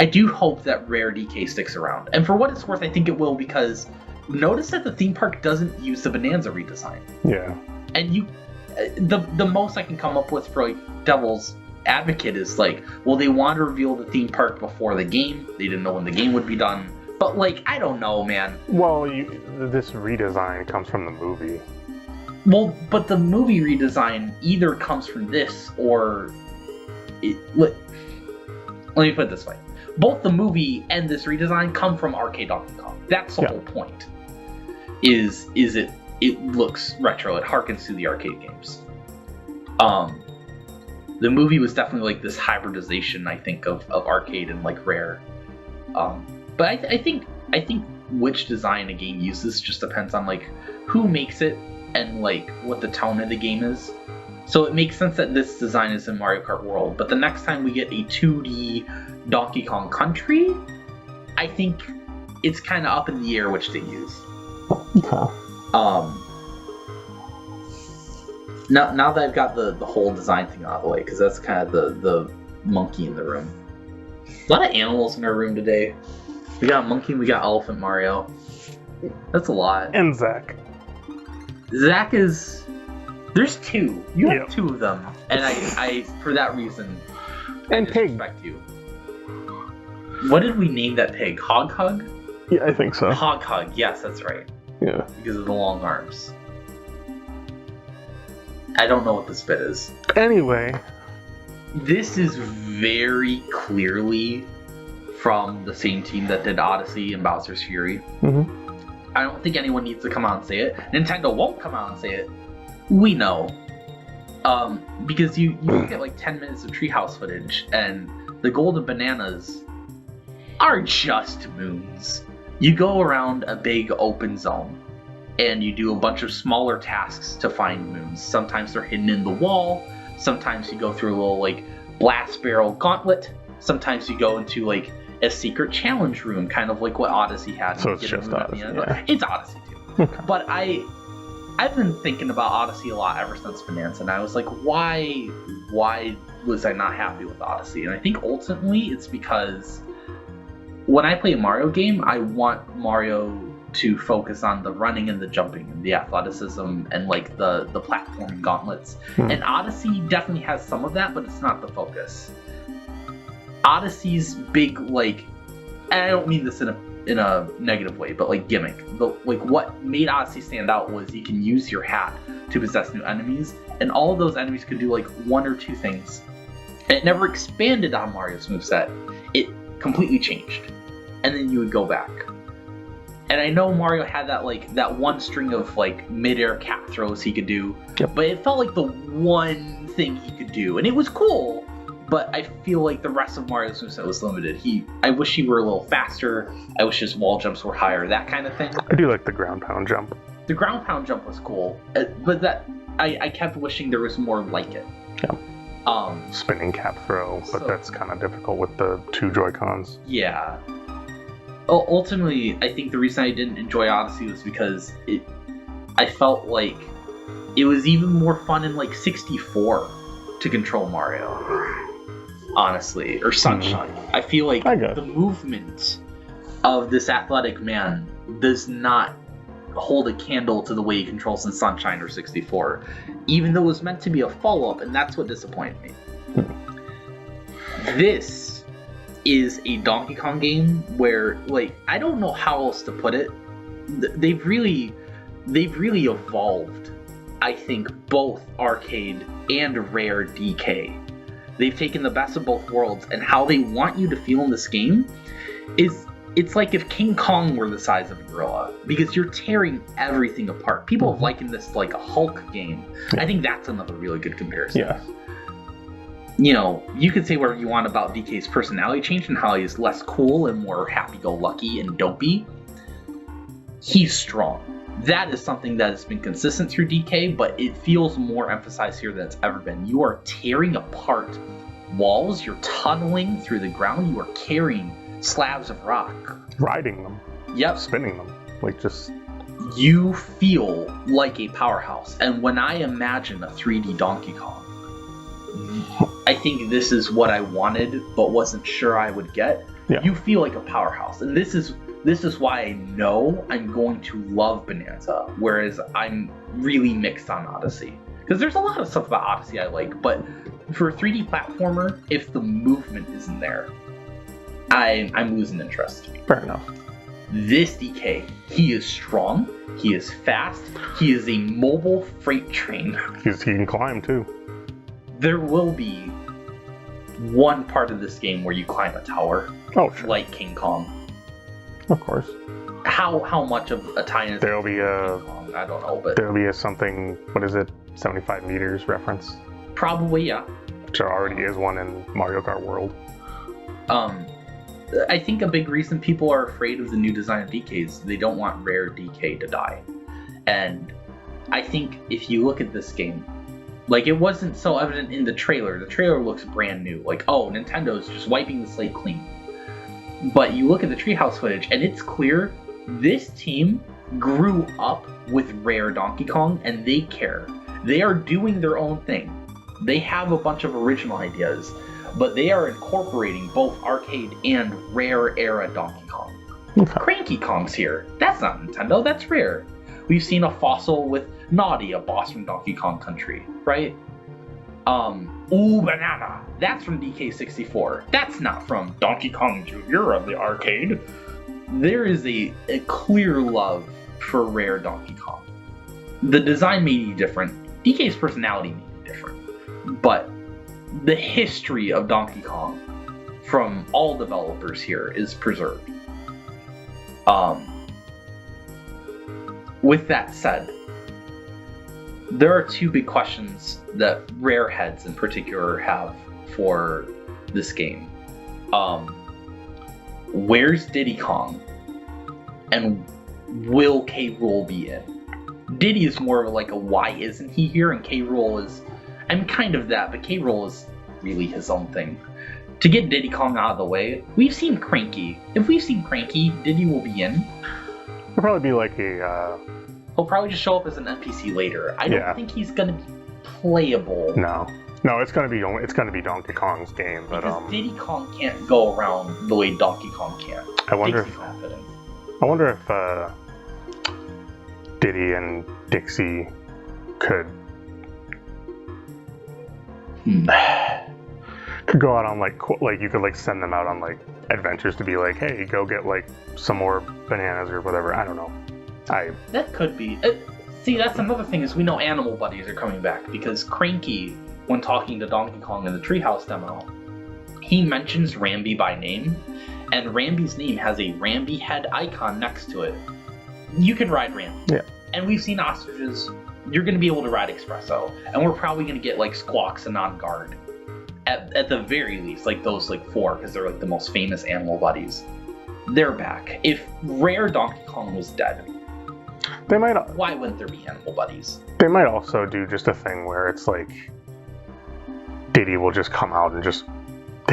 I do hope that Rare DK sticks around. And for what it's worth, I think it will, because notice that the theme park doesn't use the Bonanza redesign. Yeah. And the most I can come up with for like Devil's Advocate is like, well, they want to reveal the theme park before the game. They didn't know when the game would be done. But like, I don't know, man. Well, this redesign comes from the movie. Well, but the movie redesign either comes from this or let me put it this way. Both the movie and this redesign come from arcade Donkey Kong. That's the whole point. Is it looks retro, it harkens to the arcade games. The movie was definitely like this hybridization, I think, of arcade and like Rare. But I think which design a game uses just depends on like who makes it and like what the tone of the game is. So it makes sense that this design is in Mario Kart World, but the next time we get a 2D Donkey Kong Country, I think it's kind of up in the air which they use. Okay. Now that I've got the whole design thing out of the way, because that's kind of the monkey in the room. A lot of animals in our room today. We got a monkey, we got Elephant Mario. That's a lot. And Zach. Zach is... There's two. You have Yep. two of them. And I for that reason, And I Pig. respect you. What did we name that pig? Hog Hug? Yeah, I think so. Hog Hug, yes, that's right. Yeah. Because of the long arms. I don't know what this bit is. Anyway. This is very clearly from the same team that did Odyssey and Bowser's Fury. Mm-hmm. I don't think anyone needs to come out and say it. Nintendo won't come out and say it. We know. Because you get like 10 minutes of treehouse footage, and the golden bananas are just moons. You go around a big open zone, and you do a bunch of smaller tasks to find moons. Sometimes they're hidden in the wall. Sometimes you go through a little like blast barrel gauntlet. Sometimes you go into like a secret challenge room, kind of like what Odyssey had. So it's just Odyssey. Yeah. It's Odyssey too. Okay. But I've been thinking about Odyssey a lot ever since Bonanza, and I was like, why was I not happy with Odyssey? And I think ultimately it's because when I play a Mario game, I want Mario to focus on the running and the jumping and the athleticism and like the platforming gauntlets. And Odyssey definitely has some of that, but it's not the focus. Odyssey's big, like, and I don't mean this in a negative way, but like gimmick. Like what made Odyssey stand out was you can use your hat to possess new enemies, and all of those enemies could do like one or two things. And it never expanded on Mario's moveset. It completely changed. And then you would go back. And I know Mario had that one string of like mid-air cap throws he could do, but it felt like the one thing he could do, and it was cool. But I feel like the rest of Mario's moveset was limited. I wish he were a little faster. I wish his wall jumps were higher, that kind of thing. I do like the ground pound jump. The ground pound jump was cool, but I kept wishing there was more like it. Yeah. Spinning cap throw, but that's kind of difficult with the two Joy-Cons. Yeah. Ultimately, I think the reason I didn't enjoy Odyssey was because I felt like it was even more fun in like 64 to control Mario, honestly, or Sunshine. I feel like the movement of this athletic man does not hold a candle to the way he controls in Sunshine or 64, even though it was meant to be a follow-up, and that's what disappointed me. This is a Donkey Kong game where, like, I don't know how else to put it. They've really evolved, I think, both arcade and rare DK. They've taken the best of both worlds, and how they want you to feel in this game is, it's like if King Kong were the size of a gorilla, because you're tearing everything apart. People have likened this to like a Hulk game. I think that's another really good comparison. Yeah. You know, you could say whatever you want about DK's personality change and how he's less cool and more happy-go-lucky and dopey. He's strong. That is something that has been consistent through DK, but it feels more emphasized here than it's ever been. You are tearing apart walls, you're tunneling through the ground, you are carrying slabs of rock. Riding them. Yep. Spinning them. Like, just... You feel like a powerhouse. And when I imagine a 3D Donkey Kong, I think this is what I wanted, but wasn't sure I would get. Yeah. You feel like a powerhouse, and this is why I know I'm going to love Bonanza, whereas I'm really mixed on Odyssey. Because there's a lot of stuff about Odyssey I like, but for a 3D platformer, if the movement isn't there, I'm losing interest. Fair enough. This DK, he is strong, he is fast, he is a mobile freight train. He can climb too. There will be one part of this game where you climb a tower. Oh, sure. Like King Kong. Of course. How much of a tie is there'll be a King Kong? I don't know, but there'll be a something, what is it, 75 meters reference? Probably, yeah. Which there already is one in Mario Kart World. I think a big reason people are afraid of the new design of DK is they don't want rare DK to die. And I think if you look at this game, like, it wasn't so evident in the trailer. The trailer looks brand new. Like, oh, Nintendo's just wiping the slate clean. But you look at the Treehouse footage, and it's clear this team grew up with rare Donkey Kong, and they care. They are doing their own thing. They have a bunch of original ideas, but they are incorporating both arcade and rare era Donkey Kong. Okay. Cranky Kong's here. That's not Nintendo, that's rare. We've seen a fossil with Naughty, a boss from Donkey Kong Country, right? Ooh Banana, that's from DK64. That's not from Donkey Kong Jr. of the arcade. There is a clear love for rare Donkey Kong. The design may be different, DK's personality may be different, but the history of Donkey Kong from all developers here is preserved. With that said, there are two big questions that rare heads in particular have for this game. Where's Diddy Kong? And will K. Rool be in? Diddy is more of like a why isn't he here, and K. Rool is, I'm kind of that, but K. Rool is really his own thing. to get Diddy Kong out of the way, we've seen Cranky. If we've seen Cranky, Diddy will be in. It'll probably be like a. He'll probably just show up as an NPC later. I don't think he's gonna be playable. No, it's gonna be Donkey Kong's game, but because Diddy Kong can't go around the way Donkey Kong can. I wonder if Diddy and Dixie could go out on like you could like send them out on like adventures to be like, hey, go get like some more bananas or whatever. I don't know. That could be. See, that's another thing is we know animal buddies are coming back because Cranky, when talking to Donkey Kong in the Treehouse demo, he mentions Rambi by name, and Rambi's name has a Rambi head icon next to it. You can ride Rambi. Yeah. And we've seen ostriches. You're going to be able to ride Espresso, and we're probably going to get like Squawks and On Guard. At the very least, like those like 4, because they're like the most famous animal buddies. They're back. If rare Donkey Kong was dead, why wouldn't there be animal buddies? They might also do just a thing where it's like Diddy will just come out and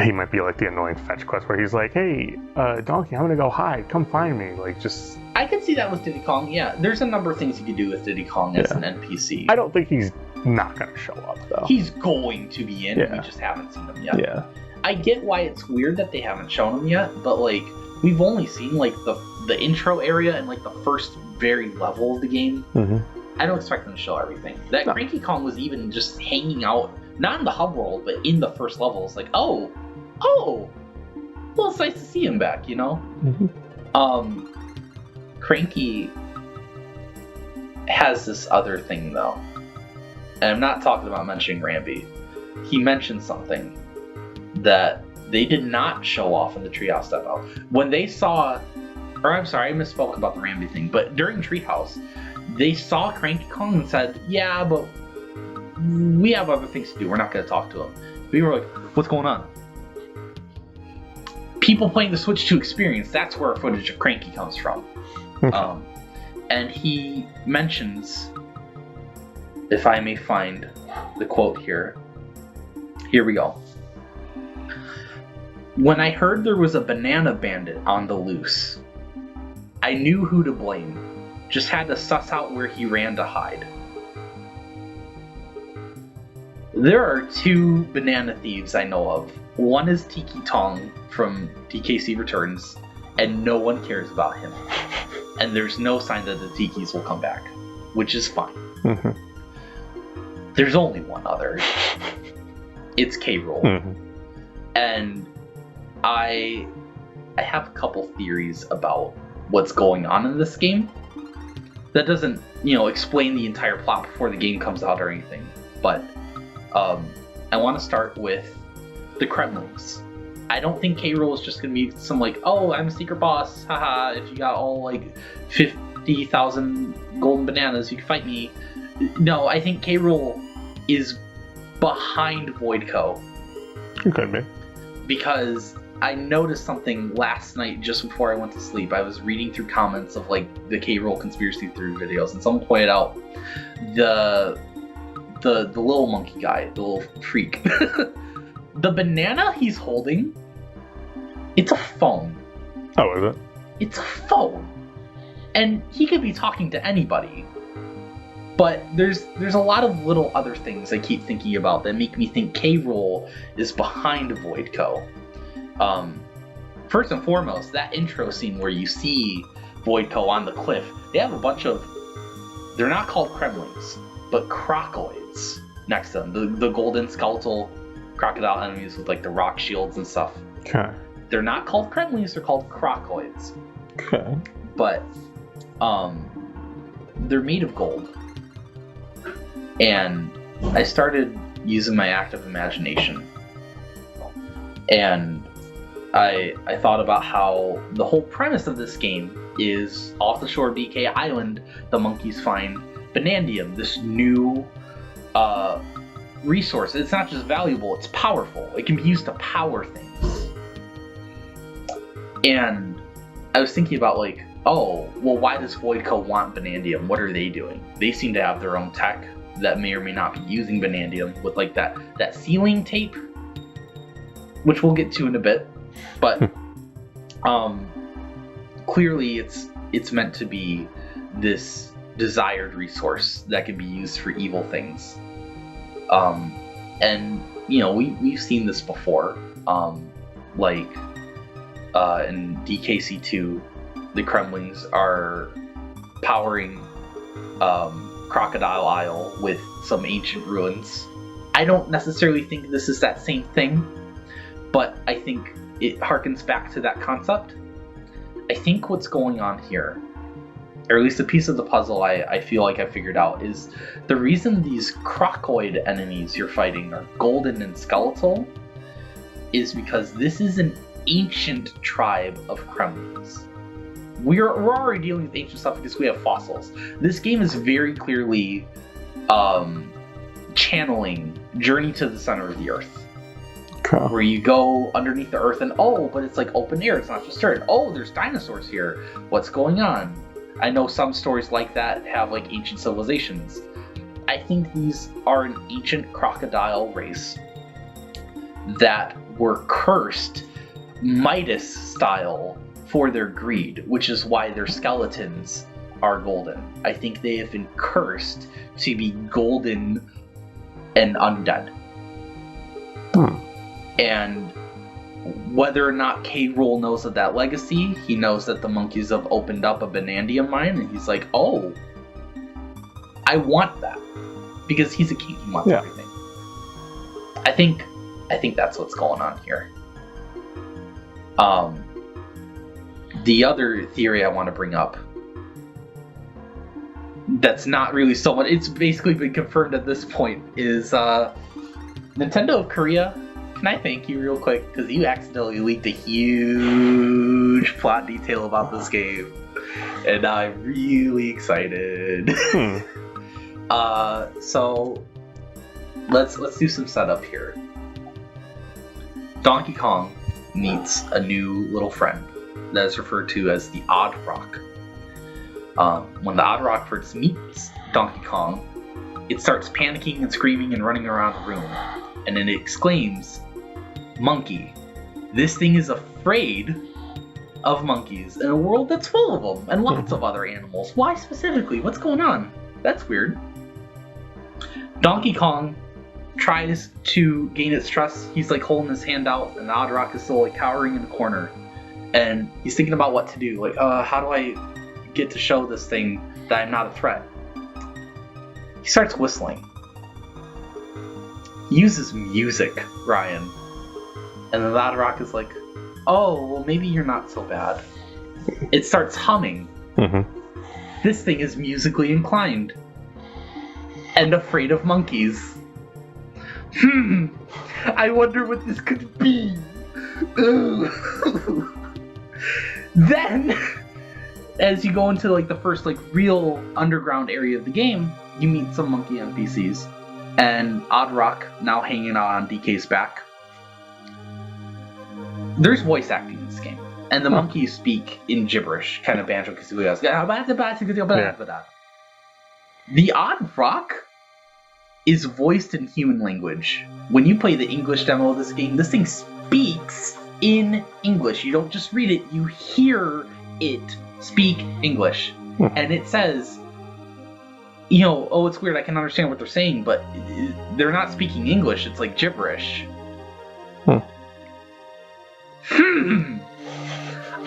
he might be like the annoying fetch quest where he's like, hey, Donkey, I'm gonna go hide, come find me. Like, just... I could see that with Diddy Kong, yeah. There's a number of things you could do with Diddy Kong as an NPC. I don't think he's not gonna show up, though. He's going to be in, we just haven't seen him yet. Yeah. I get why it's weird that they haven't shown him yet, but like, we've only seen like the intro area and like the first very level of the game. Mm-hmm. I don't expect them to show everything. That Cranky Kong was even just hanging out, not in the hub world, but in the first level. It's like, oh, well, it's nice to see him back, you know? Mm-hmm. Cranky has this other thing, though. And I'm not talking about mentioning Rambi. He mentioned something that they did not show off in the Treehouse demo. When they saw... Or I'm sorry, I misspoke about the Rambi thing, but during Treehouse, they saw Cranky Kong and said, yeah, but we have other things to do. We're not going to talk to him. We were like, what's going on? People playing the Switch 2 experience, that's where footage of Cranky comes from. Okay. And he mentions, if I may find the quote here. Here we go. When I heard there was a banana bandit on the loose, I knew who to blame. Just had to suss out where he ran to hide. There are 2 banana thieves I know of. One is Tiki Tong from TKC Returns, and no one cares about him. And there's no sign that the Tikis will come back, which is fine. Mm-hmm. There's only one other. It's K-Rool. Mm-hmm. And I have a couple theories about what's going on in this game. That doesn't, explain the entire plot before the game comes out or anything. But I want to start with the Kremlings. I don't think K-Rool is just going to be some like, oh, I'm a secret boss, haha, if you got all like 50,000 golden bananas, you can fight me. No, I think K-Rool is behind Voidco. It could be. Because I noticed something last night just before I went to sleep. I was reading through comments of like the K-Rool conspiracy theory videos, and someone pointed out the little monkey guy, the little freak. The banana he's holding, it's a phone. Oh, is it? It's a phone. And he could be talking to anybody. But there's a lot of little other things I keep thinking about that make me think K-Rool is behind Voidco. First and foremost, that intro scene where you see Voidco on the cliff, they have a bunch of, they're not called Kremlings, but crocoids next to them. The golden skeletal crocodile enemies with like the rock shields and stuff. Okay. They're not called Kremlings, they're called crocoids. Okay. But they're made of gold. And I started using my active imagination. And I thought about how the whole premise of this game is off the shore of BK Island, the monkeys find Banandium, this new resource. It's not just valuable, it's powerful. It can be used to power things. And I was thinking about like, oh, well, why does Voidco want Banandium? What are they doing? They seem to have their own tech that may or may not be using Banandium with like that sealing tape. which we'll get to in a bit. But clearly it's meant to be this desired resource that can be used for evil things. And we've seen this before. Like in DKC2, the Kremlings are powering Crocodile Isle with some ancient ruins. I don't necessarily think this is that same thing, but I think it harkens back to that concept. I think what's going on here, or at least a piece of the puzzle I feel like I figured out, is the reason these crocoid enemies you're fighting are golden and skeletal is because this is an ancient tribe of Kremlings. We're already dealing with ancient stuff because we have fossils. This game is very clearly channeling Journey to the Center of the Earth. Okay. Where you go underneath the earth and but it's like open air, it's not just dirt. Oh, there's dinosaurs here. What's going on? I know some stories like that have like ancient civilizations. I think these are an ancient crocodile race that were cursed Midas style for their greed, which is why their skeletons are golden. I think they have been cursed to be golden and undead. And whether or not K-Rool knows of that legacy, he knows that the monkeys have opened up a Banandium mine, and he's like, oh, I want that. Because he's a king, he wants everything. I think that's what's going on here. The other theory I want to bring up, that's not really so much, it's basically been confirmed at this point, is Nintendo of Korea. Can I thank you real quick? Because you accidentally leaked a huge plot detail about this game. And I'm really excited. So let's do some setup here. Donkey Kong meets a new little friend that is referred to as the Odd Rock. When the Odd Rock first meets Donkey Kong, it starts panicking and screaming and running around the room. And then it exclaims, "Monkey, this thing is afraid of monkeys in a world that's full of them and lots of other animals. Why specifically? What's going on? That's weird." Donkey Kong tries to gain its trust. He's like holding his hand out, and the Odd Rock is still like cowering in the corner. And he's thinking about what to do. Like, how do I get to show this thing that I'm not a threat? He starts whistling. He uses music, Ryan. And the Odd Rock is like, oh, well, maybe you're not so bad. It starts humming. This thing is musically inclined. And afraid of monkeys. I wonder what this could be. Then, as you go into like the first like real underground area of the game, you meet some monkey NPCs. And Odd Rock now hanging out on DK's back. There's voice acting in this game. And the monkeys speak in gibberish, kind of Banjo-Kazooie. The Odd Rock is voiced in human language. When you play the English demo of this game, this thing speaks in English. You don't just read it, you hear it speak English. And it says, oh, it's weird, I can understand what they're saying, but they're not speaking English, it's like gibberish.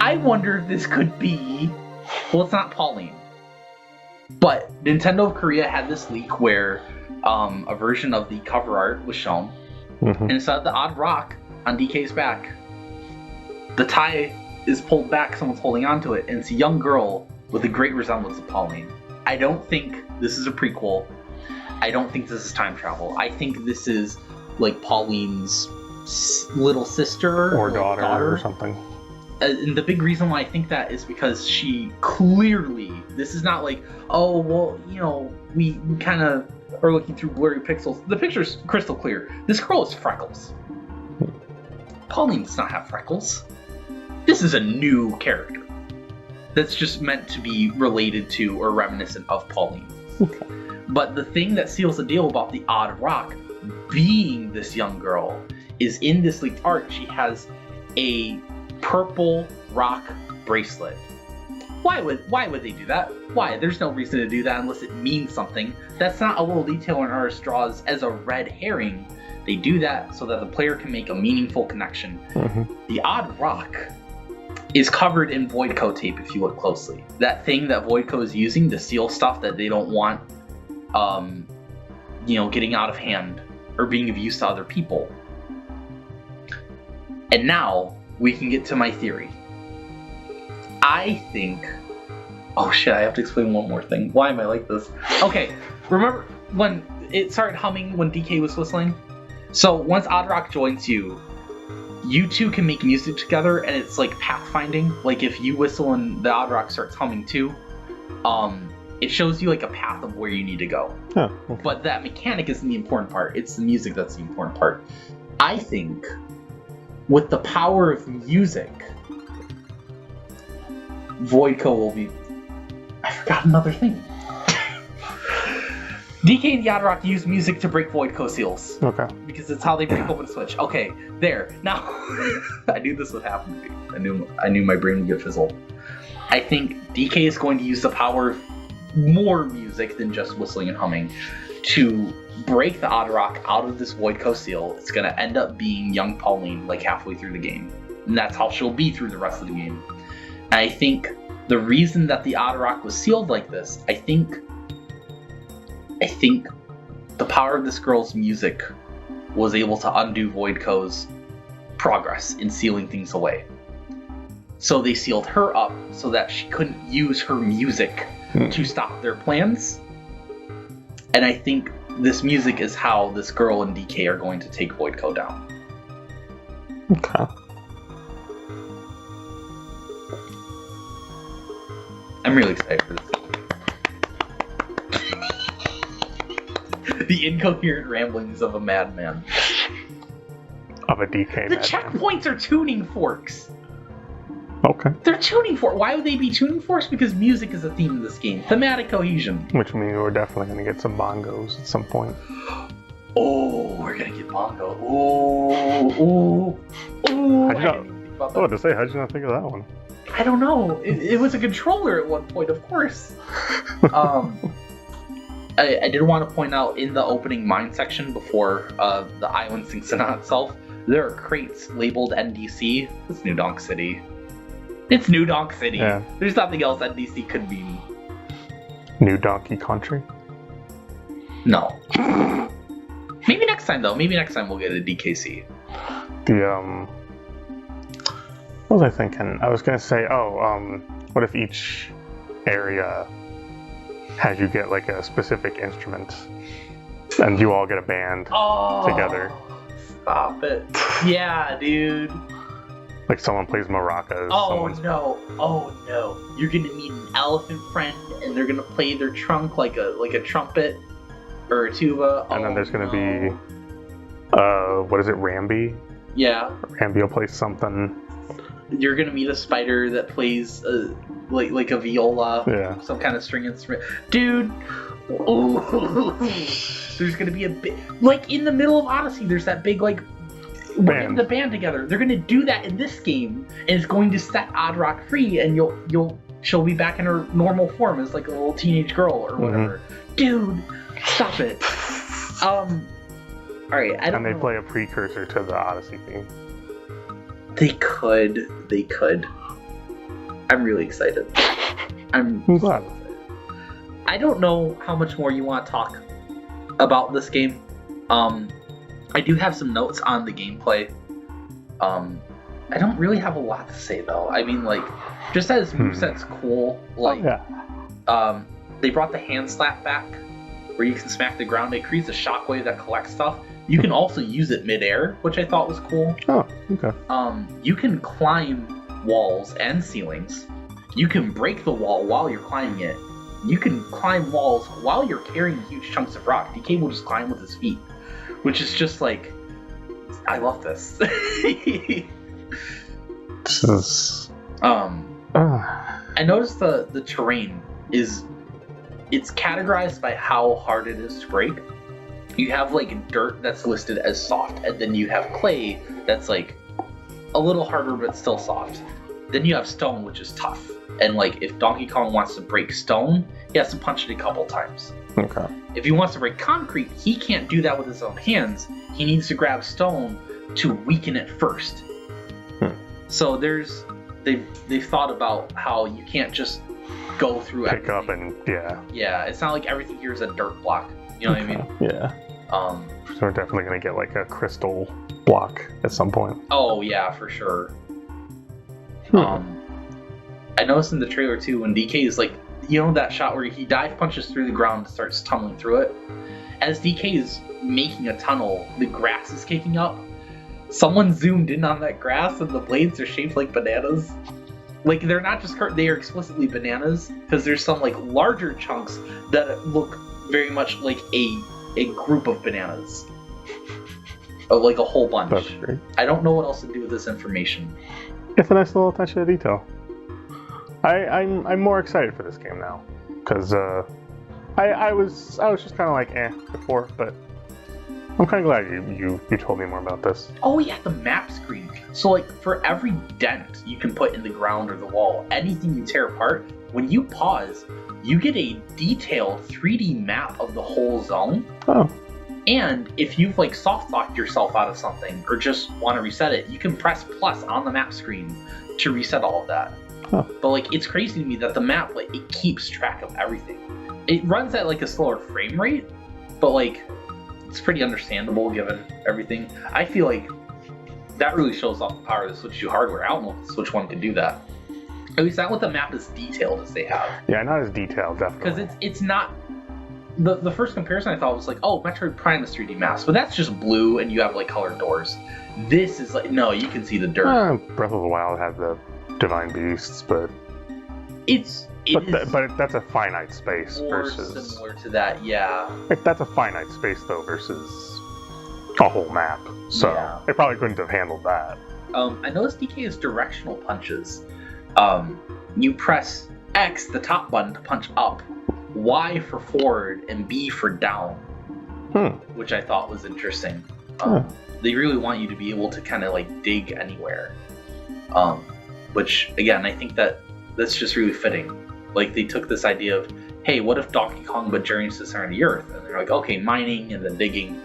I wonder if this could be... Well, it's not Pauline. But Nintendo of Korea had this leak where a version of the cover art was shown, and it said the Odd Rock on DK's back. The tie is pulled back, someone's holding onto it, and it's a young girl with a great resemblance to Pauline. I don't think this is a prequel. I don't think this is time travel. I think this is like Pauline's little sister or daughter or something. And the big reason why I think that is because she clearly, this is not like, oh, well, we kind of are looking through blurry pixels. The picture's crystal clear. This girl has freckles. Pauline does not have freckles. This is a new character that's just meant to be related to or reminiscent of Pauline. But the thing that seals the deal about the Odd Rock being this young girl is in this leaked art, she has a purple rock bracelet. Why would they do that? Why? There's no reason to do that unless it means something. That's not a little detail an artist draws as a red herring. They do that so that the player can make a meaningful connection. The odd rock is covered in Voidco tape if you look closely. That thing that Voidco is using to seal stuff that they don't want getting out of hand or being of use to other people. And now we can get to my theory. I think... Oh shit, I have to explain one more thing. Why am I like this? Okay, remember when it started humming when DK was whistling? So once Oddrock joins you, you two can make music together, and it's like pathfinding. Like if you whistle and the Oddrock starts humming too, it shows you like a path of where you need to go. Oh, okay. But that mechanic isn't the important part. It's the music that's the important part. I think with the power of music, Voidco will be... I forgot another thing. DK and the Oddrock use music to break Voidco seals. Okay. Because it's how they break open a switch. Okay, there. Now, I knew this would happen to me. I knew my brain would get fizzled. I think DK is going to use the power of more music than just whistling and humming to break the Oddrock out of this Voidco seal. It's going to end up being young Pauline like halfway through the game. And that's how she'll be through the rest of the game. And I think the reason that the Oddrock was sealed like this, I think the power of this girl's music was able to undo Voidco's progress in sealing things away. So they sealed her up so that she couldn't use her music to stop their plans. And I think this music is how this girl and DK are going to take Voidco down. Okay. I'm really excited for this. The incoherent ramblings of a madman. Of a DK The madman. checkpoints are tuning forks. Okay. They're tuning forks. Why would they be tuning forks? Because music is a theme of this game. Thematic cohesion. Which means we're definitely going to get some bongos at some point. Oh, we're gonna get bongo. Oh. How'd you I not- didn't even think about Oh, that. to say, how'd you not think of that one? I don't know. It was a controller at one point, of course. I did want to point out in the opening mine section before the island sinks in on itself, there are crates labeled NDC. It's New Donk City. It's New Donk City. Yeah. There's nothing else NDC could mean. New Donkey Country? No. Maybe next time though. Maybe next time we'll get a DKC. What was I thinking? I was gonna say, what if each area has you get like a specific instrument, and you all get a band together? Stop it. Yeah, dude. Like someone plays maracas. Oh no. You're gonna meet an elephant friend, and they're gonna play their trunk like a trumpet or a tuba. And then there's gonna be, what is it, Rambi? Yeah. Rambi will play something. You're gonna meet a spider that plays like a viola. Yeah. Some kind of string instrument. Dude. Ooh. There's gonna be a big, like in the middle of Odyssey. There's that big like. We're getting the band together. They're gonna do that in this game, and it's going to set Oddrock free, and she'll be back in her normal form as like a little teenage girl or whatever. Dude, stop it. All right, I don't know. And they play a precursor to the Odyssey theme. They could. I'm really excited. I'm glad. I don't know how much more you want to talk about this game. I do have some notes on the gameplay. I don't really have a lot to say though. I mean, like, just as moveset's cool. Like, they brought the hand slap back, where you can smack the ground. It creates a shockwave that collects stuff. You can also use it midair, which I thought was cool. Oh, okay. You can climb walls and ceilings. You can break the wall while you're climbing it. You can climb walls while you're carrying huge chunks of rock. DK will just climb with his feet, which is just like, I love this. This is... I noticed the terrain is, it's categorized by how hard it is to break. you have like dirt that's listed as soft, and then you have clay that's like a little harder but still soft. Then you have stone, which is tough. And like if Donkey Kong wants to break stone, he has to punch it a couple times. Okay. If he wants to break concrete, he can't do that with his own hands. He needs to grab stone to weaken it first. So they've thought about how you can't just go through Pick everything. up and Yeah, it's not like everything here is a dirt block. You know what I mean? Yeah. Um. So we're definitely gonna get like a crystal block at some point. Oh yeah, for sure. Hmm. I noticed in the trailer too when DK is like, you know that shot where he dive punches through the ground and starts tunneling through it? As DK is making a tunnel, the grass is kicking up. Someone zoomed in on that grass and the blades are shaped like bananas. Like they're not just they are explicitly bananas because there's some like larger chunks that look very much like a group of bananas. Like a whole bunch. That's great. I don't know what else to do with this information. It's a nice little attention to detail. I'm more excited for this game now because I was just kind of like before, but I'm kind of glad you told me more about this. Oh yeah, the map screen. So like for every dent you can put in the ground or the wall, anything you tear apart, when you pause, you get a detailed 3D map of the whole zone. Oh. And if you've like soft locked yourself out of something or just want to reset it, you can press plus on the map screen to reset all of that. Huh. But like it's crazy to me that the map like it keeps track of everything. It runs at like a slower frame rate, but like it's pretty understandable given everything. I feel like that really shows off the power of the Switch 2 hardware. I don't know if the Switch 1 can do that. At least not with the map as detailed as they have. Yeah, not as detailed, definitely. Because it's not. The first comparison I thought was like, oh, Metroid Prime is 3D maps, but that's just blue and you have like colored doors. This is like, no, you can see the dirt. Breath of the Wild had the Divine Beasts, but but that's a finite space versus similar to that, yeah. That's a finite space though versus a whole map. So Yeah. they probably couldn't have handled that. I noticed DK has directional punches. You press X, the top button, to punch up, Y for forward, and B for down, which I thought was interesting. They really want you to be able to kind of like dig anywhere. Which again, I think that's just really fitting. Like they took this idea of, hey, what if Donkey Kong but journeys to the center of the earth? And they're like, okay, mining and then digging.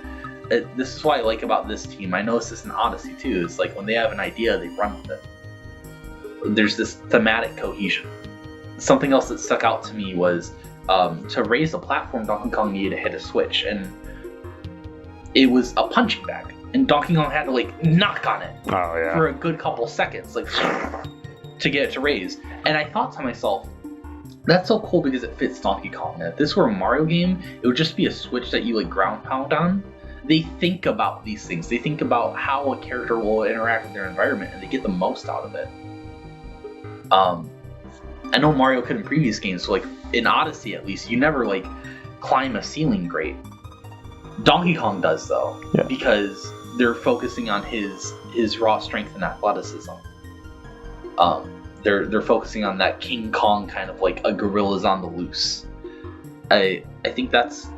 This is what I like about this team. I noticed this in Odyssey too. It's like when they have an idea, they run with it. There's this thematic cohesion. Something else that stuck out to me was to raise a platform, Donkey Kong needed to hit a switch, and it was a punching bag. And Donkey Kong had to like knock on it for a good couple seconds, like to get it to raise. And I thought to myself, that's so cool because it fits Donkey Kong. And if this were a Mario game, it would just be a switch that you like ground pound on. They think about these things. They think about how a character will interact with their environment, and they get the most out of it. I know Mario could in previous games, so like in Odyssey at least, you never like climb a ceiling great. Donkey Kong does though, because they're focusing on his raw strength and athleticism. They're focusing on that King Kong kind of like a gorilla's on the loose. I think that's.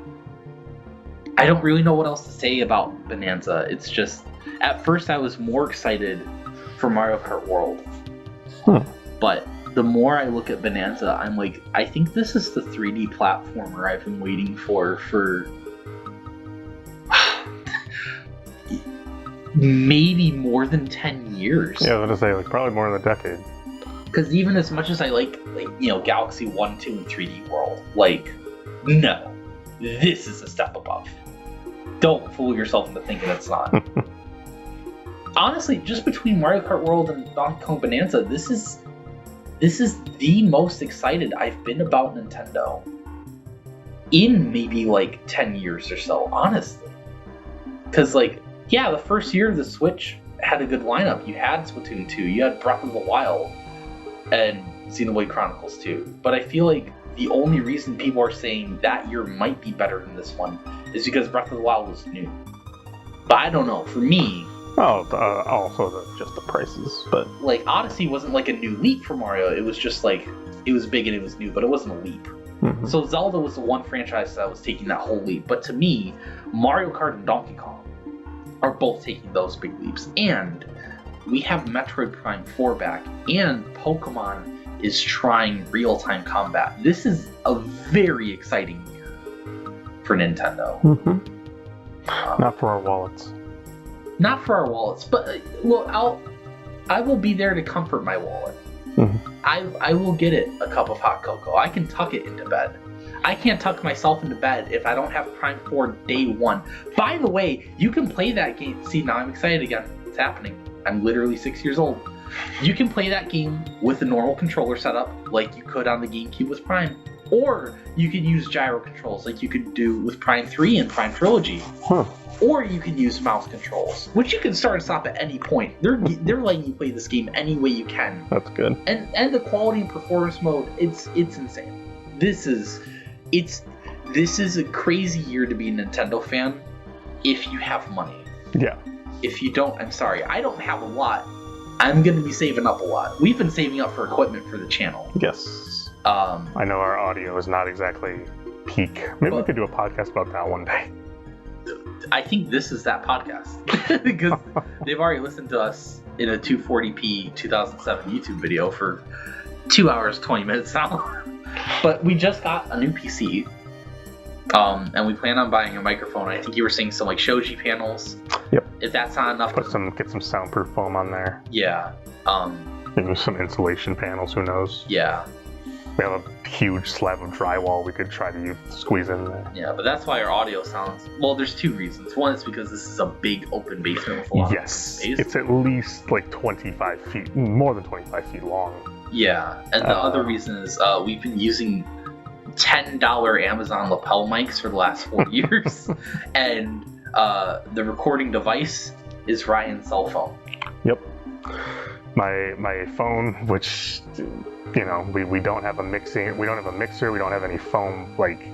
I don't really know what else to say about Bonanza. It's just at first I was more excited for Mario Kart World, but the more I look at Bonanza, I'm like, I think this is the 3D platformer I've been waiting for maybe more than 10 years. Yeah, I was gonna say like probably more than a decade. Because even as much as I like Galaxy 1, 2, and 3D World, like, no, this is a step above. Don't fool yourself into thinking it's not. Honestly, just between Mario Kart World and Donkey Kong Bonanza, this is the most excited I've been about Nintendo in maybe like 10 years or so, honestly. Because like, yeah, the first year of the Switch had a good lineup. You had Splatoon 2, you had Breath of the Wild, and Xenoblade Chronicles 2. But I feel like the only reason people are saying that year might be better than this one is because Breath of the Wild was new. But I don't know, for me... also just the prices, but... Like, Odyssey wasn't like a new leap for Mario, it was just like, it was big and it was new, but it wasn't a leap. Mhm. So Zelda was the one franchise that was taking that whole leap. But to me, Mario Kart and Donkey Kong are both taking those big leaps. And we have Metroid Prime 4 back, and Pokemon is trying real-time combat. This is a very exciting year for Nintendo. Mhm. Not for our wallets. Not for our wallets, but I will be there to comfort my wallet. Mhm. I will get it a cup of hot cocoa. I can tuck it into bed. I can't tuck myself into bed if I don't have Prime 4 day one. By the way, you can play that game. See, now I'm excited again. It's happening. I'm literally 6 years old. You can play that game with a normal controller setup like you could on the GameCube with Prime. Or you could use gyro controls like you could do with Prime 3 and Prime Trilogy. Huh. Or you can use mouse controls, which you can start and stop at any point. They're letting you play this game any way you can. That's good. And the quality and performance mode, it's insane. This is a crazy year to be a Nintendo fan if you have money. Yeah. If you don't, I'm sorry. I don't have a lot. I'm going to be saving up a lot. We've been saving up for equipment for the channel. Yes. I know our audio is not exactly peak. Maybe we could do a podcast about that one day. I think this is that podcast. Because they've already listened to us in a 240p 2007 YouTube video for 2 hours, 20 minutes now. But we just got a new PC. And we plan on buying a microphone. I think you were saying some like Shoji panels. Yep. If that's not enough, Get some soundproof foam on there. Yeah. Maybe some insulation panels. Who knows? Yeah. We have a huge slab of drywall we could try to squeeze in there. Yeah, but that's why our audio sounds. Well, there's two reasons. One is because this is a big open basement with a lot of space. It's at least like 25 feet, more than 25 feet long. Yeah, and the other reason is we've been using $10 Amazon lapel mics for the last 4 years, and the recording device is Ryan's cell phone. Yep. My phone, which we don't have a mixer, we don't have any foam like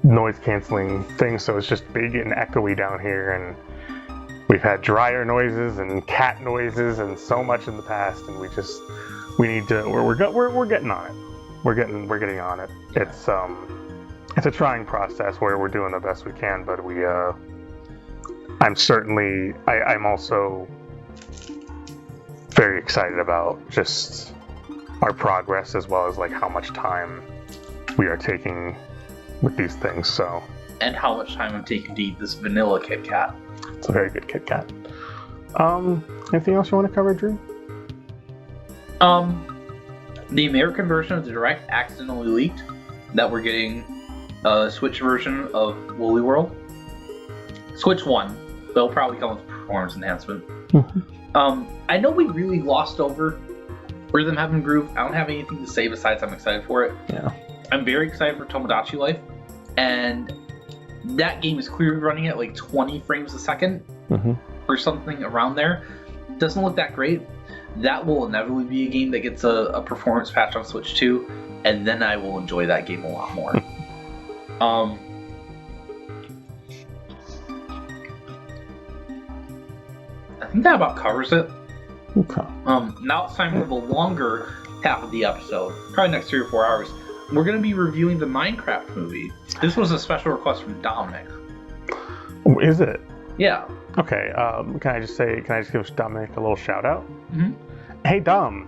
noise canceling things, so it's just big and echoey down here, and we've had dryer noises and cat noises and so much in the past, and we're getting on it. We're getting on it. It's a trying process where we're doing the best we can, but I'm also very excited about just our progress, as well as like how much time we are taking with these things. So, and how much time I'm taking to eat this vanilla Kit Kat. It's a very good Kit Kat. Anything else you want to cover, Drew? The American version of the Direct accidentally leaked that we're getting a Switch version of Woolly World. Switch 1. They'll probably come with performance enhancement. I know we really glossed over Rhythm Heaven Groove. I don't have anything to say besides I'm excited for it. Yeah. I'm very excited for Tomodachi Life. And that game is clearly running at like 20 frames a second or something around there. Doesn't look that great. That will inevitably be a game that gets a performance patch on Switch 2, and then I will enjoy that game a lot more. I think that about covers it. Okay. Now it's time for the longer half of the episode, probably next 3 or 4 hours. We're going to be reviewing the Minecraft movie. This was a special request from Dominic. Oh, is it? Yeah. Okay. Can I just give Dominic a little shout out? Mm-hmm. Hey Dom,